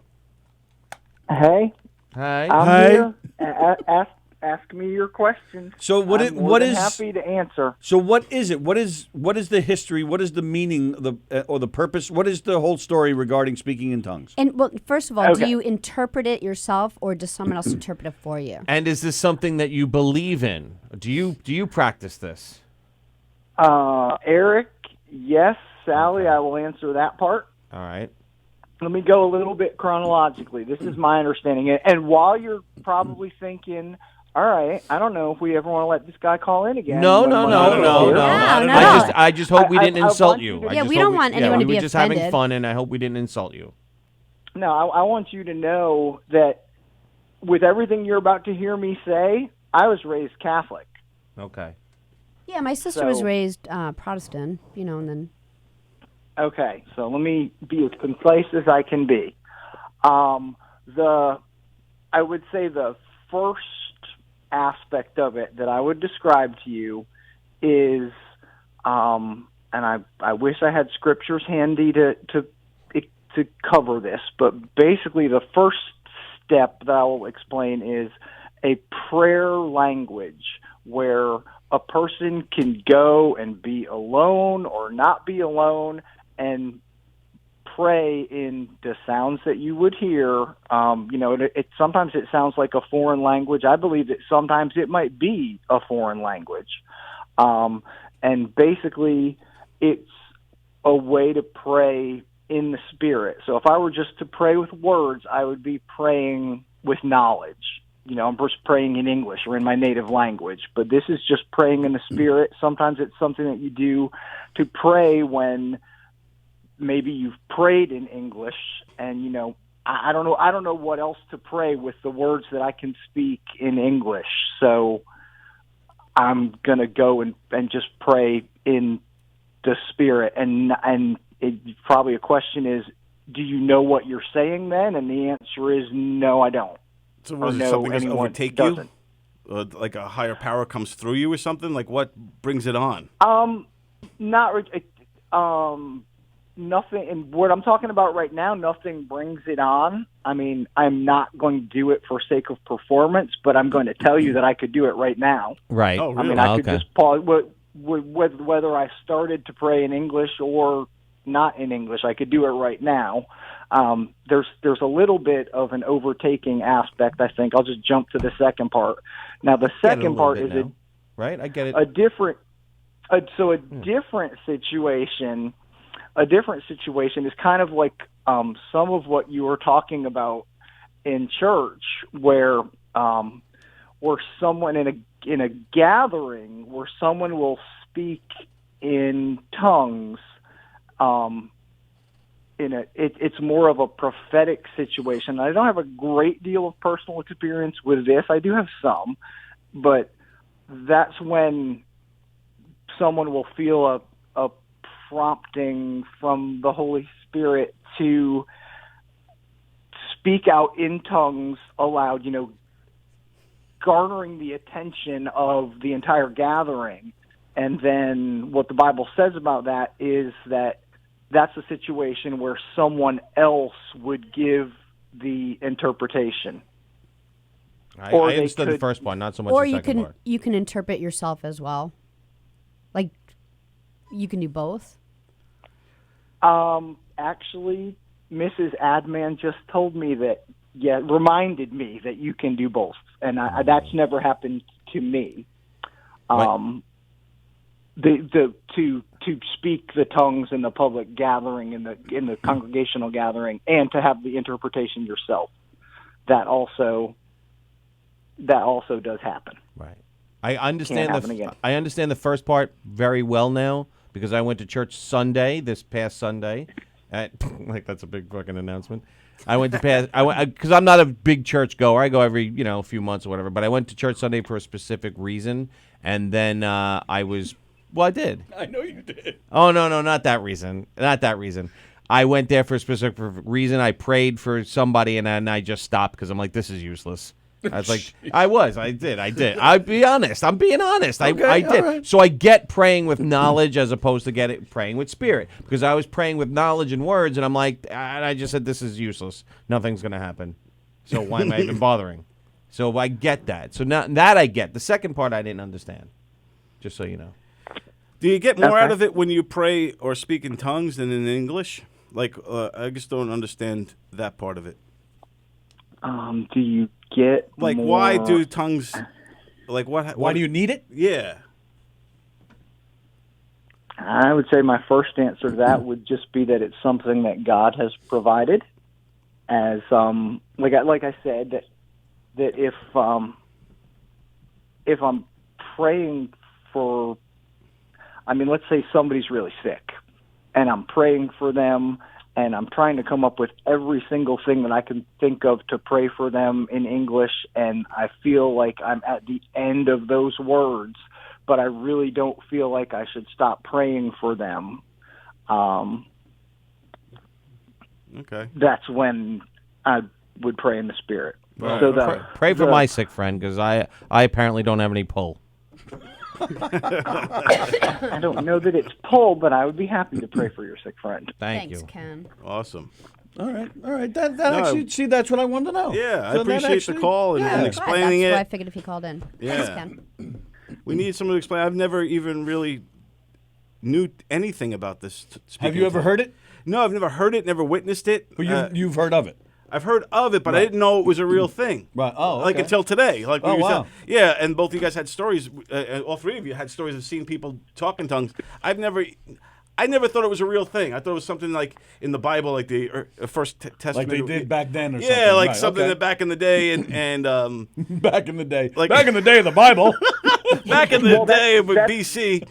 Hey, Hi. I'm here. Ask me your questions. So I'm more than happy to answer. So what is it? What is the history? What is the meaning, or the purpose? What is the whole story regarding speaking in tongues? And well, first of all, do Okay. you interpret it yourself, or does someone else interpret it for you? And is this something that you believe in? Do you practice this? Eric, yes. Sallie, I will answer that part. All right. Let me go a little bit chronologically. This is my understanding. And while you're probably thinking, all right, I don't know if we ever want to let this guy call in again. No. No. I just hope we didn't insult you. Yeah, we don't want anyone to be we were just having offended. fun, and I hope we didn't insult you. No, I want you to know that with everything you're about to hear me say, I was raised Catholic. Okay. Yeah, my sister was So- raised Protestant, and then. Okay, so let me be as concise as I can be. I would say the first aspect of it that I would describe to you is, and I wish I had scriptures handy to cover this, but basically the first step that I will explain is a prayer language where a person can go and be alone or not be alone and pray in the sounds that you would hear. Sometimes it sounds like a foreign language. I believe that sometimes it might be a foreign language. And basically, it's a way to pray in the Spirit. So if I were just to pray with words, I would be praying with knowledge. I'm just praying in English or in my native language. But this is just praying in the Spirit. Sometimes it's something that you do to pray when maybe you've prayed in English and, I don't know what else to pray with the words that I can speak in English. So I'm going to go and just pray in the Spirit. And probably a question is, do you know what you're saying then? And the answer is no, I don't. So was it something that's overtake you? Like a higher power comes through you or something? Like what brings it on? Nothing. And what I'm talking about right now, nothing brings it on. I mean, I'm not going to do it for sake of performance, but I'm going to tell you that I could do it right now. Right. Oh, really? I mean, I could just pause. Whether I started to pray in English or not in English, I could do it right now. There's a little bit of an overtaking aspect, I think. I'll just jump to the second part. Now, the second part is right. I get it. a different situation. A different situation is kind of like some of what you were talking about in church, where someone in a gathering where someone will speak in tongues. It's more of a prophetic situation. I don't have a great deal of personal experience with this. I do have some, but that's when someone will feel a prompting from the Holy Spirit to speak out in tongues aloud, garnering the attention of the entire gathering. And then what the Bible says about that is that that's a situation where someone else would give the interpretation. I understood the first part, not so much Or the second part. you can interpret yourself as well. Like, you can do both. Actually, Mrs. Adman just told me reminded me that you can do both, and that's never happened to me. To speak the tongues in the public gathering, in the congregational gathering, and to have the interpretation yourself. That also does happen. Right. I understand happen again. I understand the first part very well now because I went to church Sunday, this past Sunday. Like that's a big fucking announcement. I went to because I'm not a big church goer. I go every few months or whatever. But I went to church Sunday for a specific reason, and then I did. I know you did. Oh no, not that reason. Not that reason. I went there for a specific reason. I prayed for somebody, and then I just stopped because I'm like, this is useless. I was like, I did. I'll be honest. I'm being honest. I did. right. So I get praying with knowledge as opposed to praying with spirit because I was praying with knowledge and words, and I'm like, and I just said, this is useless. Nothing's going to happen. So why am I even bothering? So I get that. So now that I get. The second part I didn't understand, just so you know. Do you get more out of it when you pray or speak in tongues than in English? Like, I just don't understand that part of it. Do you get like more... why do tongues? Like what? Why do you need it? Yeah. I would say my first answer to that would just be that it's something that God has provided. As like I said that if I'm praying for, let's say somebody's really sick, and I'm praying for them. And I'm trying to come up with every single thing that I can think of to pray for them in English, and I feel like I'm at the end of those words, but I really don't feel like I should stop praying for them. Okay. That's when I would pray in the Spirit. Right. So pray for my sick friend because I apparently don't have any pull. I don't know that it's pull, but I would be happy to pray for your sick friend. Thanks, Ken. Awesome. All right. That actually, see, that's what I wanted to know. Yeah, So I appreciate the call and explaining That's it. why I figured if he called in. Yeah. Thanks, Ken. We need someone to explain. I've never even really knew anything about this. Have you ever heard it? No, I've never heard it, never witnessed it. But you've heard of it. I've heard of it, but I didn't know it was a real thing. Right. Oh, okay. Like until today. Like Oh, wow. Yeah, and both of you guys had stories. All three of you had stories of seeing people talk in tongues. I never thought it was a real thing. I thought it was something like in the Bible, like the first Testament. Like they did back then or something. Yeah, like Right, something okay. that back in the day and back in the day. Like back in the day of the Bible. back in the day of BC.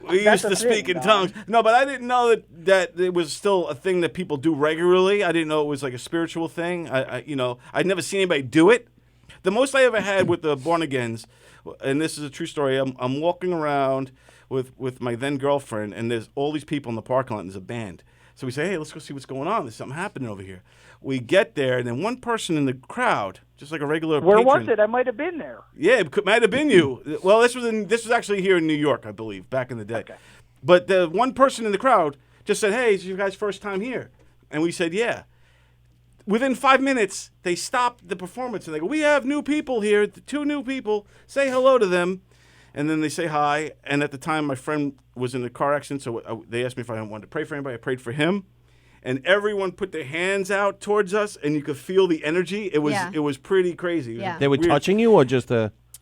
We used to the speak thing, in tongues. No, but I didn't know that it was still a thing that people do regularly. I didn't know it was like a spiritual thing. I'd never seen anybody do it. The most I ever had with the born agains, and this is a true story. I'm walking around with my then girlfriend, and there's all these people in the parking lot. And there's a band. So we say, hey, let's go see what's going on. There's something happening over here. We get there, and then one person in the crowd, just like a regular Where patron. was it? I might have been there. Yeah, it might have been you. Well, this was actually here in New York, I believe, back in the day. Okay. But the one person in the crowd just said, hey, is your guys' first time here? And we said, yeah. Within 5 minutes, they stopped the performance, and they go, we have new people here, 2 new people. Say hello to them. And then they say hi. And at the time, my friend was in a car accident, so they asked me if I wanted to pray for anybody. I prayed for him. And everyone put their hands out towards us, and you could feel the energy. It was pretty crazy. Yeah. They were touching you or just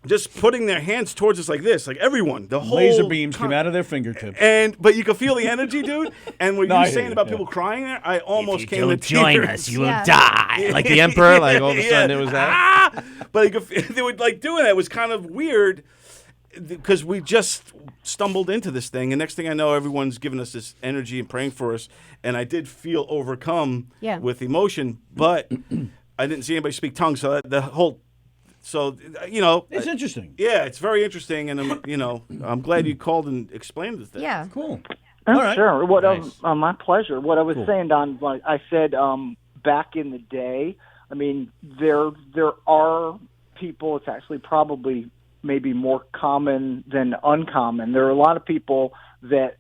just putting their hands towards us like this, like everyone, the whole laser beams came out of their fingertips. But you could feel the energy, dude. And what No, you I were hear saying you, about yeah. people crying there, I almost came to join tears. us, you will die. like the emperor? Like all of a sudden it was that? But they would like doing that. It was kind of weird because we just stumbled into this thing, and next thing I know, everyone's giving us this energy and praying for us, and I did feel overcome with emotion, but I didn't see anybody speak tongues, so It's interesting. Yeah, it's very interesting, and I'm glad you called and explained this thing. Yeah. Cool. Oh, All right. sure. Nice. My pleasure. What I was Cool. saying, Don, like I said back in the day, there are people, it's actually probably maybe more common than uncommon. There are a lot of people that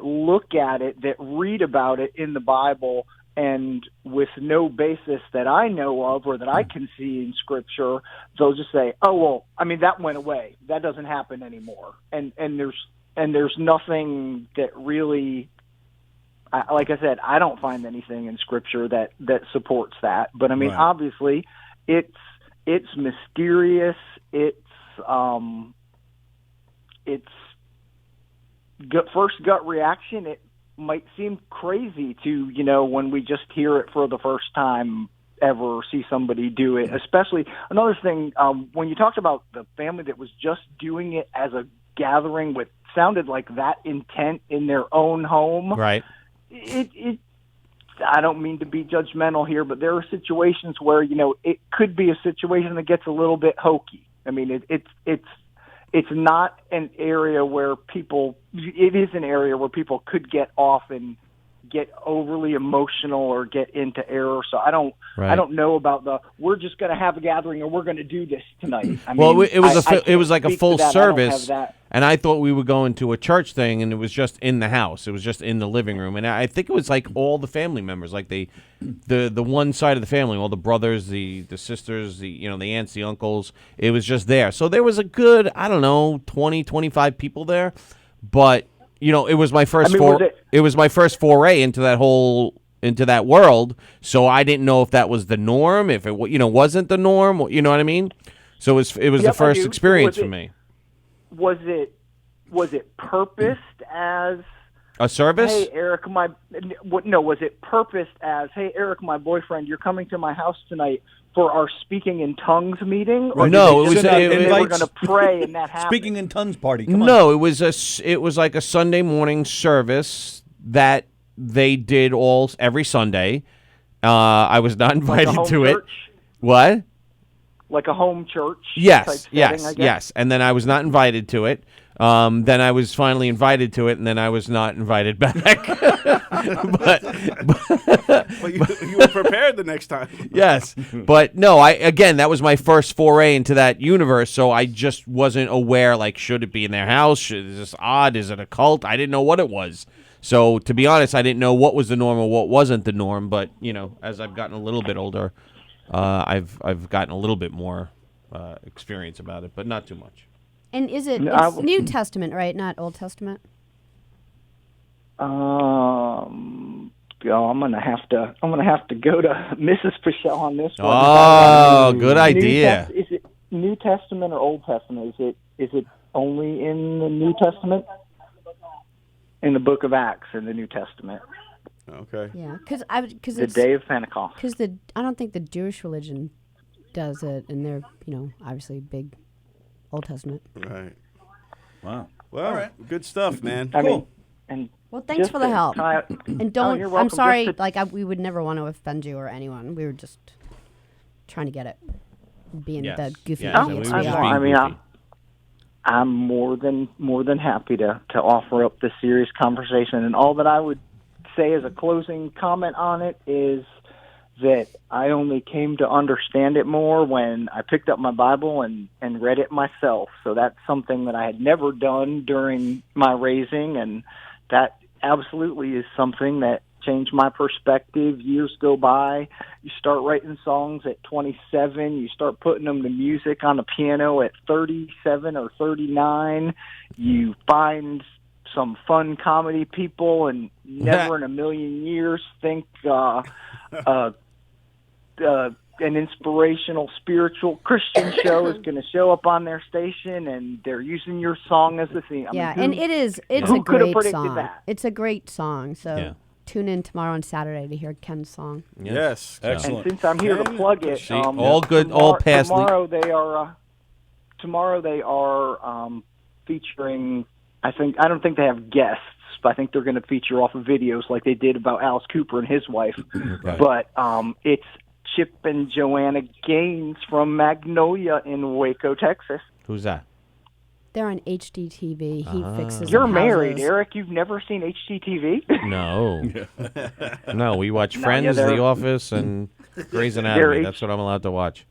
look at it, that read about it in the Bible, and with no basis that I know of or that I can see in Scripture, they'll just say, "Oh well, that went away. That doesn't happen anymore." And there's nothing that really, like I said, I don't find anything in Scripture that supports that. But Right. obviously, it's mysterious. It's first gut reaction. It might seem crazy to, when we just hear it for the first time, ever see somebody do it. Especially another thing, when you talked about the family that was just doing it as a gathering with sounded like that intent in their own home. Right. It I don't mean to be judgmental here, but there are situations where, it could be a situation that gets a little bit hokey. I mean, it's not an area where it is an area where people could get off and get overly emotional or get into error. So I don't know about we're just going to have a gathering or we're going to do this tonight. I mean, it was like a full service, I and I thought we were going to a church thing, and it was just in the house. It was just in the living room, and I think it was like all the family members, like the one side of the family, all the brothers, the sisters, the aunts, the uncles. It was just there. So there was a good 20, 25 people there, but. It was my first it was my first foray into that world, so I didn't know if that was the norm, if it wasn't the norm, you know what I mean? So it was the first experience for me. Was it purposed as a service? Hey Eric, was it purposed as, hey Eric, my boyfriend, you're coming to my house tonight for our speaking in tongues meeting? Or no, they were going to pray and that happened? Speaking in tongues party. Come no, on. it was like a Sunday morning service that they did every Sunday. I was not invited to it. What? Like a home church? Yes, setting, yes. And then I was not invited to it. Then I was finally invited to it, and then I was not invited back. but you were prepared the next time. Yes, but no. That was my first foray into that universe, so I just wasn't aware. Like, should it be in their house? Is this odd? Is it a cult? I didn't know what it was. So to be honest, I didn't know what was the norm or what wasn't the norm. But as I've gotten a little bit older, I've gotten a little bit more experience about it, but not too much. And it's New Testament, right? Not Old Testament? I'm gonna have to go to Mrs. Pichelle on this one. Oh, good idea. Is it New Testament or Old Testament? Is it only in the New Testament? In the Book of Acts in the New Testament. Okay. Yeah, because the day of Pentecost. Because I don't think the Jewish religion does it, and they're obviously big Old Testament. Right. Wow. Well, all right. Good stuff, man. Cool. Well, thanks for the help. And don't. you're welcome. I'm sorry. We would never want to offend you or anyone. We were just trying to get it. Being the goofy. I'm more than happy to offer up this serious conversation, and all that I would say as a closing comment on it is that I only came to understand it more when I picked up my Bible and read it myself. So that's something that I had never done during my raising, and that absolutely is something that changed my perspective. Years go by. You start writing songs at 27. You start putting them to music on the piano at 37 or 39. You find some fun comedy people and never in a million years think an inspirational, spiritual Christian show is going to show up on their station, and they're using your song as the theme. And it's a great song. That? It's a great song. So tune in tomorrow on Saturday to hear Ken's song. Yes, excellent. And since I'm here to plug it, all good, all past. Tomorrow they are featuring. I don't think they have guests, but I think they're going to feature off of videos like they did about Alice Cooper and his wife. Okay. But it's Chip and Joanna Gaines from Magnolia in Waco, Texas. Who's that? They're on HGTV. He fixes. You're married, Eric. You've never seen HGTV? No. No, we watch Friends, The Office, and Grey's Anatomy. That's what I'm allowed to watch.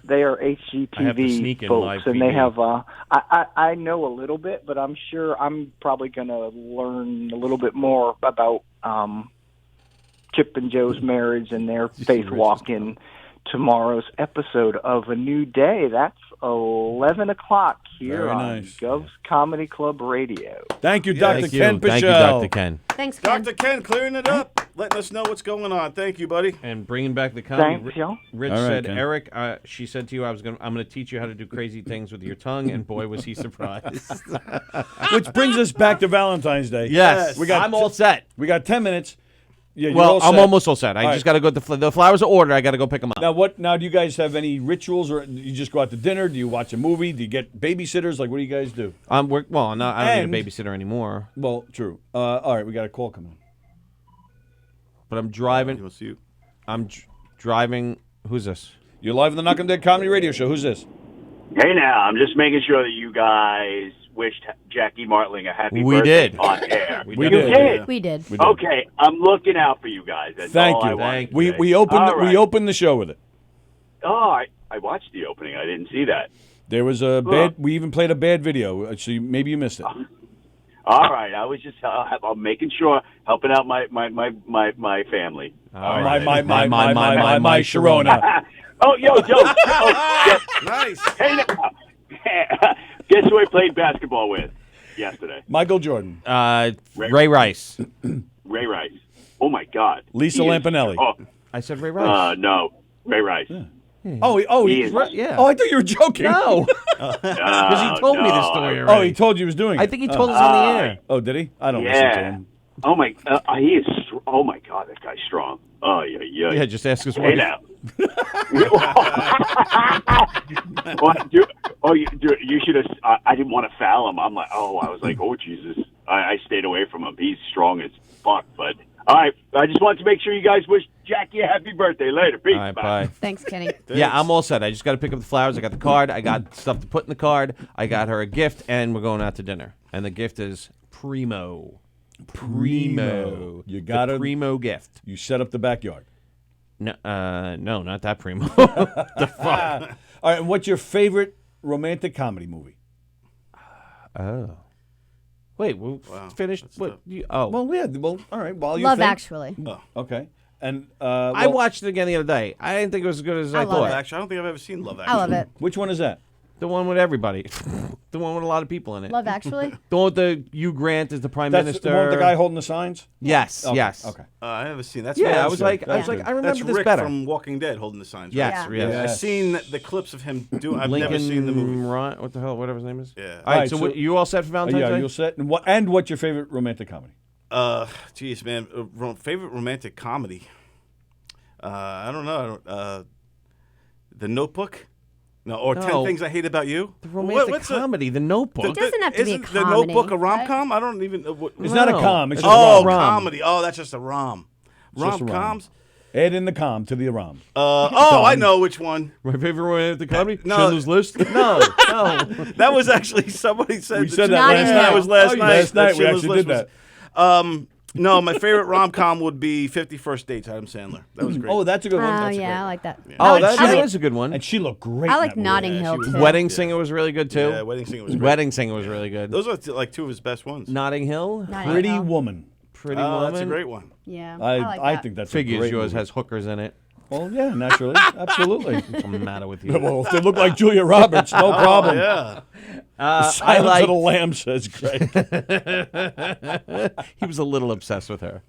They are HGTV folks, and they have. I know a little bit, but I'm sure I'm probably going to learn a little bit more about Chip and Joe's marriage and their faith walk in tomorrow's episode of A New Day. That's 11 o'clock here on Gov's Comedy Club Radio. Thank you, Dr. Ken Pichelle. Thank you, Dr. Ken. Thanks, Ken. Dr. Ken, clearing it up, letting us know what's going on. Thank you, buddy. And bringing back the comedy. Thanks, y'all. Rich said, Ken. Eric, she said to you, I'm going to teach you how to do crazy things with your tongue, and boy, was he surprised. Which brings us back to Valentine's Day. Yes. I'm all set. We got 10 minutes. Yeah, you're Well, all I'm set. almost all set. I All just right. got to go. The flowers are ordered. I got to go pick them up. Now, what? Now, do you guys have any rituals, or you just go out to dinner? Do you watch a movie? Do you get babysitters? Like, what do you guys do? Well, no, I don't And- need a babysitter anymore. Well, true. All right, we got a call coming in. But I'm driving. You want to see you? I'm driving. Who's this? You're live on the Knockem Dead Comedy Radio Show. Who's this? Hey, now, I'm just making sure that you guys wished Jackie Martling a happy We birthday did. on air. We You did. did? We did. We did. Okay, I'm looking out for you guys. That's Thank all I you. wanted to We say. we opened All right. we opened the show with it. Oh, I watched the opening. I didn't see that. There was a bad. We even played a bad video, so maybe you missed it. All right, I was just I'm making sure, helping out my family. All right. My Sharona. Oh, yo, yeah. Nice. Hey, now. Guess who I played basketball with yesterday? Michael Jordan. Ray Rice. Ray Rice. Oh my God. Lisa He is- Lampanelli. Oh, I said Ray Rice. no, Ray Rice. He is- yeah. Oh, I thought you were joking. No, because he told me the story already. Oh, he told you he was doing it. I think he told us on the air. Oh, did he? I don't listen to Yeah. him. Oh my, he is. Oh my God, that guy's strong. Oh yeah. Yeah, just ask his Hey wife. now. You should have. I didn't want to foul him. I'm like, I was like, oh Jesus. I stayed away from him. He's strong as fuck. But all right, I just wanted to make sure you guys wish Jackie a happy birthday later. Peace. All right, bye. Thanks, Kenny. Yeah, I'm all set. I just got to pick up the flowers. I got the card. I got stuff to put in the card. I got her a gift, and we're going out to dinner. And the gift is primo. You got the primo gift. You set up the backyard. No, not that primo. The fuck? All right, and what's your favorite romantic comedy movie? Oh. Wait, we finished. What? Oh. Well, yeah. Well, all right. While you Love think. Actually. Oh, okay. And I watched it again the other day. I didn't think it was as good as I love thought. it. Actually, I don't think I've ever seen Love Actually. I love it. Which one is that? The one with everybody. The one with a lot of people in it. Love Actually. The one with the Hugh Grant as the prime That's minister. the one with the guy holding the signs. Yes. Okay, yes. Okay. I never seen that. Yeah, I That's was good. like, That's I good. remember That's this Rick better. from Walking Dead holding the signs. Yes, Right? yes. I've seen the clips of him doing. I've Lincoln never seen the movie. What the hell? Whatever his name is. Yeah. All right. So, what, you all set for Valentine's yeah, Day? you're set. And what's your favorite romantic comedy? Geez, man, favorite romantic comedy. I don't know. The Notebook. No, or 10 Things I Hate About You. The romantic What's comedy, The Notebook. It doesn't have to be a Isn't comedy. The Notebook a rom-com? I don't even. It's not a com. It's just rom. rom. Comedy. Oh, that's just a rom. Just a rom. Rom-coms. Add in the com to the rom. I know which one. My favorite romantic comedy? No. Schindler's List? No. That was actually somebody said. We said that Notting last Hill. night. That was last night. Last night we Schindler's actually did List that. was- No, my favorite rom-com would be 50 First Dates, Adam Sandler. That was great. Oh, that's a good one. Oh That's a yeah, great I one. like that. Oh, I that like, is a good one. And she looked great. I in like that movie. Notting Yeah, Hill she was- too. Wedding Singer was really good, too. Yeah, Wedding Singer was great. Wedding Singer was really good. Those are like two of his best ones. Notting Hill? Notting Pretty Hill. Woman. Pretty Woman. That's a great one. Yeah, I like that. think that's a Figures great yours movie. has hookers in it. Well, yeah, naturally, absolutely. What's the matter with you? Well, if they look like Julia Roberts, no problem. Yeah. The I Silence like. of the Lamb, says Greg. He was a little obsessed with her.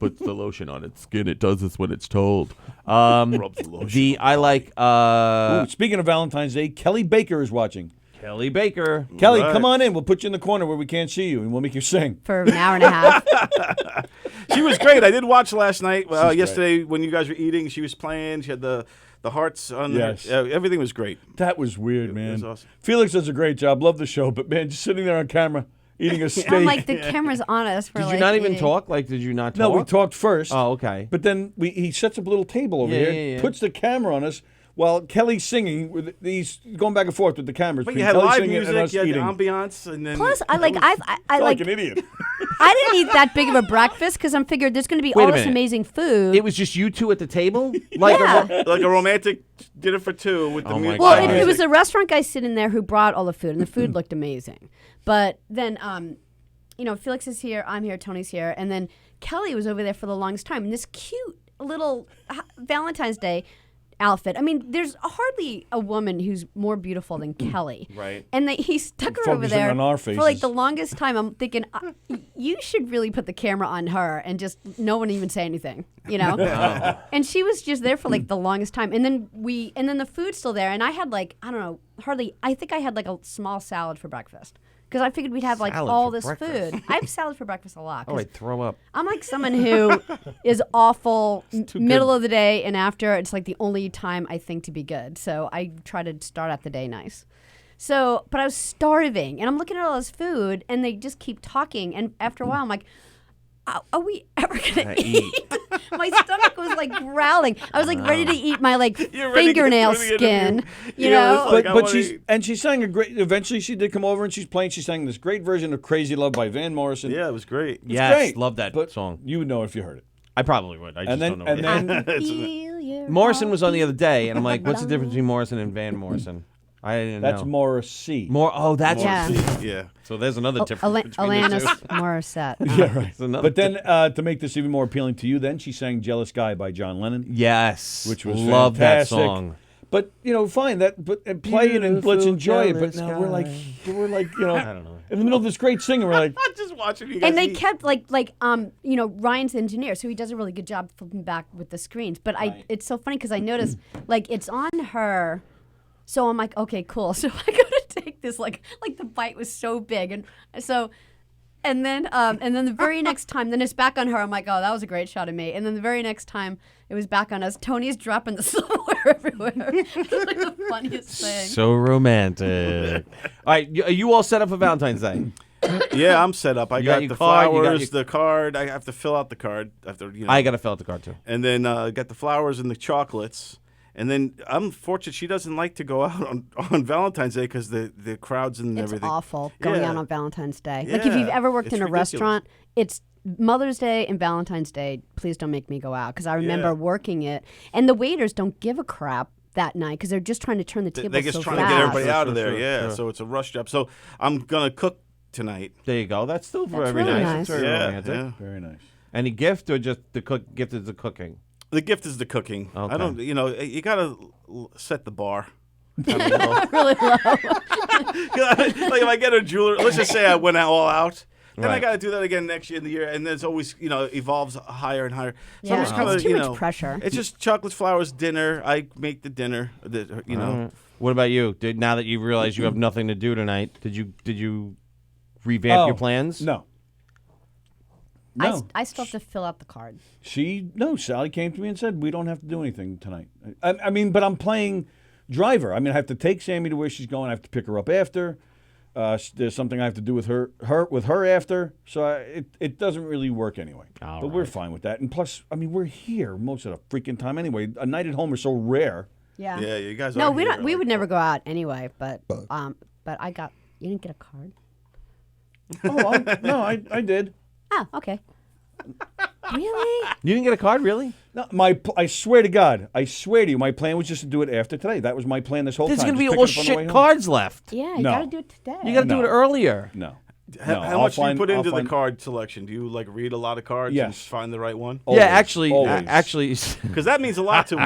Puts the lotion on its skin. It does this when it's told. Rubs the lotion. I like. Ooh, speaking of Valentine's Day, Kelly Baker is watching. Kelly Baker. Kelly, Right. come on in. We'll put you in the corner where we can't see you, and we'll make you sing. For an hour and a half. She was great. I did watch last night. She's Yesterday when you guys were eating, she was playing. She had the hearts on Yes. her. Everything was great. That was weird, man. was awesome. Felix does a great job. Love the show, but man, just sitting there on camera eating a steak. I'm like the camera's on us for Did like you not even eating. talk? Like, did you not talk? no, we talked first. Oh, okay. But then he sets up a little table over Yeah, here, yeah, yeah. puts the camera on us while Kelly's singing. He's going back and forth with the cameras. But between you had Kelly live singing and music, us you had eating. the ambiance, and then Plus, I like I like like an idiot. I didn't eat that big of a breakfast because I'm figured there's going to be Wait all a this minute. amazing food. It was just you two at the table? Like, Yeah. like a romantic dinner for two with the Oh my music. Well, God. it was a restaurant guy sitting there who brought all the food, and the food looked amazing. But then, Felix is here, I'm here, Tony's here, and then Kelly was over there for the longest time in this cute little Valentine's Day outfit. I mean, there's hardly a woman who's more beautiful than Kelly. Right. And he stuck her over Focusing there on our for like faces. the longest time. I'm thinking, you should really put the camera on her and just no one even say anything, Wow. And she was just there for like the longest time. And then the food's still there. And I had like, I don't know, I think I had like a small salad for breakfast. because I figured we'd have like Salad all for this breakfast. food. I have salad for breakfast a lot. Oh, 'cause I'd throw up. I'm like someone who is awful too middle good. of the day and after. It's like the only time I think to be good. So I try to start out the day nice. So, but I was starving, and I'm looking at all this food, and they just keep talking. And after a while, I'm like, are we ever gonna eat? My stomach was like growling. I was like ready to eat my like fingernail skin. You know, But she sang a great. Eventually, she did come over and she's playing. She sang this great version of "Crazy Love" by Van Morrison. Yeah, it was great. It's Yes, great. love that song. You would know if you heard it. I probably would. I just don't know. And what it is. then Morrison was on the other day, and I'm like, what's the difference between Morrison and Van Morrison? I didn't know. that's Morrissey. Oh, that's Yeah. Yeah. So there's another difference between the Alanis two. Morissette. Yeah, right. There's another But then to make this even more appealing to you, then she sang "Jealous Guy" by John Lennon. Yes, which was love that fantastic. song. But fine that, but and play it and let's Beautiful, enjoy it. But jealous now we're like I don't know. in the middle of this great singing, we're like, I'm just watching you guys. And they eat. kept Ryan's the engineer, so he does a really good job flipping back with the screens. But it's so funny because I noticed like it's on her, so I'm like, okay, cool. So I go to take this like the bite was so big, and so. And then the very next time, then it's back on her. I'm like, oh, that was a great shot of me. And then the very next time, it was back on us. Tony's dropping the silverware everywhere. It's like the funniest thing. So romantic. All right, are you all set up for Valentine's Day? Yeah, I'm set up. I You got got your the card, you got flowers, your- the card. I have to fill out the card. I got to fill out the card too. And then got the flowers and the chocolates. And then I'm fortunate she doesn't like to go out on Valentine's Day because the crowds and It's everything. awful going Yeah. out on Valentine's Day. Like if you've Yeah, ever worked it's in a ridiculous. restaurant, it's Mother's Day and Valentine's Day. Please don't make me go out because I remember Yeah. working it, and the waiters don't give a crap that night because they're just trying to turn the table They're just so trying fast. to get everybody out of there. sure, Yeah, sure. so it's a rush job. So I'm gonna cook tonight. There you go. That's still That's very really nice. nice. It's very Yeah, romantic. yeah. very nice. Any gift or just the gift is the cooking? The gift is the cooking. Okay. I don't. You gotta set the bar. really low. Like if I get a jeweler, let's just say I went all out. Then I Right. got to do that again next year in the year, and there's always, evolves higher and higher. So Yeah, I'm just kinda, it's too much pressure. It's just chocolates, flowers, dinner. I make the dinner. All right. What about you? Now that you realize you have nothing to do tonight, did you revamp your plans? No. No. I still have to fill out the card. Sally came to me and said, we don't have to do anything tonight. I mean, but I'm playing driver. I mean, I have to take Sammy to where she's going. I have to pick her up after. There's something I have to do with her after. So it doesn't really work anyway. But we're fine with that. And plus, I mean, we're here most of the freaking time anyway. A night at home is so rare. Yeah. Yeah, you guys. No, are we here, don't. We would never go out anyway. But I got. You didn't get a card. No, I did. Oh, okay. Really? You didn't get a card, really? No, I swear to God, I swear to you, my plan was just to do it after today. That was my plan this whole There's time. going to be just all pick it up on the way shit home. cards left. Yeah, you No. gotta do it today. You got to do it earlier. No. How much do you put into the card selection? Do you read a lot of cards and Yes. find the right one? Yeah, actually, always. Because that means a lot to me.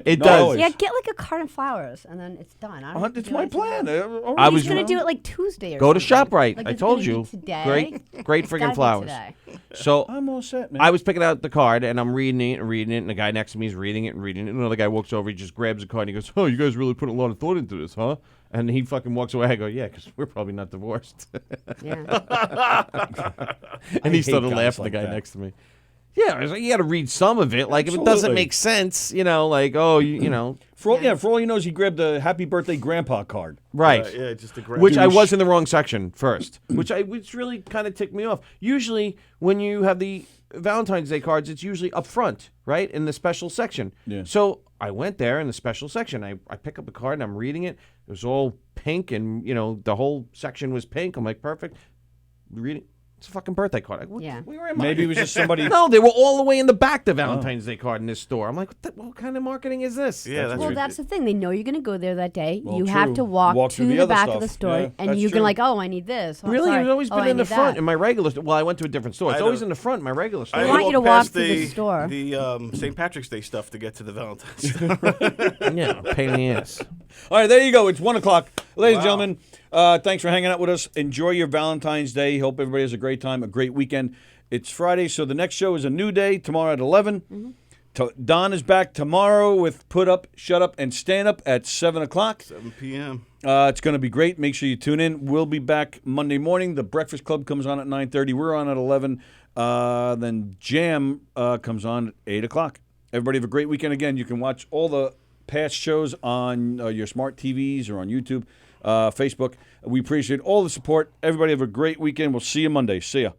It does. always. Yeah, get like a card of flowers, and then it's done. I don't have to It's do my anything plan. else. I He's was gonna do it like Tuesday or Go to something. ShopRite. Like, I it's told gonna you. be today. Great It's gotta friggin' be flowers. today. So I'm all set, man. I was picking out the card and I'm reading it, and the guy next to me is reading it. And another guy walks over, he just grabs the card and he goes, "Oh, you guys really put a lot of thought into this, huh?" And he fucking walks away. I go, "Yeah, because we're probably not divorced." Yeah. And he hate started guys laughing, like the guy that. next to me. Yeah, I was like, you got to read some of it. Like, if it doesn't Absolutely. make sense, like, oh, you know. For all you know, he grabbed the Happy Birthday Grandpa card. Right. Yeah, just a great. Which I was in the wrong section first, which really kind of ticked me off. Usually, when you have the Valentine's Day cards, it's usually up front, right, in the special section. Yeah. So I went there in the special section. I pick up a card and I'm reading it. It was all pink, and the whole section was pink. I'm like, perfect. Reading. It's a fucking birthday card. Yeah. Where am I? Maybe it was just somebody. No, they were all the way in the back, the Valentine's Day card in this store. I'm like, what kind of marketing is this? Yeah, Well, that's the thing. They know you're going to go there that day. Well, you true. have to walk Walk to through the the other back stuff. of the store, Yeah, and that's you true. can like, oh, I need this. Oh, Really? sorry. It's always Oh, been I in the need front that. in my regular store. Well, I went to a different store. It's I always know. in the front in my regular store. They want you to walk past through the store. The St. Patrick's Day stuff to get to the Valentine's Day. Yeah, pain in the ass. All right, there you go. It's 1 o'clock. Ladies and gentlemen, thanks for hanging out with us. Enjoy your Valentine's Day. Hope everybody has a great time, a great weekend. It's Friday, so the next show is a new day tomorrow at 11. Don is back tomorrow with Put Up, Shut Up, and Stand Up at 7 o'clock. 7 p.m. It's going to be great. Make sure you tune in. We'll be back Monday morning. The Breakfast Club comes on at 9:30. We're on at 11. Then Jam comes on at 8 o'clock. Everybody have a great weekend. Again, you can watch all the past shows on your smart TVs or on YouTube, Facebook. We appreciate all the support. Everybody have a great weekend. We'll see you Monday. See ya.